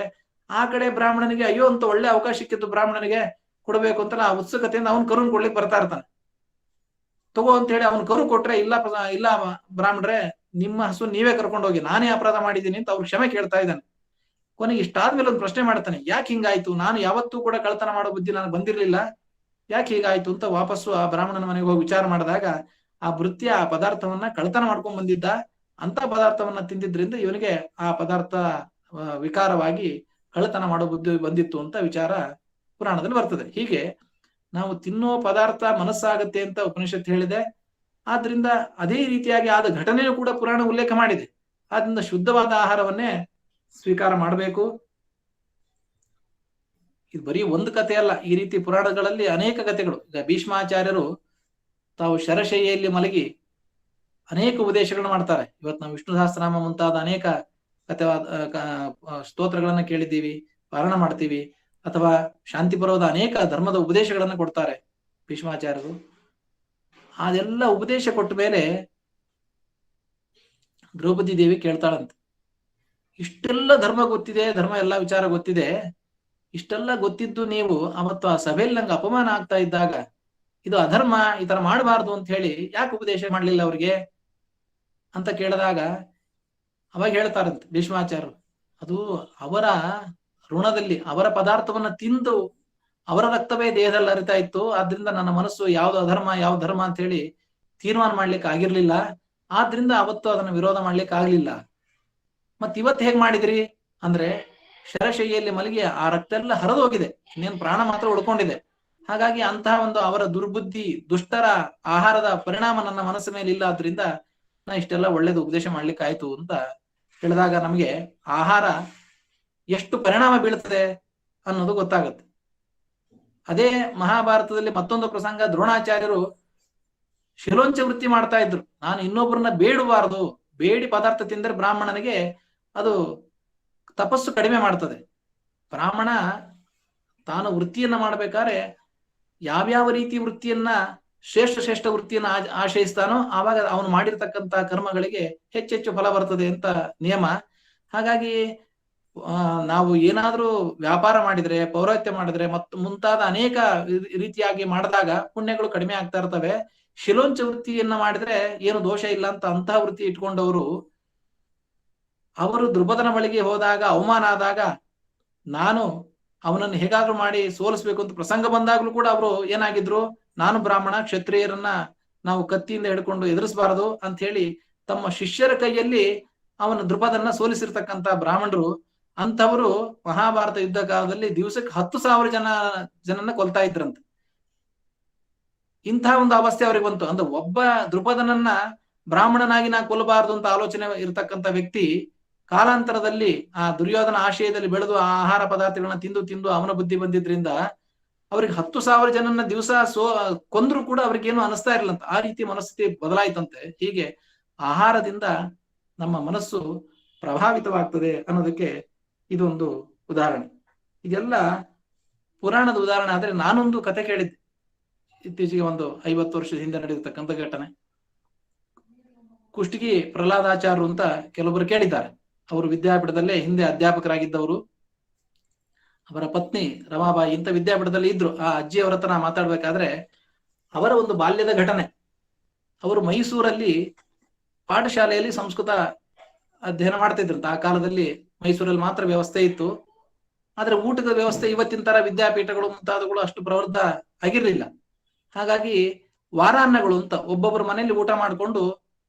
ಆ ಕಡೆ ಬ್ರಾಹ್ಮಣನಿಗೆ ಅಯ್ಯೋ ಅಂತ ಒಳ್ಳೆ ಅವಕಾಶ ಸಿಕ್ಕಿತ್ತು ಬ್ರಾಹ್ಮಣನಿಗೆ ಕೊಡಬೇಕು ಅಂತ ಆ ಉತ್ಸುಕತೆಯಿಂದ ಅವನ್ ಕರುನ್ ಕೊಡ್ಲಿಕ್ಕೆ ಬರ್ತಾ ಇರ್ತಾನೆ. ತಗೋ ಅಂತ ಹೇಳಿ ಅವನ್ ಕರು ಕೊಟ್ರೆ, ಇಲ್ಲ ಬ್ರಾಹ್ಮಣರೇ, ನಿಮ್ಮ ಹಸು ನೀವೇ ಕರ್ಕೊಂಡು ಹೋಗಿ, ನಾನೇ ಅಪರಾಧ ಮಾಡಿದ್ದೀನಿ ಅಂತ ಅವ್ರು ಕ್ಷಮೆ ಕೇಳ್ತಾ ಇದ್ದಾನೆ. ಕೊನೆಗೆ ಇಷ್ಟಾದ್ಮೇಲೆ ಒಂದು ಪ್ರಶ್ನೆ ಮಾಡ್ತಾನೆ, ಯಾಕೆ ಹಿಂಗಾಯ್ತು? ನಾನು ಯಾವತ್ತೂ ಕೂಡ ಕಳ್ತನ ಮಾಡೋ ಬುದ್ಧಿ ನನಗೆ ಬಂದಿರ್ಲಿಲ್ಲ, ಯಾಕೆ ಹೀಗಾಯ್ತು ಅಂತ ವಾಪಸ್ಸು ಆ ಬ್ರಾಹ್ಮಣನ ಮನೆಗೆ ಹೋಗಿ ವಿಚಾರ ಮಾಡಿದಾಗ, ಆ ವೃತ್ತಿಯ ಆ ಪದಾರ್ಥವನ್ನ ಕಳ್ತನ ಮಾಡ್ಕೊಂಡ್ ಬಂದಿದ್ದ, ಅಂತ ಪದಾರ್ಥವನ್ನ ತಿಂದಿದ್ರಿಂದ ಇವನಿಗೆ ಆ ಪದಾರ್ಥ ವಿಕಾರವಾಗಿ ಕಳ್ಳತನ ಮಾಡೋ ಬುದ್ಧಿ ಬಂದಿತ್ತು ಅಂತ ವಿಚಾರ ಪುರಾಣದಲ್ಲಿ ಬರ್ತದೆ. ಹೀಗೆ ನಾವು ತಿನ್ನೋ ಪದಾರ್ಥ ಮನಸ್ಸಾಗತ್ತೆ ಅಂತ ಉಪನಿಷತ್ ಹೇಳಿದೆ. ಆದ್ರಿಂದ ಅದೇ ರೀತಿಯಾಗಿ ಆದ ಘಟನೆಯೂ ಕೂಡ ಪುರಾಣ ಉಲ್ಲೇಖ ಮಾಡಿದೆ. ಆದ್ರಿಂದ ಶುದ್ಧವಾದ ಆಹಾರವನ್ನೇ ಸ್ವೀಕಾರ ಮಾಡಬೇಕು. ಇದು ಬರೀ ಒಂದು ಕಥೆ ಅಲ್ಲ, ಈ ರೀತಿ ಪುರಾಣಗಳಲ್ಲಿ ಅನೇಕ ಕಥೆಗಳು. ಈಗ ಭೀಷ್ಮಾಚಾರ್ಯರು ತಾವು ಶರಶಯ್ಯಲ್ಲಿ ಮಲಗಿ ಅನೇಕ ಉಪದೇಶಗಳನ್ನು ಮಾಡ್ತಾರೆ. ಇವತ್ತು ನಾವು ವಿಷ್ಣು ಸಹಸ್ರನಾಮ ಮುಂತಾದ ಅನೇಕ ಸ್ತೋತ್ರಗಳನ್ನ ಕೇಳಿದ್ದೀವಿ, ಪಾರಾಯಣ ಮಾಡ್ತೀವಿ, ಅಥವಾ ಶಾಂತಿಪರ್ವದ ಅನೇಕ ಧರ್ಮದ ಉಪದೇಶಗಳನ್ನ ಕೊಡ್ತಾರೆ ಭೀಷ್ಮಾಚಾರ್ಯರು. ಅದೆಲ್ಲ ಉಪದೇಶ ಕೊಟ್ಟ ಮೇಲೆ ದ್ರೌಪದಿ ದೇವಿ ಕೇಳ್ತಾಳಂತೆ, ಇಷ್ಟೆಲ್ಲ ಧರ್ಮ ಗೊತ್ತಿದೆ, ಧರ್ಮ ಎಲ್ಲ ವಿಚಾರ ಗೊತ್ತಿದೆ, ಇಷ್ಟೆಲ್ಲ ಗೊತ್ತಿದ್ದು ನೀವು ಅವತ್ತು ಆ ಸಭೆಯಲ್ಲಿ ನಂಗೆ ಅಪಮಾನ ಆಗ್ತಾ ಇದ್ದಾಗ ಇದು ಅಧರ್ಮ, ಈ ತರ ಮಾಡಬಾರ್ದು ಅಂತ ಹೇಳಿ ಯಾಕೆ ಉಪದೇಶ ಮಾಡ್ಲಿಲ್ಲ ಅವ್ರಿಗೆ ಅಂತ ಕೇಳಿದಾಗ ಅವಾಗ ಹೇಳ್ತಾರಂತೆ ಭೀಷ್ಮಾಚಾರ್ಯರು, ಅದು ಅವರ ಋಣದಲ್ಲಿ ಅವರ ಪದಾರ್ಥವನ್ನ ತಿಂದು ಅವರ ರಕ್ತವೇ ದೇಹದಲ್ಲಿ ಹರಿತಾ ಇತ್ತು. ಆದ್ರಿಂದ ನನ್ನ ಮನಸ್ಸು ಯಾವ್ದು ಅಧರ್ಮ ಯಾವ ಧರ್ಮ ಅಂತ ಹೇಳಿ ತೀರ್ಮಾನ ಮಾಡ್ಲಿಕ್ಕೆ ಆಗಿರ್ಲಿಲ್ಲ. ಆದ್ರಿಂದ ಅವತ್ತು ಅದನ್ನ ವಿರೋಧ ಮಾಡ್ಲಿಕ್ಕೆ ಆಗ್ಲಿಲ್ಲ. ಮತ್ ಇವತ್ತು ಹೇಗ್ ಮಾಡಿದ್ರಿ ಅಂದ್ರೆ, ಶರಶಯ್ಯಲ್ಲಿ ಮಲಗಿ ಆ ರಕ್ತ ಎಲ್ಲ ಹರಿದೋಗಿದೆ, ಇನ್ನೇನು ಪ್ರಾಣ ಮಾತ್ರ ಉಳ್ಕೊಂಡಿದೆ. ಹಾಗಾಗಿ ಅಂತಹ ಒಂದು ಅವರ ದುರ್ಬುದ್ಧಿ ದುಷ್ಟರ ಆಹಾರದ ಪರಿಣಾಮ ನನ್ನ ಮನಸ್ಸಿನ ಮೇಲೆ ಇಲ್ಲ, ಆದ್ರಿಂದ ನಾ ಇಷ್ಟೆಲ್ಲ ಒಳ್ಳೇದು ಉಪದೇಶ ಮಾಡ್ಲಿಕ್ಕೆ ಆಯ್ತು ಅಂತ ಹೇಳಿದಾಗ ನಮಗೆ ಆಹಾರ ಎಷ್ಟು ಪರಿಣಾಮ ಬೀಳ್ತದೆ ಅನ್ನೋದು ಗೊತ್ತಾಗುತ್ತೆ. ಅದೇ ಮಹಾಭಾರತದಲ್ಲಿ ಮತ್ತೊಂದು ಪ್ರಸಂಗ, ದ್ರೋಣಾಚಾರ್ಯರು ಶಿಲೋಂಚ ವೃತ್ತಿ ಮಾಡ್ತಾ ಇದ್ರು. ನಾನು ಇನ್ನೊಬ್ಬರನ್ನ ಬೇಡಬಾರದು, ಬೇಡಿ ಪದಾರ್ಥ ತಿಂದರೆ ಬ್ರಾಹ್ಮಣನಿಗೆ ಅದು ತಪಸ್ಸು ಕಡಿಮೆ ಮಾಡ್ತದೆ. ಬ್ರಾಹ್ಮಣ ತಾನು ವೃತ್ತಿಯನ್ನ ಮಾಡ್ಬೇಕಾದ್ರೆ ಯಾವ್ಯಾವ ರೀತಿ ವೃತ್ತಿಯನ್ನ ಶ್ರೇಷ್ಠ ವೃತ್ತಿಯನ್ನ ಆಶ್ರಯಿಸ್ತಾನೋ ಆವಾಗ ಅವನು ಮಾಡಿರ್ತಕ್ಕಂಥ ಕರ್ಮಗಳಿಗೆ ಹೆಚ್ಚೆಚ್ಚು ಫಲ ಬರ್ತದೆ ಅಂತ ನಿಯಮ. ಹಾಗಾಗಿ ನಾವು ಏನಾದ್ರೂ ವ್ಯಾಪಾರ ಮಾಡಿದ್ರೆ, ಪೌರೋಹಿತ್ಯ ಮಾಡಿದ್ರೆ ಮತ್ತು ಮುಂತಾದ ಅನೇಕ ರೀತಿಯಾಗಿ ಮಾಡಿದಾಗ ಪುಣ್ಯಗಳು ಕಡಿಮೆ ಆಗ್ತಾ ಇರ್ತವೆ. ಶಿಲೋಂಚ ವೃತ್ತಿಯನ್ನ ಮಾಡಿದ್ರೆ ಏನು ದೋಷ ಇಲ್ಲ ಅಂತ ಅಂತಹ ವೃತ್ತಿ ಇಟ್ಕೊಂಡವರು ಅವರು ದ್ರುಪದನ ಬಳಿಗೆ ಹೋದಾಗ ಅವಮಾನ ಆದಾಗ ನಾನು ಅವನನ್ನು ಹೇಗಾದ್ರೂ ಮಾಡಿ ಸೋಲಿಸ್ಬೇಕು ಅಂತ ಪ್ರಸಂಗ ಬಂದಾಗ್ಲೂ ಕೂಡ ಅವರು ಏನಾಗಿದ್ರು, ನಾನು ಬ್ರಾಹ್ಮಣ, ಕ್ಷತ್ರಿಯರನ್ನ ನಾವು ಕತ್ತಿಯಿಂದ ಹಿಡ್ಕೊಂಡು ಎದುರಿಸಬಾರದು ಅಂತ ಹೇಳಿ ತಮ್ಮ ಶಿಷ್ಯರ ಕೈಯಲ್ಲಿ ಅವನ ದ್ರುಪದನ್ನ ಸೋಲಿಸಿರ್ತಕ್ಕಂಥ ಬ್ರಾಹ್ಮಣರು. ಅಂತವರು ಮಹಾಭಾರತ ಯುದ್ಧ ಕಾಲದಲ್ಲಿ ದಿವಸಕ್ಕೆ 10,000 ಜನನ್ನ ಕೊಲ್ತಾ ಇದ್ರಂತೆ. ಇಂತಹ ಒಂದು ಅವಸ್ಥೆ ಅವ್ರಿಗೆ ಬಂತು. ಅಂದ್ರೆ ಒಬ್ಬ ದ್ರುಪದನನ್ನ ಬ್ರಾಹ್ಮಣನಾಗಿ ನಾ ಕೊಲ್ಲಬಾರದು ಅಂತ ಆಲೋಚನೆ ಇರತಕ್ಕಂಥ ವ್ಯಕ್ತಿ ಕಾಲಾಂತರದಲ್ಲಿ ಆ ದುರ್ಯೋಧನ ಆಶಯದಲ್ಲಿ ಬೆಳೆದು ಆ ಆಹಾರ ಪದಾರ್ಥಗಳನ್ನ ತಿಂದು ಅವನ ಬುದ್ಧಿ ಬಂದಿದ್ರಿಂದ ಅವ್ರಿಗೆ 10,000 ಜನನ್ನ ದಿವಸ ಕೊಂದ್ರು ಕೂಡ ಅವ್ರಿಗೇನು ಅನಿಸ್ತಾ ಇರಲಿಲ್ಲ. ಆ ರೀತಿ ಮನಸ್ಥಿತಿ ಬದಲಾಯ್ತಂತೆ. ಹೀಗೆ ಆಹಾರದಿಂದ ನಮ್ಮ ಮನಸ್ಸು ಪ್ರಭಾವಿತವಾಗ್ತದೆ ಅನ್ನೋದಕ್ಕೆ ಇದೊಂದು ಉದಾಹರಣೆ. ಇದೆಲ್ಲ ಪುರಾಣದ ಉದಾಹರಣೆ. ಆದ್ರೆ ನಾನೊಂದು ಕತೆ ಕೇಳಿದ್ದೆ ಇತ್ತೀಚೆಗೆ, ಒಂದು 50 ವರ್ಷದ ಹಿಂದೆ ನಡೆದಿರ್ತಕ್ಕಂಥ ಘಟನೆ. ಕುಷ್ಟಗಿ ಪ್ರಹ್ಲಾದಾಚಾರ್ಯರು ಅಂತ ಕೆಲವೊಬ್ಬರು ಕೇಳಿದ್ದಾರೆ. ಅವರು ವಿದ್ಯಾಪೀಠದಲ್ಲೇ ಹಿಂದೆ ಅಧ್ಯಾಪಕರಾಗಿದ್ದವರು. ಅವರ ಪತ್ನಿ ರಮಾಬಾಯಿ ಇಂಥ ವಿದ್ಯಾಪೀಠದಲ್ಲಿ ಇದ್ರು. ಆ ಅಜ್ಜಿಯವರ ಹತ್ರ ಮಾತಾಡ್ಬೇಕಾದ್ರೆ ಅವರ ಒಂದು ಬಾಲ್ಯದ ಘಟನೆ. ಅವರು ಮೈಸೂರಲ್ಲಿ ಪಾಠಶಾಲೆಯಲ್ಲಿ ಸಂಸ್ಕೃತ ಅಧ್ಯಯನ ಮಾಡ್ತಾ ಇದ್ರಂತ. ಆ ಕಾಲದಲ್ಲಿ ಮೈಸೂರಲ್ಲಿ ಮಾತ್ರ ವ್ಯವಸ್ಥೆ ಇತ್ತು. ಆದ್ರೆ ಊಟದ ವ್ಯವಸ್ಥೆ ಇವತ್ತಿನ ತರ ವಿದ್ಯಾಪೀಠಗಳು ಮುಂತಾದವುಗಳು ಅಷ್ಟು ಪ್ರವೃದ್ಧ ಆಗಿರ್ಲಿಲ್ಲ. ಹಾಗಾಗಿ ವಾರಾನ್ನಗಳು ಅಂತ ಒಬ್ಬೊಬ್ಬರ ಮನೆಯಲ್ಲಿ ಊಟ ಮಾಡಿಕೊಂಡು,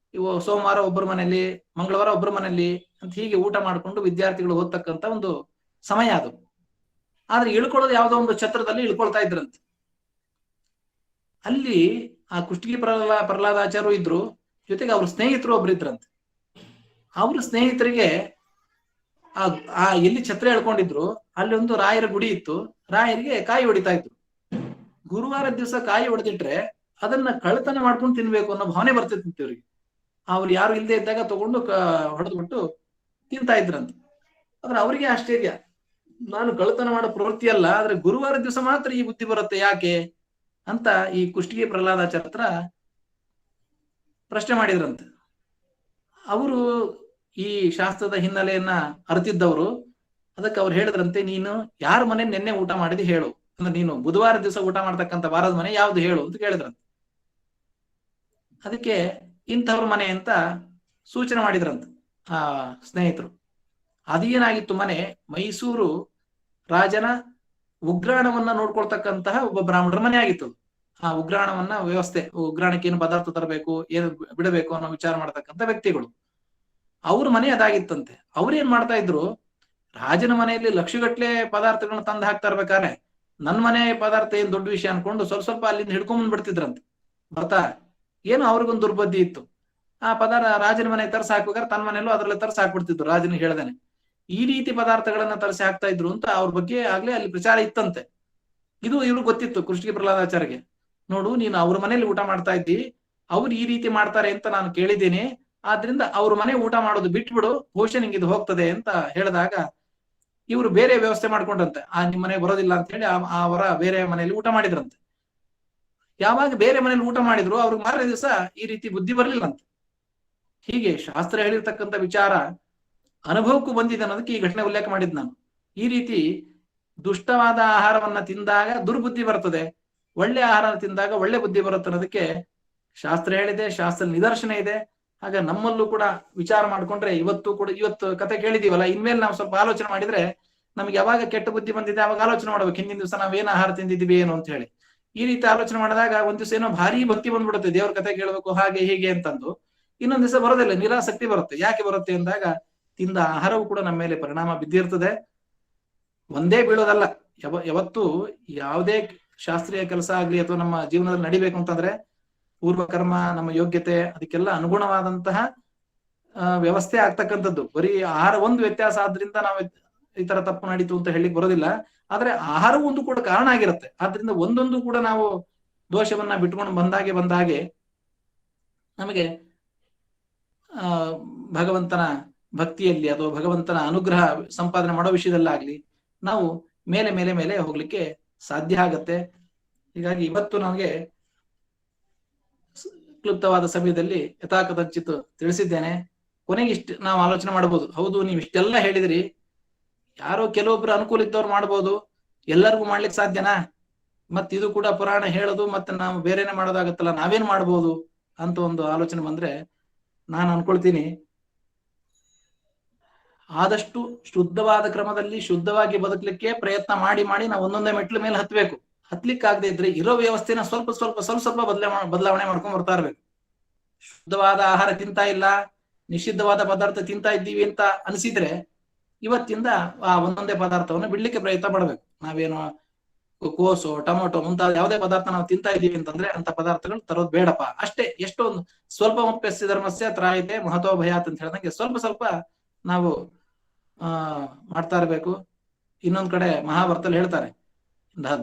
ಸೋಮವಾರ ಒಬ್ಬರ ಮನೆಯಲ್ಲಿ, ಮಂಗಳವಾರ ಒಬ್ಬರ ಮನೆಯಲ್ಲಿ ಅಂತ ಹೀಗೆ ಊಟ ಮಾಡಿಕೊಂಡು ವಿದ್ಯಾರ್ಥಿಗಳು ಓದ್ತಕ್ಕಂಥ ಒಂದು ಸಮಯ ಅದು. ಆದ್ರೆ ಇಳ್ಕೊಳ್ಳೋದು ಯಾವುದೋ ಒಂದು ಛತ್ರದಲ್ಲಿ ಇಳ್ಕೊಳ್ತಾ ಇದ್ರಂತೆ. ಅಲ್ಲಿ ಆ ಕುಷ್ಟಗಿ ಪ್ರಹ್ಲಾದಾಚಾರ್ಯರು ಇದ್ರು, ಜೊತೆಗೆ ಅವ್ರ ಸ್ನೇಹಿತರು ಒಬ್ರು ಇದ್ರಂತೆ. ಅವ್ರ ಸ್ನೇಹಿತರಿಗೆ ಆ ಆ ಎಲ್ಲಿ ಛತ್ರ ಎಳ್ಕೊಂಡಿದ್ರು ಅಲ್ಲಿ ಒಂದು ರಾಯರ ಗುಡಿ ಇತ್ತು. ರಾಯರಿಗೆ ಕಾಯಿ ಹೊಡಿತಾ ಇದ್ರು. ಗುರುವಾರ ದಿವಸ ಕಾಯಿ ಹೊಡೆದಿಟ್ರೆ ಅದನ್ನ ಕಳ್ಳತನ ಮಾಡ್ಕೊಂಡು ತಿನ್ಬೇಕು ಅನ್ನೋ ಭಾವನೆ ಬರ್ತಿತ್ತು ಇವ್ರಿಗೆ. ಅವ್ರು ಯಾರು ಇಲ್ಲದೆ ಇದ್ದಾಗ ತಗೊಂಡು ಹೊಡೆದ್ಬಿಟ್ಟು ತಿಂತಾ ಇದ್ರಂತ. ಆದ್ರೆ ಅವರಿಗೆ ಆಶ್ಚರ್ಯ, ನಾನು ಕಳ್ಳತನ ಮಾಡೋ ಪ್ರವೃತ್ತಿ ಅಲ್ಲ, ಆದ್ರೆ ಗುರುವಾರ ದಿವಸ ಮಾತ್ರ ಈ ಬುದ್ಧಿ ಬರುತ್ತೆ ಯಾಕೆ ಅಂತ ಈ ಕುಷ್ಟಗಿ ಪ್ರಹ್ಲಾದಾಚಾರ್ಯ ಹತ್ರ ಪ್ರಶ್ನೆ ಮಾಡಿದ್ರಂತೆ. ಅವರು ಈ ಶಾಸ್ತ್ರದ ಹಿನ್ನೆಲೆಯನ್ನ ಅರಿತಿದ್ದವರು. ಅದಕ್ಕೆ ಅವ್ರು ಹೇಳಿದ್ರಂತೆ, ನೀನು ಯಾರ ಮನೆ ನಿನ್ನೆ ಊಟ ಮಾಡಿದಿ ಹೇಳು, ಅಂದ್ರೆ ನೀನು ಬುಧವಾರ ದಿವಸ ಊಟ ಮಾಡ್ತಕ್ಕಂಥ ವಾರದ ಮನೆ ಯಾವ್ದು ಹೇಳು ಅಂತ ಕೇಳಿದ್ರಂತೆ. ಅದಕ್ಕೆ ಇಂಥವ್ರ ಮನೆ ಅಂತ ಸೂಚನೆ ಮಾಡಿದ್ರಂತ ಆ ಸ್ನೇಹಿತರು. ಅದೇನಾಗಿತ್ತು ಮನೆ, ಮೈಸೂರು ರಾಜನ ಉಗ್ರಾಣವನ್ನ ನೋಡ್ಕೊಳ್ತಕ್ಕಂತಹ ಒಬ್ಬ ಬ್ರಾಹ್ಮಣರ ಮನೆ ಆಗಿತ್ತು. ಆ ಉಗ್ರಾಣವನ್ನ ವ್ಯವಸ್ಥೆ, ಉಗ್ರಾಣಕ್ಕೆ ಏನು ಪದಾರ್ಥ ತರಬೇಕು, ಏನು ಬಿಡಬೇಕು ಅನ್ನೋ ವಿಚಾರ ಮಾಡತಕ್ಕಂಥ ವ್ಯಕ್ತಿಗಳು. ಅವ್ರ ಮನೆ ಅದಾಗಿತ್ತಂತೆ. ಅವ್ರೇನ್ ಮಾಡ್ತಾ ಇದ್ರು, ರಾಜನ ಮನೆಯಲ್ಲಿ ಲಕ್ಷಗಟ್ಲೆ ಪದಾರ್ಥಗಳನ್ನ ತಂದು ಹಾಕ್ತಾ ಇರ್ಬೇಕಾದ್ರೆ ನನ್ ಮನೆ ಪದಾರ್ಥ ಏನ್ ದೊಡ್ಡ ವಿಷಯ ಅನ್ಕೊಂಡು ಸ್ವಲ್ಪ ಸ್ವಲ್ಪ ಅಲ್ಲಿಂದ ಹಿಡ್ಕೊಂಡ್ ಬಂದ್ಬಿಡ್ತಿದ್ರಂತೆ. ಬರ್ತಾ ಏನೋ ಅವ್ರಿಗೊಂದು ದುರ್ಬುದ್ಧಿ ಇತ್ತು. ಆ ಪದಾರ್ಥ ರಾಜನ ಮನೆ ತರಿಸಿ ಹಾಕ್ಬೇಕಾದ್ರೆ ತನ್ನ ಮನೆಯಲ್ಲೂ ಅದ್ರಲ್ಲೇ ತರಿಸಿ ಹಾಕ್ಬಿಡ್ತಿದ್ರು, ರಾಜನಿಗೆ ಹೇಳ್ದೇನೆ. ಈ ರೀತಿ ಪದಾರ್ಥಗಳನ್ನ ತರಿಸಿ ಹಾಕ್ತಾ ಇದ್ರು ಅಂತ ಅವ್ರ ಬಗ್ಗೆ ಆಗ್ಲೇ ಅಲ್ಲಿ ಪ್ರಚಾರ ಇತ್ತಂತೆ. ಇದು ಇವ್ರು ಗೊತ್ತಿತ್ತು ಕುಷ್ಟಗಿ ಪ್ರಹ್ಲಾದಾಚಾರ್ಯಗೆ. ನೋಡು, ನೀನು ಅವ್ರ ಮನೇಲಿ ಊಟ ಮಾಡ್ತಾ ಇದ್ದಿ, ಅವ್ರು ಈ ರೀತಿ ಮಾಡ್ತಾರೆ ಅಂತ ನಾನು ಕೇಳಿದ್ದೀನಿ, ಆದ್ರಿಂದ ಅವ್ರ ಮನೆ ಊಟ ಮಾಡೋದು ಬಿಟ್ಬಿಡು, ಬಹುಶಃ ನಿಂಗೆ ಇದು ಹೋಗ್ತದೆ ಅಂತ ಹೇಳಿದಾಗ ಇವರು ಬೇರೆ ವ್ಯವಸ್ಥೆ ಮಾಡ್ಕೊಂಡ್ರಂತೆ. ನಿಮ್ ಮನೆ ಬರೋದಿಲ್ಲ ಅಂತ ಹೇಳಿ ಅವರ ಬೇರೆ ಮನೆಯಲ್ಲಿ ಊಟ ಮಾಡಿದ್ರಂತೆ. ಯಾವಾಗ ಬೇರೆ ಮನೇಲಿ ಊಟ ಮಾಡಿದ್ರು ಅವ್ರಿಗೆ ಮಾರನೇ ದಿವಸ ಈ ರೀತಿ ಬುದ್ಧಿ ಬರ್ಲಿಲ್ಲಂತೆ. ಹೀಗೆ ಶಾಸ್ತ್ರ ಹೇಳಿರ್ತಕ್ಕಂಥ ವಿಚಾರ ಅನುಭವಕ್ಕೂ ಬಂದಿದೆ ಅನ್ನೋದಕ್ಕೆ ಈ ಘಟನೆ ಉಲ್ಲೇಖ ಮಾಡಿದ್ ನಾನು. ಈ ರೀತಿ ದುಷ್ಟವಾದ ಆಹಾರವನ್ನ ತಿಂದಾಗ ದುರ್ಬುದ್ಧಿ ಬರ್ತದೆ, ಒಳ್ಳೆ ಆಹಾರ ತಿಂದಾಗ ಒಳ್ಳೆ ಬುದ್ಧಿ ಬರುತ್ತೆ ಅನ್ನೋದಕ್ಕೆ ಶಾಸ್ತ್ರ ಹೇಳಿದೆ, ಶಾಸ್ತ್ರ ನಿದರ್ಶನ ಇದೆ. ಹಾಗೆ ನಮ್ಮಲ್ಲೂ ಕೂಡ ವಿಚಾರ ಮಾಡ್ಕೊಂಡ್ರೆ ಇವತ್ತು ಕತೆ ಕೇಳಿದೀವಲ್ಲ, ಇನ್ಮೇಲೆ ನಾವು ಸ್ವಲ್ಪ ಆಲೋಚನೆ ಮಾಡಿದ್ರೆ ನಮ್ಗೆ ಯಾವಾಗ ಕೆಟ್ಟ ಬುದ್ಧಿ ಬಂದಿದೆ ಅವಾಗ ಆಲೋಚನೆ ಮಾಡ್ಬೇಕು, ಹಿಂದಿನ ದಿವಸ ನಾವೇನ್ ಆಹಾರ ತಿಂದಿದ್ದೀವಿ ಏನು ಅಂತ ಹೇಳಿ. ಈ ರೀತಿ ಆಲೋಚನೆ ಮಾಡಿದಾಗ ಒಂದ್ ದಿವಸ ಏನೋ ಭಾರಿ ಭಕ್ತಿ ಬಂದ್ಬಿಡುತ್ತೆ, ದೇವ್ರ ಕತೆ ಕೇಳ್ಬೇಕು ಹಾಗೆ ಹೀಗೆ ಅಂತಂದು. ಇನ್ನೊಂದ್ ದಿವಸ ಬರೋದಿಲ್ಲ, ನಿರಾಸಕ್ತಿ ಬರುತ್ತೆ. ಯಾಕೆ ಬರುತ್ತೆ ಅಂದಾಗ ತಿಂದ ಆಹಾರವು ಕೂಡ ನಮ್ಮ ಮೇಲೆ ಪರಿಣಾಮ ಬಿದ್ದಿರ್ತದೆ. ಒಂದೇ ಬೀಳೋದಲ್ಲ, ಯಾವತ್ತು ಯಾವುದೇ ಶಾಸ್ತ್ರೀಯ ಕೆಲಸ ಆಗ್ಲಿ ಅಥವಾ ನಮ್ಮ ಜೀವನದಲ್ಲಿ ನಡಿಬೇಕು ಅಂತಂದ್ರೆ ಪೂರ್ವ ಕರ್ಮ, ನಮ್ಮ ಯೋಗ್ಯತೆ, ಅದಕ್ಕೆಲ್ಲ ಅನುಗುಣವಾದಂತಹ ವ್ಯವಸ್ಥೆ ಆಗ್ತಕ್ಕಂಥದ್ದು. ಬರೀ ಆಹಾರ ಒಂದು ವ್ಯತ್ಯಾಸ ಆದ್ರಿಂದ ನಾವು ಈ ತರ ತಪ್ಪು ನಡೀತು ಅಂತ ಹೇಳಿಕ್ ಬರೋದಿಲ್ಲ. ಆದ್ರೆ ಆಹಾರವು ಒಂದು ಕೂಡ ಕಾರಣ ಆಗಿರುತ್ತೆ. ಆದ್ರಿಂದ ಒಂದೊಂದು ಕೂಡ ನಾವು ದೋಷವನ್ನ ಬಿಟ್ಕೊಂಡು ಬಂದಾಗೆ ನಮಗೆ ಭಗವಂತನ ಭಕ್ತಿಯಲ್ಲಿ ಅಥವಾ ಭಗವಂತನ ಅನುಗ್ರಹ ಸಂಪಾದನೆ ಮಾಡೋ ವಿಷಯದಲ್ಲಾಗ್ಲಿ ನಾವು ಮೇಲೆ ಹೋಗ್ಲಿಕ್ಕೆ ಸಾಧ್ಯ ಆಗತ್ತೆ. ಹೀಗಾಗಿ ಇವತ್ತು ನನಗೆ ಕ್ಲುಪ್ತವಾದ ಸಮಯದಲ್ಲಿ ಯಥಾಕಥಂಚಿತ್ ತಿಳಿಸಿದ್ದೇನೆ. ಕೊನೆಗೆ ಇಷ್ಟು ನಾವು ಆಲೋಚನೆ ಮಾಡಬಹುದು, ಹೌದು ನೀವು ಇಷ್ಟೆಲ್ಲ ಹೇಳಿದ್ರಿ, ಯಾರೋ ಕೆಲವೊಬ್ರು ಅನುಕೂಲ ಇದ್ದವ್ರು ಮಾಡ್ಬೋದು, ಎಲ್ಲರಿಗೂ ಮಾಡ್ಲಿಕ್ಕೆ ಸಾಧ್ಯನಾ? ಮತ್ ಇದು ಕೂಡ ಪುರಾಣ ಹೇಳೋದು ಮತ್ತೆ ನಾವು ಬೇರೆನೆ ಮಾಡೋದಾಗತ್ತಲ್ಲ, ನಾವೇನ್ ಮಾಡ್ಬೋದು ಅಂತ ಒಂದು ಆಲೋಚನೆ ಬಂದ್ರೆ ನಾನು ಅನ್ಕೊಳ್ತೀನಿ, ಆದಷ್ಟು ಶುದ್ಧವಾದ ಕ್ರಮದಲ್ಲಿ ಶುದ್ಧವಾಗಿ ಬದುಕಲಿಕ್ಕೆ ಪ್ರಯತ್ನ ಮಾಡಿ ನಾವು ಒಂದೊಂದೇ ಮೆಟ್ಲ ಮೇಲೆ ಹತ್ಬೇಕು. ಹತ್ಲಿಕ್ಕಾಗದೆ ಇದ್ರೆ ಇರೋ ವ್ಯವಸ್ಥೆನ ಸ್ವಲ್ಪ ಬದಲಾವಣೆ ಮಾಡ್ಕೊಂಡ್ ಬರ್ತಾ ಇರ್ಬೇಕು. ಶುದ್ಧವಾದ ಆಹಾರ ತಿಂತಾ ಇಲ್ಲ, ನಿಷಿದ್ಧವಾದ ಪದಾರ್ಥ ತಿಂತಾ ಇದ್ದೀವಿ ಅಂತ ಅನಿಸಿದ್ರೆ ಇವತ್ತಿಂದ ಆ ಒಂದೊಂದೇ ಪದಾರ್ಥವನ್ನು ಬಿಡ್ಲಿಕ್ಕೆ ಪ್ರಯತ್ನ ಪಡ್ಬೇಕು. ನಾವೇನು ಕೋಸು, ಟೊಮೊಟೊ ಮುಂತಾದ ಯಾವುದೇ ಪದಾರ್ಥ ನಾವು ತಿಂತಾ ಇದ್ದೀವಿ ಅಂತಂದ್ರೆ ಅಂತ ಪದಾರ್ಥಗಳು ತರೋದು ಬೇಡಪ್ಪ. ಅಷ್ಟೇ, ಎಷ್ಟೊಂದು ಸ್ವಲ್ಪ ಮುಪ್ಯಸ್ಯ ಧರ್ಮಸ್ಯ ತ್ರಾಯತೆ ಮಹತೋ ಭಯಾತ್ ಅಂತ ಹೇಳಿದಂಗೆ ಸ್ವಲ್ಪ ನಾವು ಮಾಡ್ತಾ ಇರ್ಬೇಕು. ಇನ್ನೊಂದ್ ಕಡೆ ಮಹಾಭಾರತದಲ್ಲಿ ಹೇಳ್ತಾರೆ,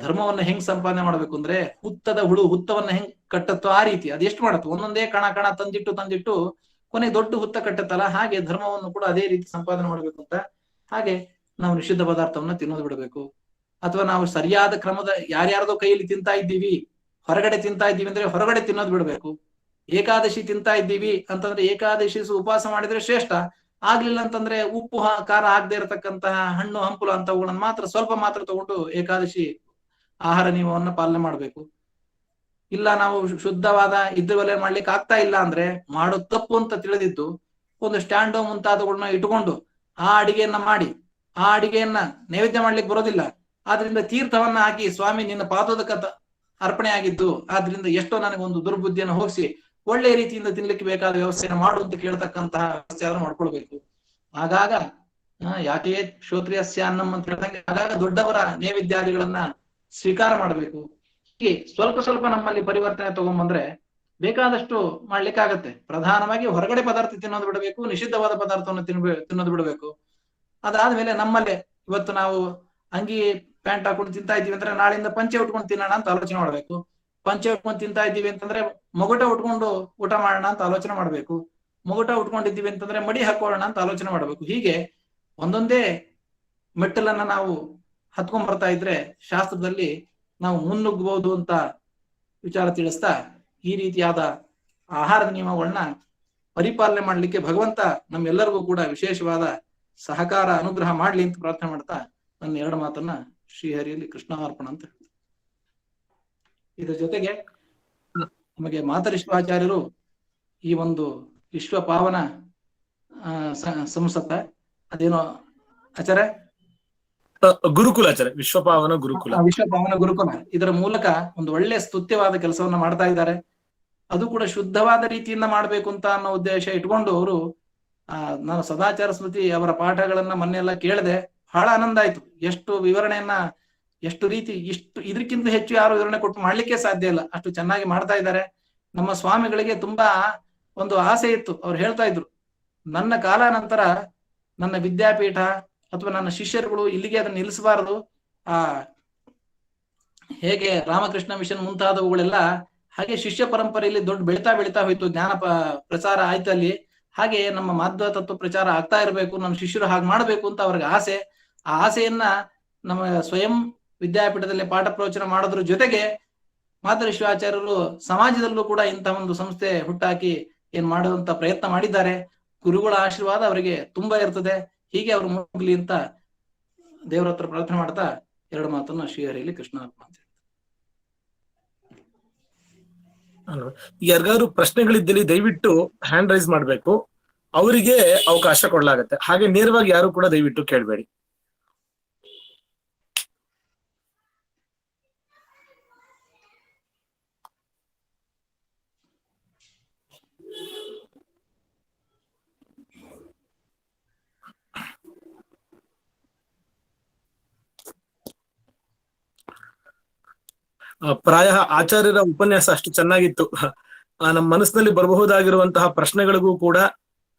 ಧರ್ಮವನ್ನ ಹೆಂಗ್ ಸಂಪಾದನೆ ಮಾಡ್ಬೇಕು ಅಂದ್ರೆ ಹುತ್ತದ ಹುಳು ಹುತ್ತವನ್ನ ಹೆಂಗ್ ಕಟ್ಟತ್ತೋ ಆ ರೀತಿ ಅದೆಷ್ಟು ಮಾಡತ್ತು, ಒಂದೊಂದೇ ಕಣ ತಂದಿಟ್ಟು ಕೊನೆ ದೊಡ್ಡ ಹುತ್ತ ಕಟ್ಟತ್ತಲ್ಲ, ಹಾಗೆ ಧರ್ಮವನ್ನು ಕೂಡ ಅದೇ ರೀತಿ ಸಂಪಾದನೆ ಮಾಡ್ಬೇಕು ಅಂತ. ಹಾಗೆ ನಾವು ನಿಷಿದ್ಧ ಪದಾರ್ಥವನ್ನ ತಿನ್ನೋದು ಬಿಡಬೇಕು. ಅಥವಾ ನಾವು ಸರಿಯಾದ ಕ್ರಮದ ಯಾರ್ಯಾರ್ದೋ ಕೈಯಲ್ಲಿ ತಿಂತಾ ಇದ್ದೀವಿ, ಹೊರಗಡೆ ತಿಂತಾ ಇದ್ದೀವಿ ಅಂದ್ರೆ ಹೊರಗಡೆ ತಿನ್ನೋದು ಬಿಡ್ಬೇಕು. ಏಕಾದಶಿ ತಿಂತಾ ಇದ್ದೀವಿ ಅಂತಂದ್ರೆ ಏಕಾದಶಿ ಉಪವಾಸ ಮಾಡಿದ್ರೆ ಶ್ರೇಷ್ಠ. ಆಗ್ಲಿಲ್ಲ ಅಂತಂದ್ರೆ ಉಪ್ಪು ಖಾರ ಆಗದೆ ಇರತಕ್ಕಂತಹ ಹಣ್ಣು ಹಂಪಲು ಅಂತವುಗಳನ್ನ ಸ್ವಲ್ಪ ಮಾತ್ರ ತಗೊಂಡು ಏಕಾದಶಿ ಆಹಾರ ನಿಯಮವನ್ನ ಪಾಲನೆ ಮಾಡ್ಬೇಕು. ಇಲ್ಲ ನಾವು ಶುದ್ಧವಾದ ಇದ್ರ ಮಾಡ್ಲಿಕ್ಕೆ ಆಗ್ತಾ ಇಲ್ಲ ಅಂದ್ರೆ ಮಾಡೋ ತಪ್ಪು ಅಂತ ತಿಳಿದಿದ್ದು ಒಂದು ಸ್ಟ್ಯಾಂಡೋ ಮುಂತಾದವುಗಳನ್ನ ಇಟ್ಕೊಂಡು ಆ ಅಡಿಗೆಯನ್ನ ಮಾಡಿ ಆ ಅಡಿಗೆಯನ್ನ ನೈವೇದ್ಯ ಮಾಡ್ಲಿಕ್ಕೆ ಬರೋದಿಲ್ಲ, ಆದ್ರಿಂದ ತೀರ್ಥವನ್ನ ಹಾಕಿ ಸ್ವಾಮಿ ನಿನ್ನ ಪಾದೋದಕ ಅರ್ಪಣೆ ಆಗಿದ್ದು, ಆದ್ರಿಂದ ಎಷ್ಟೋ ನನಗೆ ಒಂದು ದುರ್ಬುದ್ಧಿಯನ್ನು ಹೋಗಿಸಿ ಒಳ್ಳೆ ರೀತಿಯಿಂದ ತಿನ್ಲಿಕ್ಕೆ ಬೇಕಾದ ವ್ಯವಸ್ಥೆಯನ್ನು ಮಾಡು ಅಂತ ಕೇಳ್ತಕ್ಕಂತಹ ವ್ಯವಸ್ಥೆಯನ್ನು ಮಾಡ್ಕೊಳ್ಬೇಕು. ಆಗಾಗ ಯಾಕೆ ಶ್ರೋತ್ರಿಯಸ್ಯ ಅನ್ನಂ ಅಂತ ಹೇಳ್ದಂಗೆ ಆಗಾಗ ದೊಡ್ಡವರ ನೈವೇದ್ಯಾದಿಗಳನ್ನ ಸ್ವೀಕಾರ ಮಾಡಬೇಕು. ಹೀಗೆ ಸ್ವಲ್ಪ ನಮ್ಮಲ್ಲಿ ಪರಿವರ್ತನೆ ತಗೊಂಡ್ಬಂದ್ರೆ ಬೇಕಾದಷ್ಟು ಮಾಡ್ಲಿಕ್ಕಾಗತ್ತೆ. ಪ್ರಧಾನವಾಗಿ ಹೊರಗಡೆ ಪದಾರ್ಥ ತಿನ್ನೋದು ಬಿಡಬೇಕು, ನಿಷಿದ್ಧವಾದ ಪದಾರ್ಥವನ್ನು ತಿನ್ನೋದು ಬಿಡಬೇಕು. ಅದಾದ್ಮೇಲೆ ನಮ್ಮಲ್ಲೇ ಇವತ್ತು ನಾವು ಅಂಗಿ ಪ್ಯಾಂಟ್ ಹಾಕೊಂಡು ತಿಂತಾ ಇದೀವಿ ಅಂದ್ರೆ ನಾಳೆಯಿಂದ ಪಂಚೆ ಉಟ್ಕೊಂಡು ತಿನ್ನೋಣ ಅಂತ ಆಲೋಚನೆ ಮಾಡ್ಬೇಕು. ಪಂಚೆ ಉಟ್ಕೊಂಡು ತಿಂತಾ ಇದ್ದೀವಿ ಅಂತಂದ್ರೆ ಮೊಗಟ ಉಟ್ಕೊಂಡು ಊಟ ಮಾಡೋಣ ಅಂತ ಆಲೋಚನೆ ಮಾಡ್ಬೇಕು. ಮೊಗಟ ಉಟ್ಕೊಂಡಿದ್ದೀವಿ ಅಂತಂದ್ರೆ ಮಡಿ ಹಾಕೊಳ್ಳೋಣ ಅಂತ ಆಲೋಚನೆ ಮಾಡ್ಬೇಕು. ಹೀಗೆ ಒಂದೊಂದೇ ಮೆಟ್ಟಲನ್ನ ನಾವು ಹತ್ಕೊಂಡ್ ಬರ್ತಾ ಇದ್ರೆ ಶಾಸ್ತ್ರದಲ್ಲಿ ನಾವು ಮುನ್ನುಗ್ಗಬಹುದು ಅಂತ ವಿಚಾರ ತಿಳಿಸ್ತಾ ಈ ರೀತಿಯಾದ ಆಹಾರದ ನಿಯಮಗಳನ್ನ ಪರಿಪಾಲನೆ ಮಾಡ್ಲಿಕ್ಕೆ ಭಗವಂತ ನಮ್ಮೆಲ್ಲರಿಗೂ ಕೂಡ ವಿಶೇಷವಾದ ಸಹಕಾರ ಅನುಗ್ರಹ ಮಾಡ್ಲಿ ಅಂತ ಪ್ರಾರ್ಥನೆ ಮಾಡ್ತಾ ನನ್ನ ಎರಡು ಮಾತನ್ನ ಶ್ರೀಹರಿಯಲ್ಲಿ ಕೃಷ್ಣಾರ್ಪಣ ಅಂತ ಹೇಳ್ತಾರೆ. ಇದರ ಜೊತೆಗೆ ನಮಗೆ ಮಾತರಿಶ್ವಾಚಾರ್ಯರು ಈ ಒಂದು ವಿಶ್ವ ಪಾವನ ಸಂಸತ್ತ ಅದೇನೋ ಆಚಾರ್ಯ ಗುರುಕುಲಾಚಾರ್ಯ, ವಿಶ್ವಪಾವನ ಗುರುಕುಲ, ವಿಶ್ವ ಪಾವನ ಗುರುಕುಲ, ಇದರ ಮೂಲಕ ಒಂದು ಒಳ್ಳೆ ಸ್ತುತ್ಯವಾದ ಕೆಲಸವನ್ನ ಮಾಡ್ತಾ ಇದ್ದಾರೆ. ಅದು ಕೂಡ ಶುದ್ಧವಾದ ರೀತಿಯಿಂದ ಮಾಡ್ಬೇಕು ಅಂತ ಅನ್ನೋ ಉದ್ದೇಶ ಇಟ್ಕೊಂಡು ಅವರು ನಾನು ಸದಾಚಾರ ಸ್ಮೃತಿ ಅವರ ಪಾಠಗಳನ್ನ ಮೊನ್ನೆಲ್ಲ ಕೇಳಿದೆ, ಬಹಳ ಆನಂದ ಆಯ್ತು. ಎಷ್ಟು ವಿವರಣೆಯನ್ನ, ಎಷ್ಟು ರೀತಿ, ಇದಕ್ಕಿಂತ ಹೆಚ್ಚು ಯಾರು ವಿವರಣೆ ಕೊಟ್ಟು ಮಾಡ್ಲಿಕ್ಕೆ ಸಾಧ್ಯ ಇಲ್ಲ, ಅಷ್ಟು ಚೆನ್ನಾಗಿ ಮಾಡ್ತಾ ಇದ್ದಾರೆ. ನಮ್ಮ ಸ್ವಾಮಿಗಳಿಗೆ ತುಂಬಾ ಒಂದು ಆಸೆ ಇತ್ತು. ಅವ್ರು ಹೇಳ್ತಾ ಇದ್ರು, ನನ್ನ ಕಾಲಾನಂತರ ನನ್ನ ವಿದ್ಯಾಪೀಠ ಅಥವಾ ನನ್ನ ಶಿಷ್ಯರುಗಳು ಇಲ್ಲಿಗೆ ಅದನ್ನ ನಿಲ್ಲಿಸಬಾರದು. ಹೇಗೆ ರಾಮಕೃಷ್ಣ ಮಿಷನ್ ಮುಂತಾದವುಗಳೆಲ್ಲ ಹಾಗೆ ಶಿಷ್ಯ ಪರಂಪರೆಯಲ್ಲಿ ದೊಡ್ಡ ಬೆಳಿತಾ ಹೋಯ್ತು, ಜ್ಞಾನ ಪ್ರಚಾರ ಆಯ್ತು ಅಲ್ಲಿ. ಹಾಗೆ ನಮ್ಮ ಮಾಧ್ವ ತತ್ವ ಪ್ರಚಾರ ಆಗ್ತಾ ಇರಬೇಕು, ನಮ್ಮ ಶಿಷ್ಯರು ಹಾಗೆ ಮಾಡ್ಬೇಕು ಅಂತ ಅವ್ರಿಗೆ ಆಸೆ. ಆ ಆಸೆಯನ್ನ ನಮ್ಮ ಸ್ವಯಂ ವಿದ್ಯಾಪೀಠದಲ್ಲಿ ಪಾಠ ಪ್ರವಚನ ಮಾಡೋದ್ರ ಜೊತೆಗೆ ಮಾತರಿಶ್ವಾಚಾರ್ಯರು ಸಮಾಜದಲ್ಲೂ ಕೂಡ ಇಂತಹ ಒಂದು ಸಂಸ್ಥೆ ಹುಟ್ಟಾಕಿ ಏನ್ ಮಾಡುವಂತ ಪ್ರಯತ್ನ ಮಾಡಿದ್ದಾರೆ. ಗುರುಗಳ ಆಶೀರ್ವಾದ ಅವರಿಗೆ ತುಂಬಾ ಇರ್ತದೆ. ಹೀಗೆ ಅವ್ರು ಮುಗ್ಲಿ ಅಂತ ದೇವರ ಹತ್ರ ಪ್ರಾರ್ಥನೆ ಮಾಡ್ತಾ ಎರಡು ಮಾತನ್ನ ಶ್ರೀಹರಿಯಲ್ಲಿ ಕೃಷ್ಣಾರ್ಪಣ ಅಂತ. ಯಾರಿಗಾದ್ರು ಪ್ರಶ್ನೆಗಳಿದ್ದಲ್ಲಿ ದಯವಿಟ್ಟು ಹ್ಯಾಂಡ್ ರೈಸ್ ಮಾಡ್ಬೇಕು, ಅವರಿಗೆ ಅವಕಾಶ ಕೊಡ್ಲಾಗತ್ತೆ. ಹಾಗೆ ನೇರವಾಗಿ ಯಾರು ಕೂಡ ದಯವಿಟ್ಟು ಕೇಳಬೇಡಿ. ಪ್ರಾಯ ಆಚಾರ್ಯರ ಉಪನ್ಯಾಸ ಅಷ್ಟು ಚೆನ್ನಾಗಿತ್ತು. ನಮ್ಮ ಮನಸ್ಸಿನಲ್ಲಿ ಬರಬಹುದಾಗಿರುವಂತಹ ಪ್ರಶ್ನೆಗಳಿಗೂ ಕೂಡ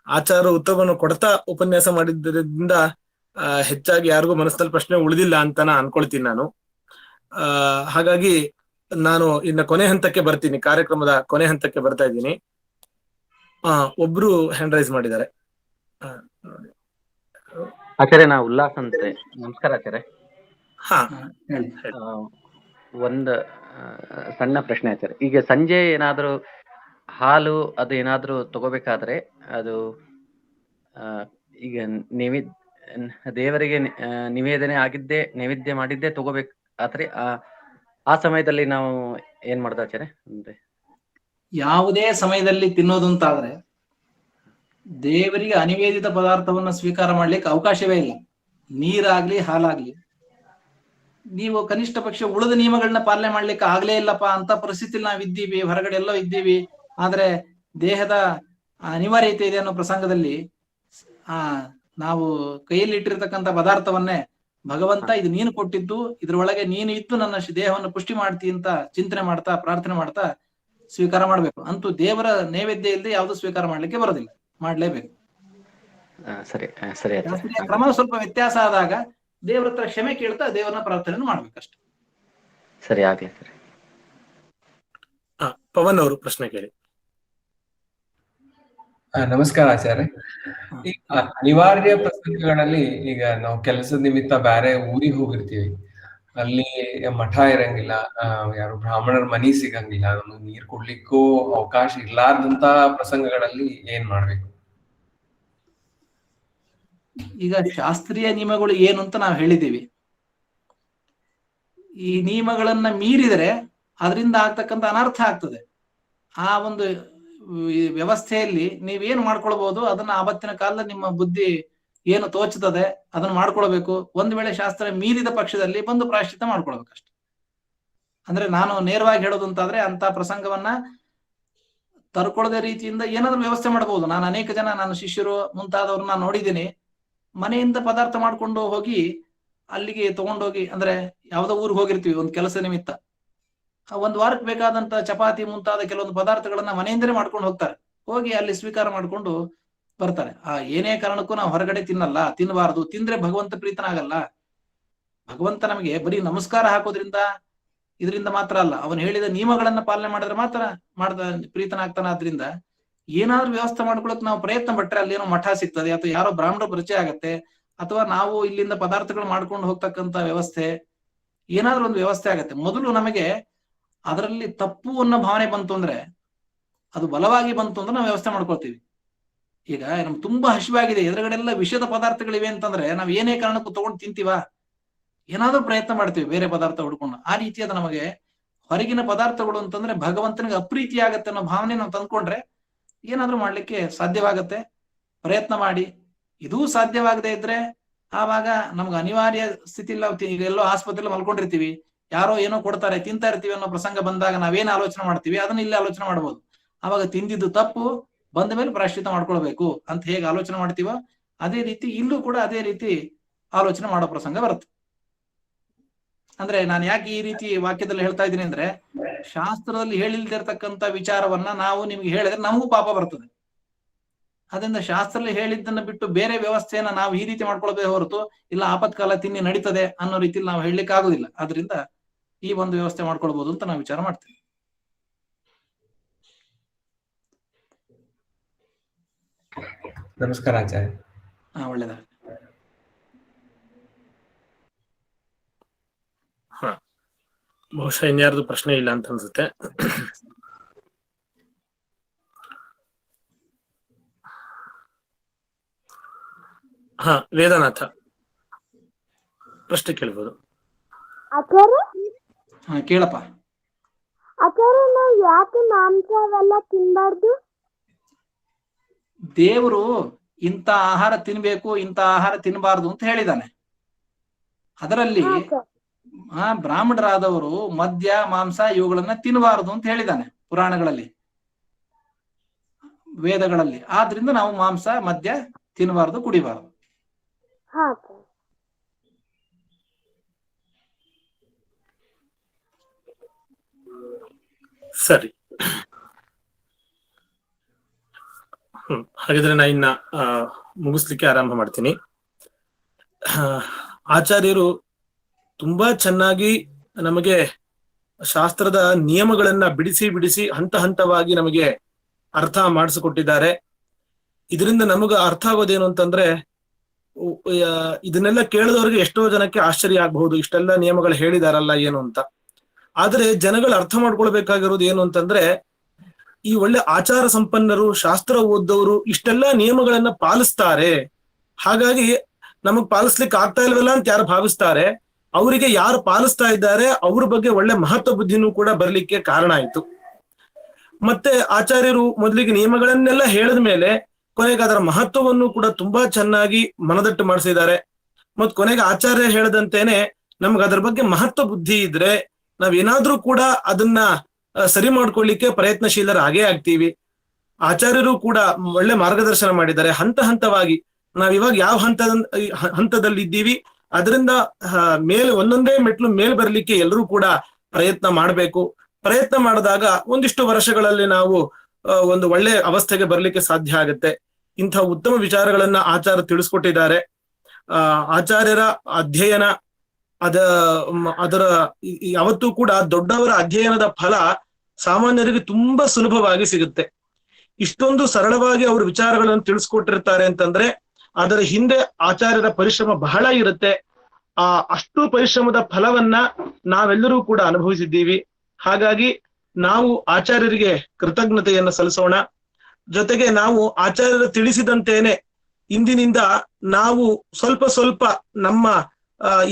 ಆಚಾರ್ಯ ಉತ್ತರವನ್ನು ಕೊಡ್ತಾ ಉಪನ್ಯಾಸ ಮಾಡಿದ್ದರಿಂದ ಹೆಚ್ಚಾಗಿ ಯಾರಿಗೂ ಮನಸ್ಸಿನಲ್ಲಿ ಪ್ರಶ್ನೆ ಉಳಿದಿಲ್ಲ ಅಂತ ಅನ್ಕೊಳ್ತೀನಿ ನಾನು. ಹಾಗಾಗಿ ನಾನು ಇನ್ನ ಕೊನೆ ಹಂತಕ್ಕೆ ಬರ್ತೀನಿ, ಕಾರ್ಯಕ್ರಮದ ಕೊನೆ ಹಂತಕ್ಕೆ ಬರ್ತಾ ಇದ್ದೀನಿ. ಒಬ್ರು ಹ್ಯಾಂಡ್ ರೈಸ್ ಮಾಡಿದ್ದಾರೆ. ಆಚಾರ್ಯ, ನಾ ಉಲ್ಲಾಸ್ ಅಂತೆ. ನಮಸ್ಕಾರ ಆಚಾರ್ಯ. ಹಾ, ಒಂದು ಸಣ್ಣ ಪ್ರಶ್ನೆ ಆಚಾರ್ಯ. ಈಗ ಸಂಜೆ ಏನಾದ್ರು ಹಾಲು ಅದು ಏನಾದ್ರು ತಗೋಬೇಕಾದ್ರೆ ಅದು ಈಗ ದೇವರಿಗೆ ನಿವೇದನೆ ಆಗಿದ್ದೆ, ನೈವೇದ್ಯ ಮಾಡಿದ್ದೆ ತಗೋಬೇಕು ಆದ್ರೆ ಆ ಸಮಯದಲ್ಲಿ ನಾವು ಏನ್ ಮಾಡ್ದ ಆಚಾರ್ಯ? ಅಂದ್ರೆ ಯಾವುದೇ ಸಮಯದಲ್ಲಿ ತಿನ್ನೋದು ಅಂತಾದ್ರೆ ದೇವರಿಗೆ ಅನಿವೇದಿತ ಪದಾರ್ಥವನ್ನ ಸ್ವೀಕಾರ ಮಾಡ್ಲಿಕ್ಕೆ ಅವಕಾಶವೇ ಇಲ್ಲ. ನೀರಾಗ್ಲಿ ಹಾಲಾಗ್ಲಿ ನೀವು ಕನಿಷ್ಠ ಪಕ್ಷ ಉಳಿದ ನಿಯಮಗಳನ್ನ ಪಾಲನೆ ಮಾಡ್ಲಿಕ್ಕೆ ಆಗ್ಲೇ ಇಲ್ಲಪ್ಪ ಅಂತ ಪರಿಸ್ಥಿತಿಲಿ ನಾವ್ ಇದ್ದೀವಿ, ಹೊರಗಡೆ ಎಲ್ಲೋ ಇದ್ದೀವಿ. ಆದ್ರೆ ದೇಹದ ಅನಿವಾರ್ಯತೆ ಇದೆ ಅನ್ನೋ ಪ್ರಸಂಗದಲ್ಲಿ ನಾವು ಕೈಯಲ್ಲಿ ಇಟ್ಟಿರ್ತಕ್ಕಂಥ ಪದಾರ್ಥವನ್ನೇ ಭಗವಂತ ಇದು ನೀನು ಕೊಟ್ಟಿದ್ದು, ಇದ್ರೊಳಗೆ ನೀನು ಇದ್ದು ನನ್ನ ದೇಹವನ್ನು ಪುಷ್ಟಿ ಮಾಡ್ತಿ ಅಂತ ಚಿಂತನೆ ಮಾಡ್ತಾ ಪ್ರಾರ್ಥನೆ ಮಾಡ್ತಾ ಸ್ವೀಕಾರ ಮಾಡ್ಬೇಕು. ಅಂತೂ ದೇವರ ನೈವೇದ್ಯ ಇಲ್ಲದೆ ಯಾವ್ದು ಸ್ವೀಕಾರ ಮಾಡ್ಲಿಕ್ಕೆ ಬರೋದಿಲ್ಲ, ಮಾಡ್ಲೇಬೇಕು. ಸರಿ ಸರಿ. ಕ್ರಮ ಸ್ವಲ್ಪ ವ್ಯತ್ಯಾಸ ಆದಾಗ ದೇವರ ಹತ್ರ ಕ್ಷಮೆ ಕೇಳ್ತಾ ದೇವರನ್ನ ಪ್ರಾರ್ಥನೆ ಮಾಡ್ಬೇಕಷ್ಟೆ. ಸರಿ, ಆಗ್ಲಿ ಸರಿ. ಪವನ್ ಅವರು ಪ್ರಶ್ನೆ ಕೇಳಿ. ನಮಸ್ಕಾರ ಆಚಾರ್ಯ. ಈಗ ಅನಿವಾರ್ಯ ಪ್ರಸಂಗಗಳಲ್ಲಿ ಈಗ ನಾವು ಕೆಲಸದ ನಿಮಿತ್ತ ಬೇರೆ ಊರಿಗೆ ಹೋಗಿರ್ತೀವಿ, ಅಲ್ಲಿ ಮಠ ಇರಂಗಿಲ್ಲ, ಯಾರು ಬ್ರಾಹ್ಮಣರ ಮನಿ ಸಿಗಂಗಿಲ್ಲ, ನಮ್ಗೆ ನೀರ್ ಕೊಡ್ಲಿಕ್ಕೂ ಅವಕಾಶ ಇರ್ಲಾರ್ದಂತ ಪ್ರಸಂಗಗಳಲ್ಲಿ ಏನ್ ಮಾಡ್ಬೇಕು? ಈಗ ಶಾಸ್ತ್ರೀಯ ನಿಯಮಗಳು ಏನು ಅಂತ ನಾವು ಹೇಳಿದ್ದೀವಿ. ಈ ನಿಯಮಗಳನ್ನ ಮೀರಿದರೆ ಅದರಿಂದ ಆಗ್ತಕ್ಕಂಥ ಅನರ್ಥ ಆಗ್ತದೆ. ಆ ಒಂದು ವ್ಯವಸ್ಥೆಯಲ್ಲಿ ನೀವೇನು ಮಾಡ್ಕೊಳ್ಬಹುದು ಅದನ್ನ ಆವತ್ತಿನ ಕಾಲದಲ್ಲಿ ನಿಮ್ಮ ಬುದ್ಧಿ ಏನು ತೋಚುತ್ತದೆ ಅದನ್ನ ಮಾಡ್ಕೊಳ್ಬೇಕು. ಒಂದ್ ವೇಳೆ ಶಾಸ್ತ್ರ ಮೀರಿದ ಪಕ್ಷದಲ್ಲಿ ಬಂದು ಪ್ರಾಯಶ್ಚಿತ್ತ ಮಾಡ್ಕೊಳ್ಬೇಕಷ್ಟೆ. ಅಂದ್ರೆ ನಾನು ನೇರವಾಗಿ ಹೇಳೋದು ಅಂತಾದ್ರೆ ಅಂತ ಪ್ರಸಂಗವನ್ನ ತರ್ಕೊಳ್ಳದ ರೀತಿಯಿಂದ ಏನಾದ್ರೂ ವ್ಯವಸ್ಥೆ ಮಾಡಬಹುದು. ನಾನು ಅನೇಕ ಜನ ನನ್ನ ಶಿಷ್ಯರು ಮುಂತಾದವ್ರನ್ನ ನೋಡಿದ್ದೀನಿ, ಮನೆಯಿಂದ ಪದಾರ್ಥ ಮಾಡ್ಕೊಂಡು ಹೋಗಿ ಅಲ್ಲಿಗೆ ತಗೊಂಡೋಗಿ, ಅಂದ್ರೆ ಯಾವ್ದೋ ಊರಿಗೆ ಹೋಗಿರ್ತೀವಿ ಒಂದ್ ಕೆಲಸ ನಿಮಿತ್ತ, ಒಂದ್ ವಾರಕ್ಕೆ ಬೇಕಾದಂತ ಚಪಾತಿ ಮುಂತಾದ ಕೆಲವೊಂದು ಪದಾರ್ಥಗಳನ್ನ ಮನೆಯಿಂದಲೇ ಮಾಡ್ಕೊಂಡು ಹೋಗ್ತಾರೆ. ಹೋಗಿ ಅಲ್ಲಿ ಸ್ವೀಕಾರ ಮಾಡ್ಕೊಂಡು ಬರ್ತಾರೆ. ಏನೇ ಕಾರಣಕ್ಕೂ ನಾವು ಹೊರಗಡೆ ತಿನ್ನಬಾರದು. ತಿಂದ್ರೆ ಭಗವಂತ ಪ್ರೀತನಾಗಲ್ಲ. ಭಗವಂತ ನಮಗೆ ಬರೀ ನಮಸ್ಕಾರ ಹಾಕೋದ್ರಿಂದ ಇದರಿಂದ ಮಾತ್ರ ಅಲ್ಲ, ಅವನು ಹೇಳಿದ ನಿಯಮಗಳನ್ನ ಪಾಲನೆ ಮಾಡಿದ್ರೆ ಮಾತ್ರ ಪ್ರೀತನಾಗ್ತಾನ. ಆದ್ರಿಂದ ಏನಾದ್ರೂ ವ್ಯವಸ್ಥೆ ಮಾಡ್ಕೊಳಕ್ ನಾವು ಪ್ರಯತ್ನ ಪಟ್ರೆ ಅಲ್ಲೇನೋ ಮಠ ಸಿಗ್ತದೆ, ಅಥವಾ ಯಾರೋ ಬ್ರಾಹ್ಮಣರ ಪರಿಚಯ ಆಗತ್ತೆ, ಅಥವಾ ನಾವು ಇಲ್ಲಿಂದ ಪದಾರ್ಥಗಳು ಮಾಡ್ಕೊಂಡು ಹೋಗ್ತಕ್ಕಂತ ವ್ಯವಸ್ಥೆ, ಏನಾದ್ರೂ ಒಂದು ವ್ಯವಸ್ಥೆ ಆಗತ್ತೆ. ಮೊದಲು ನಮಗೆ ಅದರಲ್ಲಿ ತಪ್ಪು ಅನ್ನೋ ಭಾವನೆ ಬಂತು ಅಂದ್ರೆ, ಅದು ಬಲವಾಗಿ ಬಂತು ಅಂದ್ರೆ ನಾವು ವ್ಯವಸ್ಥೆ ಮಾಡ್ಕೊಳ್ತೀವಿ. ಈಗ ನಮ್ಗೆ ತುಂಬಾ ಹಸಿವಾಗಿದೆ, ಎದುರುಗಡೆಲ್ಲ ವಿಷದ ಪದಾರ್ಥಗಳಿವೆ ಅಂತಂದ್ರೆ ನಾವ್ ಏನೇ ಕಾರಣಕ್ಕೂ ತಗೊಂಡು ತಿಂತೀವ? ಏನಾದ್ರೂ ಪ್ರಯತ್ನ ಮಾಡ್ತೀವಿ ಬೇರೆ ಪದಾರ್ಥ ಹುಡ್ಕೊಂಡು. ಆ ರೀತಿಯಾದ ನಮಗೆ ಹೊರಗಿನ ಪದಾರ್ಥಗಳು ಅಂತಂದ್ರೆ ಭಗವಂತನಿಗೆ ಅಪ್ರೀತಿ ಆಗತ್ತೆ ಅನ್ನೋ ಭಾವನೆ ನಾವು ತಂದ್ಕೊಂಡ್ರೆ ಏನಾದ್ರೂ ಮಾಡ್ಲಿಕ್ಕೆ ಸಾಧ್ಯವಾಗತ್ತೆ. ಪ್ರಯತ್ನ ಮಾಡಿ. ಇದೂ ಸಾಧ್ಯವಾಗದೇ ಇದ್ರೆ ಆವಾಗ ನಮ್ಗೆ ಅನಿವಾರ್ಯ ಸ್ಥಿತಿ ಇಲ್ಲ. ಎಲ್ಲೋ ಆಸ್ಪತ್ರೆಯಲ್ಲಿ ಮಲ್ಕೊಂಡಿರ್ತೀವಿ, ಯಾರೋ ಏನೋ ಕೊಡ್ತಾರೆ, ತಿಂತಾ ಇರ್ತೀವಿ ಅನ್ನೋ ಪ್ರಸಂಗ ಬಂದಾಗ ನಾವೇನ್ ಆಲೋಚನೆ ಮಾಡ್ತೀವಿ ಅದನ್ನ ಇಲ್ಲಿ ಆಲೋಚನೆ ಮಾಡ್ಬೋದು. ಆವಾಗ ತಿಂದಿದ್ದು ತಪ್ಪು, ಬಂದ ಮೇಲೆ ಪ್ರಾಯಶ್ಚಿತ್ತ ಮಾಡ್ಕೊಳ್ಬೇಕು ಅಂತ ಹೇಗೆ ಆಲೋಚನೆ ಮಾಡ್ತೀವೋ ಅದೇ ರೀತಿ ಇಲ್ಲೂ ಕೂಡ ಅದೇ ರೀತಿ ಆಲೋಚನೆ ಮಾಡೋ ಪ್ರಸಂಗ ಬರುತ್ತೆ. ಅಂದ್ರೆ ನಾನು ಯಾಕೆ ಈ ರೀತಿ ವಾಕ್ಯದಲ್ಲಿ ಹೇಳ್ತಾ ಇದ್ದೀನಿ ಅಂದ್ರೆ, ಶಾಸ್ತ್ರದಲ್ಲಿ ಹೇಳಿಲ್ದಿರ್ತಕ್ಕಂಥ ವಿಚಾರವನ್ನ ನಾವು ನಿಮ್ಗೆ ಹೇಳಿದ್ರೆ ನಮಗೂ ಪಾಪ ಬರ್ತದೆ. ಅದರಿಂದ ಶಾಸ್ತ್ರದಲ್ಲಿ ಹೇಳಿದ್ದನ್ನ ಬಿಟ್ಟು ಬೇರೆ ವ್ಯವಸ್ಥೆಯನ್ನ ನಾವು ಈ ರೀತಿ ಮಾಡ್ಕೊಳ್ಬೇಕು ಹೊರತು, ಇಲ್ಲ ಆಪತ್ಕಾಲ ತಿನ್ನಿ ನಡೀತದೆ ಅನ್ನೋ ರೀತಿಯಲ್ಲಿ ನಾವು ಹೇಳಲಿಕ್ಕೆ ಆಗುದಿಲ್ಲ. ಆದ್ರಿಂದ ಈ ಒಂದು ವ್ಯವಸ್ಥೆ ಮಾಡ್ಕೊಳ್ಬಹುದು ಅಂತ ನಾವು ವಿಚಾರ ಮಾಡ್ತೀವಿ. ನಮಸ್ಕಾರ ಆಚಾರ್ಯ. ಒಳ್ಳೇದಾಗ. ಬಹುಶಃ ಇನ್ಯಾರ್ದು ಪ್ರಶ್ನೆ ಇಲ್ಲ ಅಂತ ಅನ್ಸುತ್ತೆ. ವೇದನಾಥ ಪ್ರಶ್ನೆ ಕೇಳ್ಬೋದು. ಕೇಳಪ್ಪ. ಯಾಕೆ ಮಾಂಸವೆಲ್ಲ ತಿನ್ಬಾರ್ದು? ದೇವರು ಇಂಥ ಆಹಾರ ತಿನ್ಬೇಕು, ಇಂಥ ಆಹಾರ ತಿನ್ನಬಾರ್ದು ಅಂತ ಹೇಳಿದಾನೆ. ಅದರಲ್ಲಿ ಬ್ರಾಹ್ಮಣರಾದವರು ಮದ್ಯ ಮಾಂಸ ಇವುಗಳನ್ನ ತಿನ್ನಬಾರದು ಅಂತ ಹೇಳಿದಾನೆ ಪುರಾಣಗಳಲ್ಲಿ, ವೇದಗಳಲ್ಲಿ. ಆದ್ರಿಂದ ನಾವು ಮಾಂಸ ಮದ್ಯ ತಿನ್ನಬಾರದು, ಕುಡಿಬಾರದು. ಸರಿ, ಹಾಗಿದ್ರೆ ನಾ ಇನ್ನ ಮುಗಿಸ್ಲಿಕ್ಕೆ ಆರಂಭ ಮಾಡ್ತೀನಿ. ಆಚಾರ್ಯರು ತುಂಬಾ ಚೆನ್ನಾಗಿ ನಮಗೆ ಶಾಸ್ತ್ರದ ನಿಯಮಗಳನ್ನ ಬಿಡಿಸಿ ಬಿಡಿಸಿ ಹಂತ ಹಂತವಾಗಿ ನಮಗೆ ಅರ್ಥ ಮಾಡಿಸಿಕೊಟ್ಟಿದ್ದಾರೆ. ಇದರಿಂದ ನಮಗ ಅರ್ಥ ಆಗೋದೇನು ಅಂತಂದ್ರೆ, ಇದನ್ನೆಲ್ಲ ಕೇಳಿದವ್ರಿಗೆ ಎಷ್ಟೋ ಜನಕ್ಕೆ ಆಶ್ಚರ್ಯ ಆಗ್ಬಹುದು, ಇಷ್ಟೆಲ್ಲ ನಿಯಮಗಳು ಹೇಳಿದಾರಲ್ಲ ಏನು ಅಂತ. ಆದ್ರೆ ಜನಗಳು ಅರ್ಥ ಮಾಡ್ಕೊಳ್ಬೇಕಾಗಿರೋದು ಏನು ಅಂತಂದ್ರೆ, ಈ ಒಳ್ಳೆ ಆಚಾರ ಸಂಪನ್ನರು, ಶಾಸ್ತ್ರ ಓದ್ದವರು ಇಷ್ಟೆಲ್ಲ ನಿಯಮಗಳನ್ನ ಪಾಲಿಸ್ತಾರೆ, ಹಾಗಾಗಿ ನಮಗ್ ಪಾಲಿಸ್ಲಿಕ್ಕೆ ಆಗ್ತಾ ಇಲ್ವಲ್ಲ ಅಂತ ಯಾರು ಭಾವಿಸ್ತಾರೆ, ಅವರಿಗೆ ಯಾರು ಪಾಲಿಸ್ತಾ ಇದ್ದಾರೆ ಅವ್ರ ಬಗ್ಗೆ ಒಳ್ಳೆ ಮಹತ್ವ ಬುದ್ಧಿನೂ ಕೂಡ ಬರ್ಲಿಕ್ಕೆ ಕಾರಣ ಆಯ್ತು. ಮತ್ತೆ ಆಚಾರ್ಯರು ಮೊದಲಿಗೆ ನಿಯಮಗಳನ್ನೆಲ್ಲ ಹೇಳಿದ ಮೇಲೆ ಕೊನೆಗೆ ಅದರ ಮಹತ್ವವನ್ನು ಕೂಡ ತುಂಬಾ ಚೆನ್ನಾಗಿ ಮನದಟ್ಟು ಮಾಡಿಸಿದ್ದಾರೆ. ಮತ್ ಕೊನೆಗೆ ಆಚಾರ್ಯ ಹೇಳದಂತೇನೆ ನಮ್ಗೆ ಅದ್ರ ಬಗ್ಗೆ ಮಹತ್ವ ಬುದ್ಧಿ ಇದ್ರೆ ನಾವೇನಾದ್ರೂ ಕೂಡ ಅದನ್ನ ಸರಿ ಮಾಡ್ಕೊಳ್ಳಿಕ್ಕೆ ಪ್ರಯತ್ನಶೀಲರಾಗೇ ಆಗ್ತೀವಿ. ಆಚಾರ್ಯರು ಕೂಡ ಒಳ್ಳೆ ಮಾರ್ಗದರ್ಶನ ಮಾಡಿದ್ದಾರೆ. ಹಂತ ಹಂತವಾಗಿ ನಾವಿವಾಗ ಯಾವ ಹಂತದಲ್ಲಿ ಇದ್ದೀವಿ ಅದರಿಂದ ಒಂದೊಂದೇ ಮೆಟ್ಲು ಮೇಲ್ ಬರ್ಲಿಕ್ಕೆ ಎಲ್ಲರೂ ಕೂಡ ಪ್ರಯತ್ನ ಮಾಡ್ಬೇಕು. ಪ್ರಯತ್ನ ಮಾಡಿದಾಗ ಒಂದಿಷ್ಟು ವರ್ಷಗಳಲ್ಲಿ ನಾವು ಒಂದು ಒಳ್ಳೆ ಅವಸ್ಥೆಗೆ ಬರ್ಲಿಕ್ಕೆ ಸಾಧ್ಯ ಆಗುತ್ತೆ. ಇಂಥ ಉತ್ತಮ ವಿಚಾರಗಳನ್ನ ಆಚಾರ್ಯ ತಿಳಿಸ್ಕೊಟ್ಟಿದ್ದಾರೆ. ಆಚಾರ್ಯರ ಅಧ್ಯಯನ ಅದರ ಯಾವತ್ತೂ ಕೂಡ ದೊಡ್ಡವರ ಅಧ್ಯಯನದ ಫಲ ಸಾಮಾನ್ಯರಿಗೆ ತುಂಬಾ ಸುಲಭವಾಗಿ ಸಿಗುತ್ತೆ. ಇಷ್ಟೊಂದು ಸರಳವಾಗಿ ಅವರು ವಿಚಾರಗಳನ್ನು ತಿಳಿಸ್ಕೊಟ್ಟಿರ್ತಾರೆ ಅಂತಂದ್ರೆ ಅದರ ಹಿಂದೆ ಆಚಾರ್ಯರ ಪರಿಶ್ರಮ ಬಹಳ ಇರುತ್ತೆ. ಅಷ್ಟು ಪರಿಶ್ರಮದ ಫಲವನ್ನ ನಾವೆಲ್ಲರೂ ಕೂಡ ಅನುಭವಿಸಿದ್ದೀವಿ. ಹಾಗಾಗಿ ನಾವು ಆಚಾರ್ಯರಿಗೆ ಕೃತಜ್ಞತೆಯನ್ನು ಸಲ್ಲಿಸೋಣ. ಜೊತೆಗೆ ನಾವು ಆಚಾರ್ಯರು ತಿಳಿಸಿದಂತೇನೆ ಇಂದಿನಿಂದ ನಾವು ಸ್ವಲ್ಪ ಸ್ವಲ್ಪ ನಮ್ಮ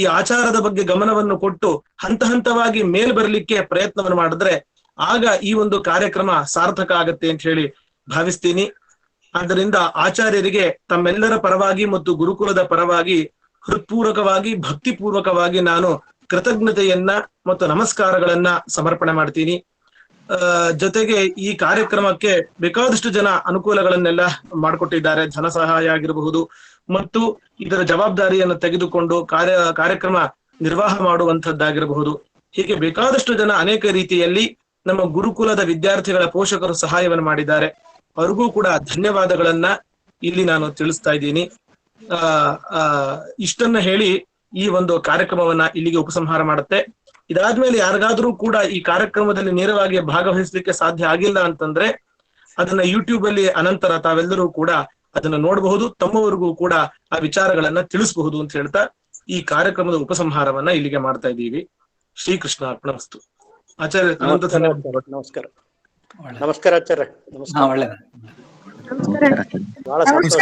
ಈ ಆಚಾರದ ಬಗ್ಗೆ ಗಮನವನ್ನು ಕೊಟ್ಟು ಹಂತ ಹಂತವಾಗಿ ಮೇಲ್ ಬರಲಿಕ್ಕೆ ಪ್ರಯತ್ನವನ್ನು ಮಾಡಿದ್ರೆ ಆಗ ಈ ಒಂದು ಕಾರ್ಯಕ್ರಮ ಸಾರ್ಥಕ ಆಗತ್ತೆ ಅಂತ ಹೇಳಿ ಭಾವಿಸ್ತೀನಿ. ಆದ್ದರಿಂದ ಆಚಾರ್ಯರಿಗೆ ತಮ್ಮೆಲ್ಲರ ಪರವಾಗಿ ಮತ್ತು ಗುರುಕುಲದ ಪರವಾಗಿ ಹೃತ್ಪೂರ್ವಕವಾಗಿ ಭಕ್ತಿಪೂರ್ವಕವಾಗಿ ನಾನು ಕೃತಜ್ಞತೆಯನ್ನ ಮತ್ತು ನಮಸ್ಕಾರಗಳನ್ನ ಸಮರ್ಪಣೆ ಮಾಡ್ತೀನಿ. ಜೊತೆಗೆ ಈ ಕಾರ್ಯಕ್ರಮಕ್ಕೆ ಬೇಕಾದಷ್ಟು ಜನ ಅನುಕೂಲಗಳನ್ನೆಲ್ಲ ಮಾಡಿಕೊಟ್ಟಿದ್ದಾರೆ. ಧನ ಸಹಾಯ ಆಗಿರಬಹುದು ಮತ್ತು ಇದರ ಜವಾಬ್ದಾರಿಯನ್ನು ತೆಗೆದುಕೊಂಡು ಕಾರ್ಯಕ್ರಮ ನಿರ್ವಾಹ ಮಾಡುವಂತದ್ದಾಗಿರಬಹುದು. ಹೀಗೆ ಬೇಕಾದಷ್ಟು ಜನ ಅನೇಕ ರೀತಿಯಲ್ಲಿ ನಮ್ಮ ಗುರುಕುಲದ ವಿದ್ಯಾರ್ಥಿಗಳ ಪೋಷಕರು ಸಹಾಯವನ್ನು ಮಾಡಿದ್ದಾರೆ. ಅವ್ರಿಗೂ ಕೂಡ ಧನ್ಯವಾದಗಳನ್ನ ಇಲ್ಲಿ ನಾನು ತಿಳಿಸ್ತಾ ಇದ್ದೀನಿ. ಇಷ್ಟನ್ನ ಹೇಳಿ ಈ ಒಂದು ಕಾರ್ಯಕ್ರಮವನ್ನ ಇಲ್ಲಿಗೆ ಉಪಸಂಹಾರ ಮಾಡುತ್ತೆ. ಇದಾದ್ಮೇಲೆ ಯಾರಿಗಾದ್ರೂ ಕೂಡ ಈ ಕಾರ್ಯಕ್ರಮದಲ್ಲಿ ನೇರವಾಗಿ ಭಾಗವಹಿಸಲಿಕ್ಕೆ ಸಾಧ್ಯ ಆಗಿಲ್ಲ ಅಂತಂದ್ರೆ ಅದನ್ನ ಯೂಟ್ಯೂಬ್ ಅಲ್ಲಿ ಅನಂತರ ತಾವೆಲ್ಲರೂ ಕೂಡ ಅದನ್ನ ನೋಡಬಹುದು, ತಮ್ಮವರಿಗೂ ಕೂಡ ಆ ವಿಚಾರಗಳನ್ನ ತಿಳಿಸಬಹುದು ಅಂತ ಹೇಳ್ತಾ ಈ ಕಾರ್ಯಕ್ರಮದ ಉಪಸಂಹಾರವನ್ನ ಇಲ್ಲಿಗೆ ಮಾಡ್ತಾ ಇದ್ದೀವಿ. ಶ್ರೀಕೃಷ್ಣ ಅರ್ಪಣಮಸ್ತು. ಆಚಾರ್ಯ ಅನಂತ ಧನ್ಯವಾದ. ನಮಸ್ಕಾರ. ನಮಸ್ಕಾರ ಆಚಾರ್ಯ. ನಮಸ್ಕಾರ. ಒಳ್ಳೆದ. ಬಹಳ ಸಂತೋಷ.